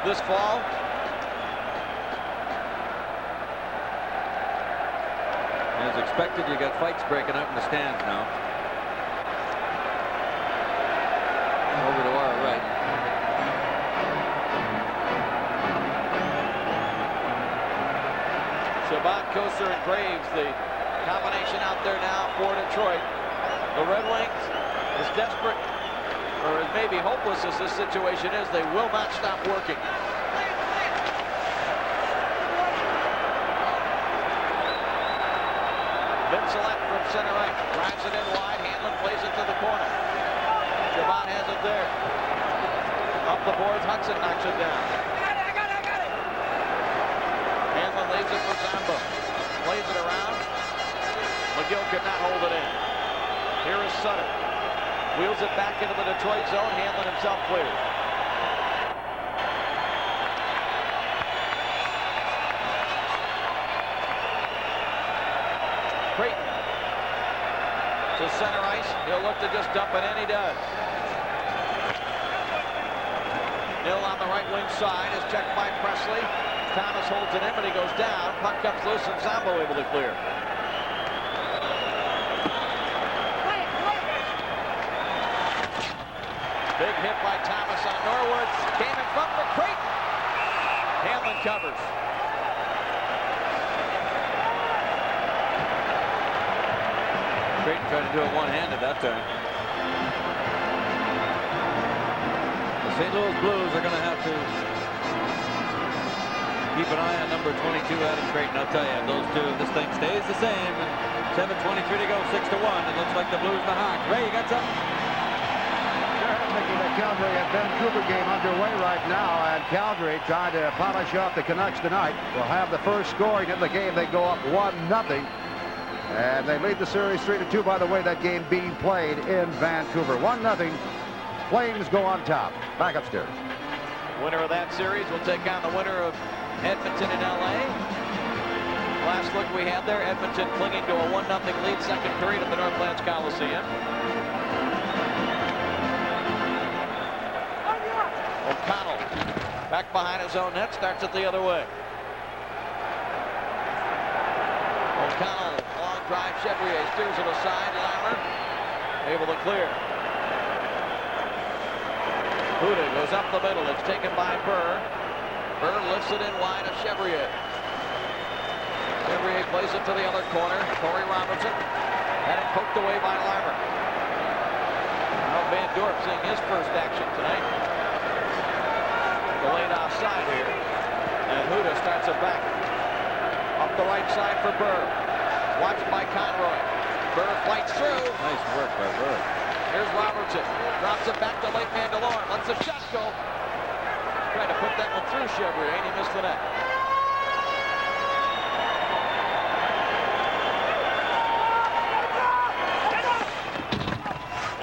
this fall. As expected, you got fights breaking out in the stands now. Over to our right. Shabbat, Koser, and Graves, the combination out there now for Detroit. The Red Wings, as desperate or as maybe hopeless as this situation is, they will not stop working. Vincelette from center right, drives it in wide, Hanlon plays it to the corner. Shabbat has it there. Up the boards, Hudson knocks it down. Hanlon leaves it for Zamba. Plays it around. McGill could not hold it in. Here is Sutter. Wheels it back into the Detroit zone. Hanlon himself clears. Creighton to center ice. He'll look to just dump it in. He does. Nil on the right wing side is checked by Presley. Thomas holds it in, but he goes down. Puck comes loose and Zambo able to clear. Big hit by Thomas on Norwood. Came in front for Creighton. Hanlon covers. Creighton tried to do it one-handed that time. The St. Louis Blues are going to have to keep an eye on number 22, Adam Creighton. I'll tell you, those two, if this thing stays the same, 7:23 to go, 6-1. It looks like the Blues and the Hawks. Ray, you got something? Thinking the Calgary and Vancouver game underway right now, and Calgary trying to polish off the Canucks tonight. Will have the first scoring in the game. They go up 1-0, and they lead the series 3-2. By the way, that game being played in Vancouver. 1-0. Flames go on top. Back upstairs. Winner of that series will take on the winner of Edmonton and LA. Last look we had there, Edmonton clinging to a 1-0 lead, second period at the Northlands Coliseum. O'Connell back behind his own net, starts it the other way. O'Connell, long drive, Chevrier steers it aside, Lammer able to clear. Huda goes up the middle, it's taken by Burr. Burr lifts it in wide of Chevrier. Chevrier plays it to the other corner. Corey Robertson had it poked away by Lammer. Now Van Dorp seeing his first action tonight. Delayed offside here. And Huda starts it back. Up the right side for Burr. Watched by Conroy. Burr fights through. Nice work by Burr. Here's Robertson. Drops it back to late man DeLorme. Lets the shot go. Tried to put that one through Chevrier, and he missed the net.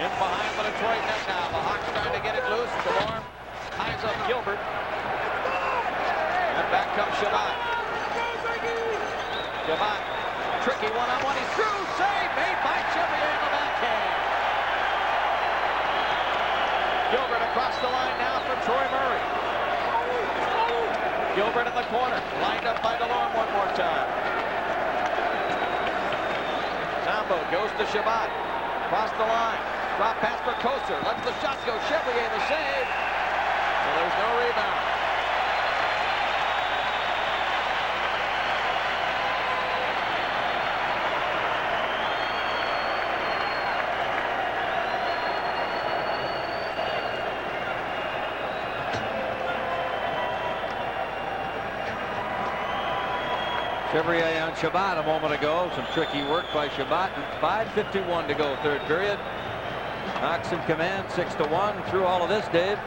In behind the Detroit net now. The Hawks trying to get it loose. DeLorme ties up Gilbert. And back comes Shabbat. Shabbat. Tricky one-on-one. He's through. Save made by Chevrier in the backhand. Gilbert across the line now for Troy Murray. Gilbert in the corner. Lined up by DeLorme one more time. Zambo goes to Shabbat. Across the line. Drop pass for Koster. Lets the shot go. Chevrier the save. So there's no rebound. Chevrier on Shabbat a moment ago. Some tricky work by Shabbat. 5:51 to go, third period. Hawks in command, 6-1. Through all of this, Dave,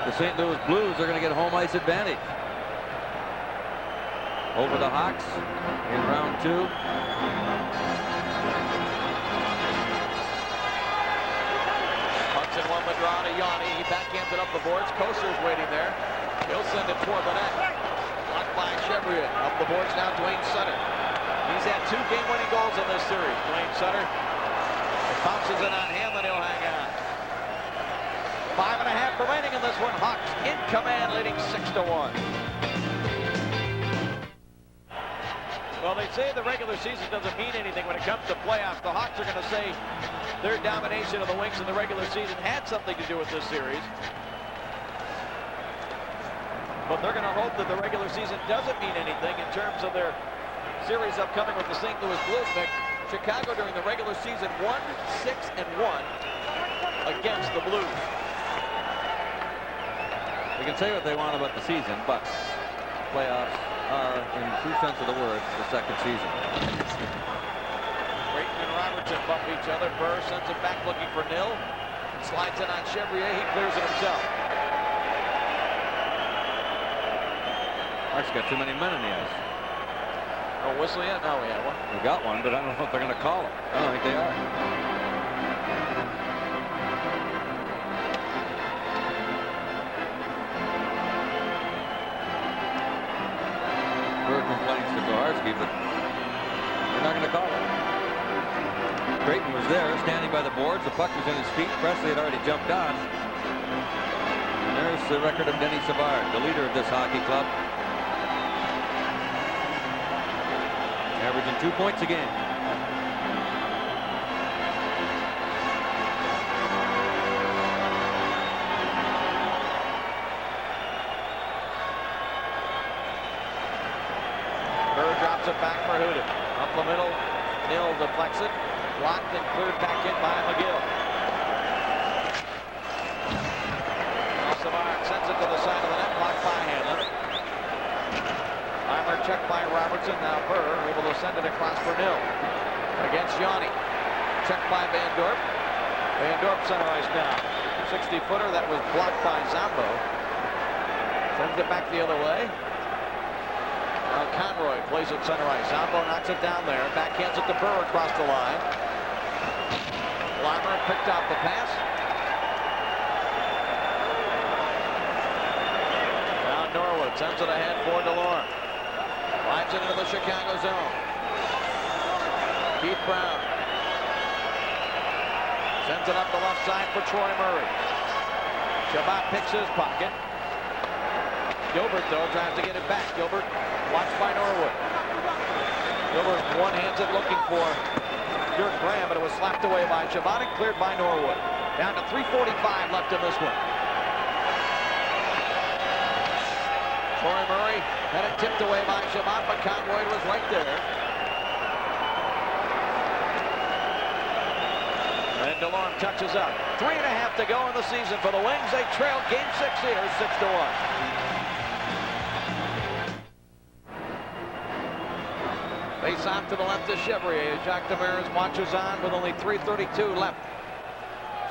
the St. Louis Blues are going to get home ice advantage over the Hawks in round 2. Hudson won the draw to Yanni. He backhands it up the boards. Koster's waiting there. He'll send it toward the net. Blocked by Chevrier. Up the boards now, Dwayne Sutter. He's had 2 game-winning goals in this series. Dwayne Sutter bounces it on Hanlon. He'll hang on. 5.5 remaining in this one. Hawks in command, leading 6-1. Well, they say the regular season doesn't mean anything when it comes to playoffs. The Hawks are going to say their domination of the Wings in the regular season had something to do with this series. But they're going to hope that the regular season doesn't mean anything in terms of their series upcoming with the St. Louis Blues. Chicago during the regular season 1-6-1 against the Blues. They can say what they want about the season, but playoffs are, in true sense of the word, the second season. Creighton and Robertson bump each other. Burr sends it back looking for Nil. Slides in on Chevrier. He clears it himself. Hawks got too many men in the ice. Oh, whistle yet? No, we have one. We got one, but I don't know if they're going to call him. I don't think they are. hockey, but they're not going to call it. Creighton was there, standing by the boards. The puck was in his feet. Presley had already jumped on. And there's the record of Denny Savard, the leader of this hockey club. Averaging 2 points a game. Bird drops it back for Hooten. Up the middle, Nill deflects it. Blocked and cleared back in by McGill. Savard sends it to the side of the net, blocked by Hanlon. Reimer checked by Robertson, now Burr able to send it across for Nill. Against Yanni. Checked by Van Dorp. Van Dorp center ice now. 60-footer that was blocked by Zambo. Sends it back the other way. Now Conroy plays it center ice. Zambo knocks it down there. Backhands it to Burr across the line. Reimer picked out the pass. Now Norwood sends it ahead for DeLorme. Drives it into the Chicago zone. Keith Brown sends it up the left side for Troy Murray. Chabot picks his pocket. Gilbert, though, tries to get it back. Gilbert watched by Norwood. Gilbert one-hands it looking for Dirk Graham, but it was slapped away by Chabot and cleared by Norwood. Down to 3:45 left in this one. Troy Murray had it tipped away by Chabot, but Conroy was right there. And DeLorme touches up. 3.5 to go in the season for the Wings. They trail Game 6 here, 6-1. Face off to the left of Chevrier. Jacques Demers watches on with only 3:32 left.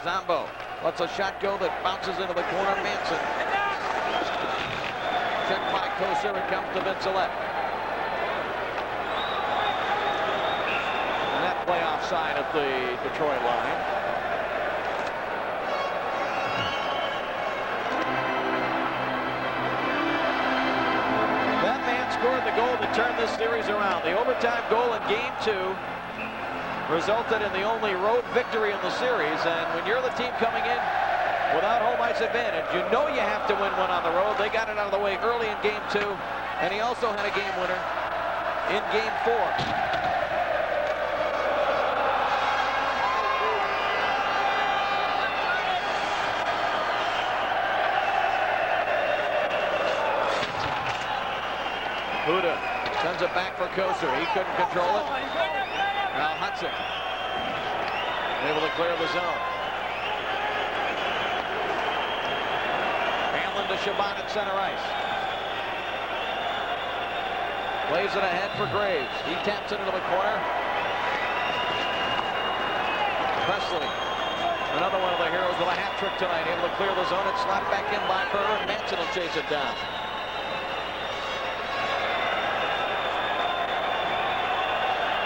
Zambo lets a shot go that bounces into the corner. Manson. Checked by Kosar and comes to Vincelette. And that play offside at the Detroit line. That man scored the goal that turned this series around. The overtime goal in Game 2 resulted in the only road victory in the series. And when you're the team coming in without home ice advantage, you know you have to win one on the road. They got it out of the way early in Game 2, and he also had a game winner in Game 4. Huda sends it back for Kosar. He couldn't control it. Now Hudson able to clear the zone. Hanlon to Chabot at center ice. Plays it ahead for Graves. He taps it into the corner. Presley, another one of the heroes with a hat trick tonight, able to clear the zone and slap back in by Burr, and Manson will chase it down.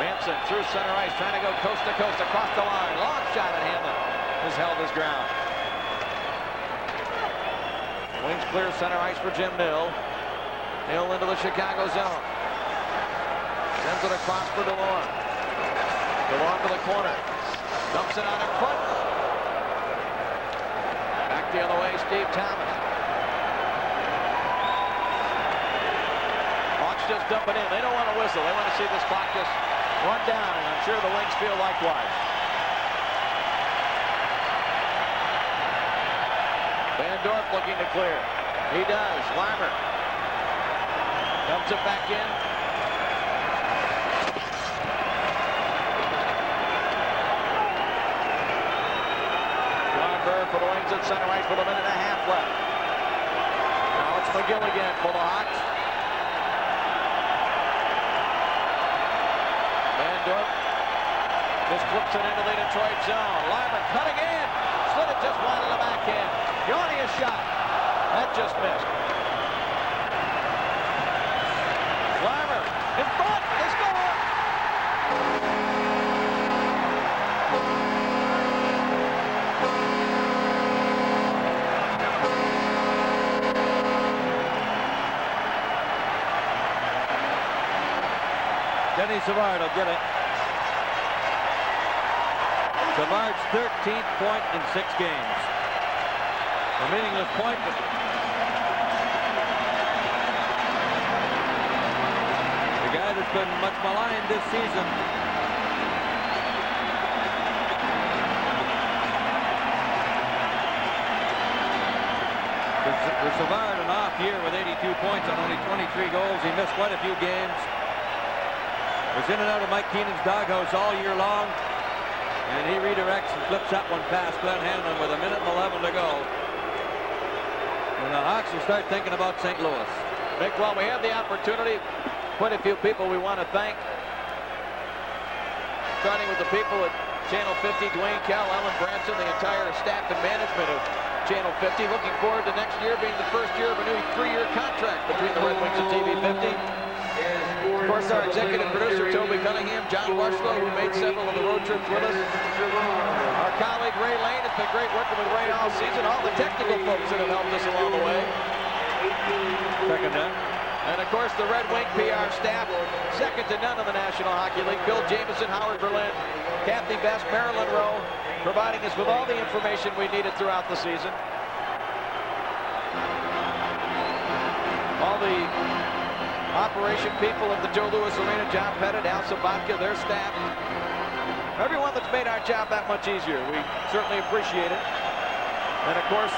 Manson through center ice, trying to go coast to coast across the line. Long shot at Hanlon. Has held his ground. Wings clear center ice for Jim Nill. Nill into the Chicago zone. Sends it across for DeLorme. DeLorme to the corner. Dumps it out in front. Back the other way, Steve Thomas. Hawks just dump it in. They don't want to whistle. They want to see this clock just run down, and I'm sure the Wings feel likewise. Van Dorp looking to clear. He does. Reimer dumps it back in. John Burr for the Wings at center ice with a minute and a half left. Now it's McGill again for the Hawks. Van Dorp just flips it into the Detroit zone. Reimer cutting in. Slid it just wide of the backhand. Yanni a shot. That just missed. Reimer in front. They score. Denny Savard will get it. Savard's 13th point in 6 games. A meaningless point, but the guy that's been much maligned this season. For Savard, an off year with 82 points on only 23 goals. He missed quite a few games. Was in and out of Mike Keenan's doghouse all year long. And he redirects and flips that one past Glenn Hanlon with 1:11 to go. And the Hawks will start thinking about St. Louis. Mick, well, we have the opportunity. Quite a few people we want to thank. Starting with the people at Channel 50, Dwayne Kell, Ellen Branson, the entire staff and management of Channel 50. Looking forward to next year being the first year of a new 3-year contract between the Red Wings and TV 50. Of course, our executive producer, Toby Cunningham, John Rushlow, who made several of the road trips with us. Our colleague, Ray Lane. It's been great working with Ray all season. All the technical folks that have helped us along the way. Second down. And, of course, the Red Wing PR staff, second to none in the National Hockey League. Bill Jameson, Howard Berlin, Kathy Best, Marilyn Rowe, providing us with all the information we needed throughout the season. All the operation people at the Joe Louis Arena, John Pettit, Al Sabatka, their staff. Everyone that's made our job that much easier. We certainly appreciate it. And, of course,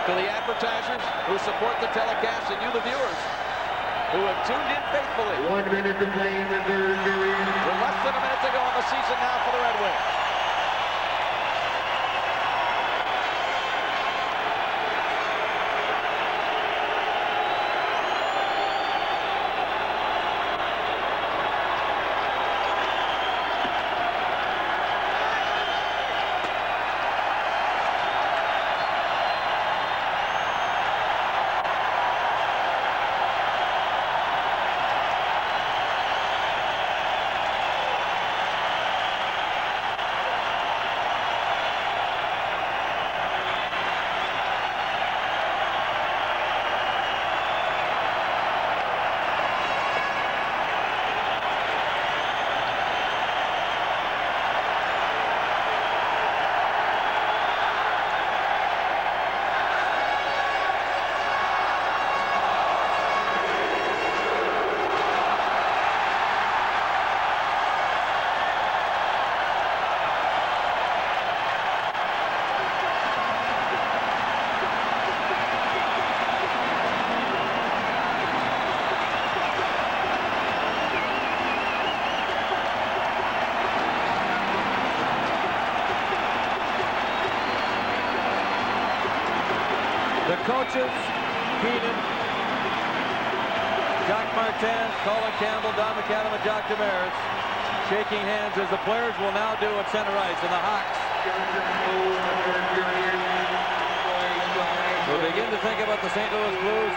to the advertisers who support the telecast and you, the viewers, who have tuned in faithfully. 1 minute to play in the third period. With less than a minute to go in the season now for the Red Wings. The coaches, Keenan, Jacques Martin, Colin Campbell, Don McAdam, and Jacques Demers, shaking hands as the players will now do at center ice. And the Hawks will begin to think about the St. Louis Blues.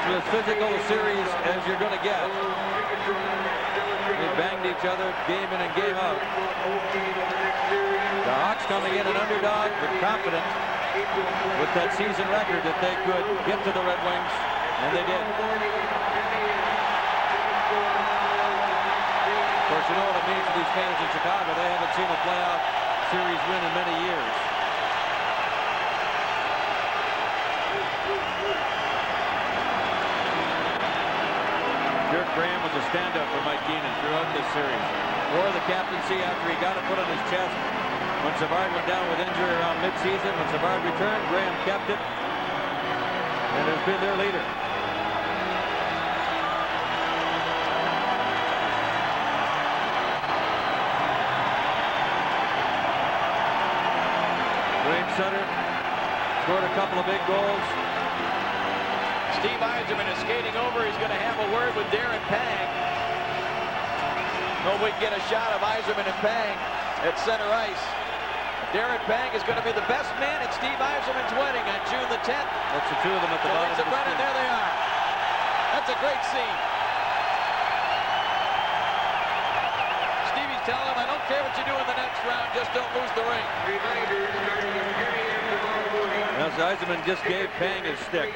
As physical a series as you're going to get. They banged each other game in and game out. The Hawks coming in an underdog but confident with that season record that they could get to the Red Wings, and they did. Of course, you know what it means to these fans in Chicago. They haven't seen a playoff series win in many years. Dirk Graham was a standout for Mike Keenan throughout this series. Wore the captaincy after he got it put on his chest. When Savard went down with injury around midseason, when Savard returned, Graham kept it and has been their leader. Wayne Sutter scored a couple of big goals. Steve Yzerman is skating over. He's going to have a word with Darren Pang. Hope we can get a shot of Yzerman and Pang at center ice. Darren Pang is going to be the best man at Steve Yzerman's wedding on June the 10th. That's the two of them at the bottom of the Brennan, there they are. That's a great scene. Stevie's telling him, I don't don't care what you do in the next round, just don't lose the ring. Now, Yzerman just gave Pang his stick.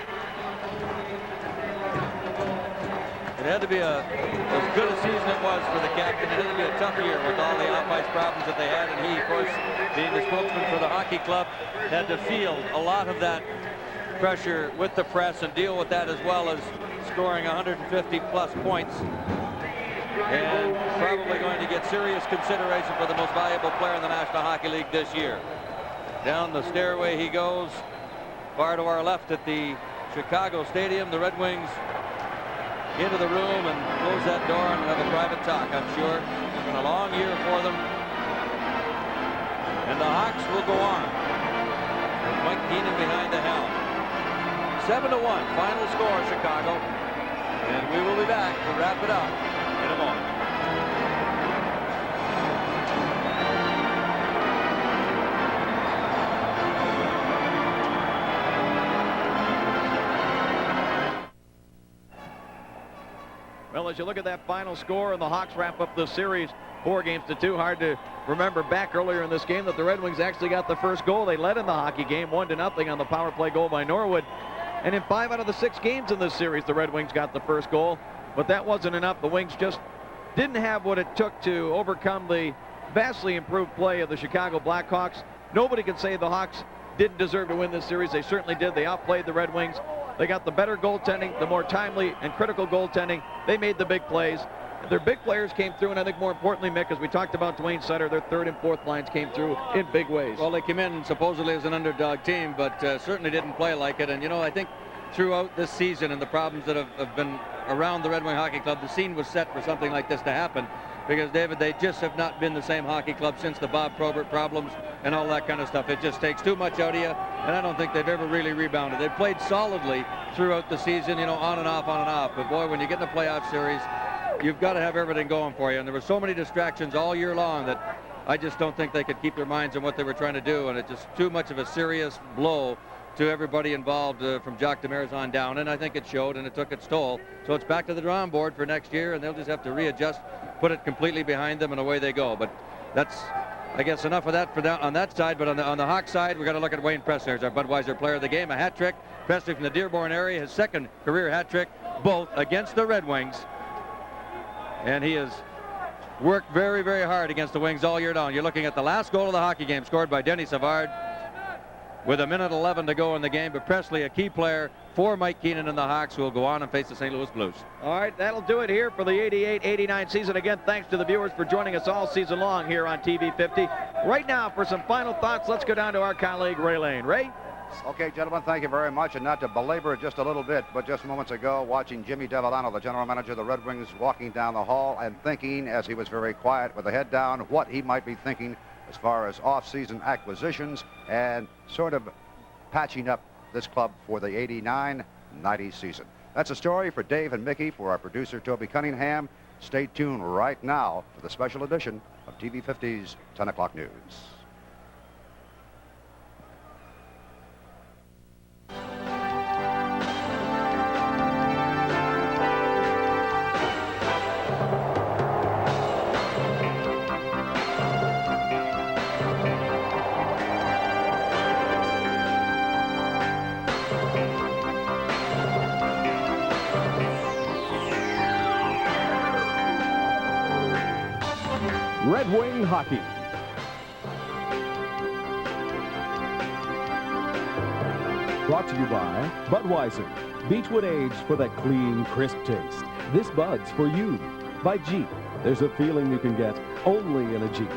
It had to be as good a season it was for the captain. It had to be a tough year with all the off-ice problems that they had, and he, of course, being the spokesman for the hockey club, had to field a lot of that pressure with the press and deal with that, as well as scoring 150-plus points. And probably going to get serious consideration for the most valuable player in the National Hockey League this year. Down the stairway he goes, far to our left at the Chicago Stadium. The Red Wings into the room and close that door and have a private talk, I'm sure. It's been a long year for them. And the Hawks will go on with Mike Keenan behind the helm. 7-1 final score, Chicago. And we will be back to wrap it up in a moment. Well, as you look at that final score and the Hawks wrap up the series 4-2, hard to remember back earlier in this game that the Red Wings actually got the first goal. They led in the hockey game 1-0 on the power play goal by Norwood. And in 5 out of the 6 games in this series, the Red Wings got the first goal. But that wasn't enough. The Wings just didn't have what it took to overcome the vastly improved play of the Chicago Blackhawks. Nobody can say the Hawks didn't deserve to win this series. They certainly did. They outplayed the Red Wings. They got the better goaltending, the more timely and critical goaltending. They made the big plays. Their big players came through, and I think more importantly, Mick, as we talked about Dwayne Sutter, their third and fourth lines came through in big ways. Well, they came in supposedly as an underdog team, but certainly didn't play like it. And, you know, I think throughout this season and the problems that have been around the Red Wing Hockey Club, the scene was set for something like this to happen. Because, David, they just have not been the same hockey club since the Bob Probert problems and all that kind of stuff. It just takes too much out of you, and I don't think they've ever really rebounded. They've played solidly throughout the season, you know, on and off. But, boy, when you get in a playoff series, you've got to have everything going for you. And there were so many distractions all year long that I just don't think they could keep their minds on what they were trying to do, and it's just too much of a serious blow to everybody involved from Jacques Demers on down, and I think it showed and it took its toll. So it's back to the drawing board for next year, and they'll just have to readjust, put it completely behind them, and away they go. But that's, I guess, enough of that for on that side. But on the Hawk side, we've got to look at Wayne Pressler as our Budweiser player of the game, a hat trick. Pressler from the Dearborn area, his second career hat trick, both against the Red Wings. And he has worked very, very hard against the Wings all year long. You're looking at the last goal of the hockey game, scored by Denny Savard, with 1:11 to go in the game. But Pressler, a key player for Mike Keenan and the Hawks, who will go on and face the St. Louis Blues. All right, that'll do it here for the 88-89 season. Again, thanks to the viewers for joining us all season long here on TV 50. Right now, for some final thoughts, let's go down to our colleague, Ray Lane. Ray? Okay, gentlemen, thank you very much. And not to belabor it just a little bit, but just moments ago, watching Jimmy Devellano, the general manager of the Red Wings, walking down the hall and thinking, as he was very quiet with the head down, what he might be thinking as far as off-season acquisitions and sort of patching up this club for the 89-90 season. That's a story for Dave and Mickey, for our producer, Toby Cunningham. Stay tuned right now for the special edition of TV 50's 10 o'clock news. Red Wing Hockey. Brought to you by Budweiser. Beechwood aged for that clean, crisp taste. This Bud's for you. By Jeep. There's a feeling you can get only in a Jeep.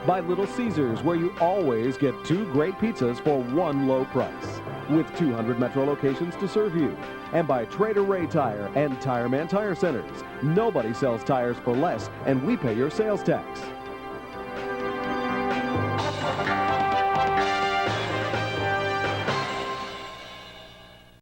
By Little Caesars, where you always get 2 great pizzas for 1 low price, with 200 Metro locations to serve you. And by Trader Ray Tire and Tire Man Tire Centers. Nobody sells tires for less, and we pay your sales tax.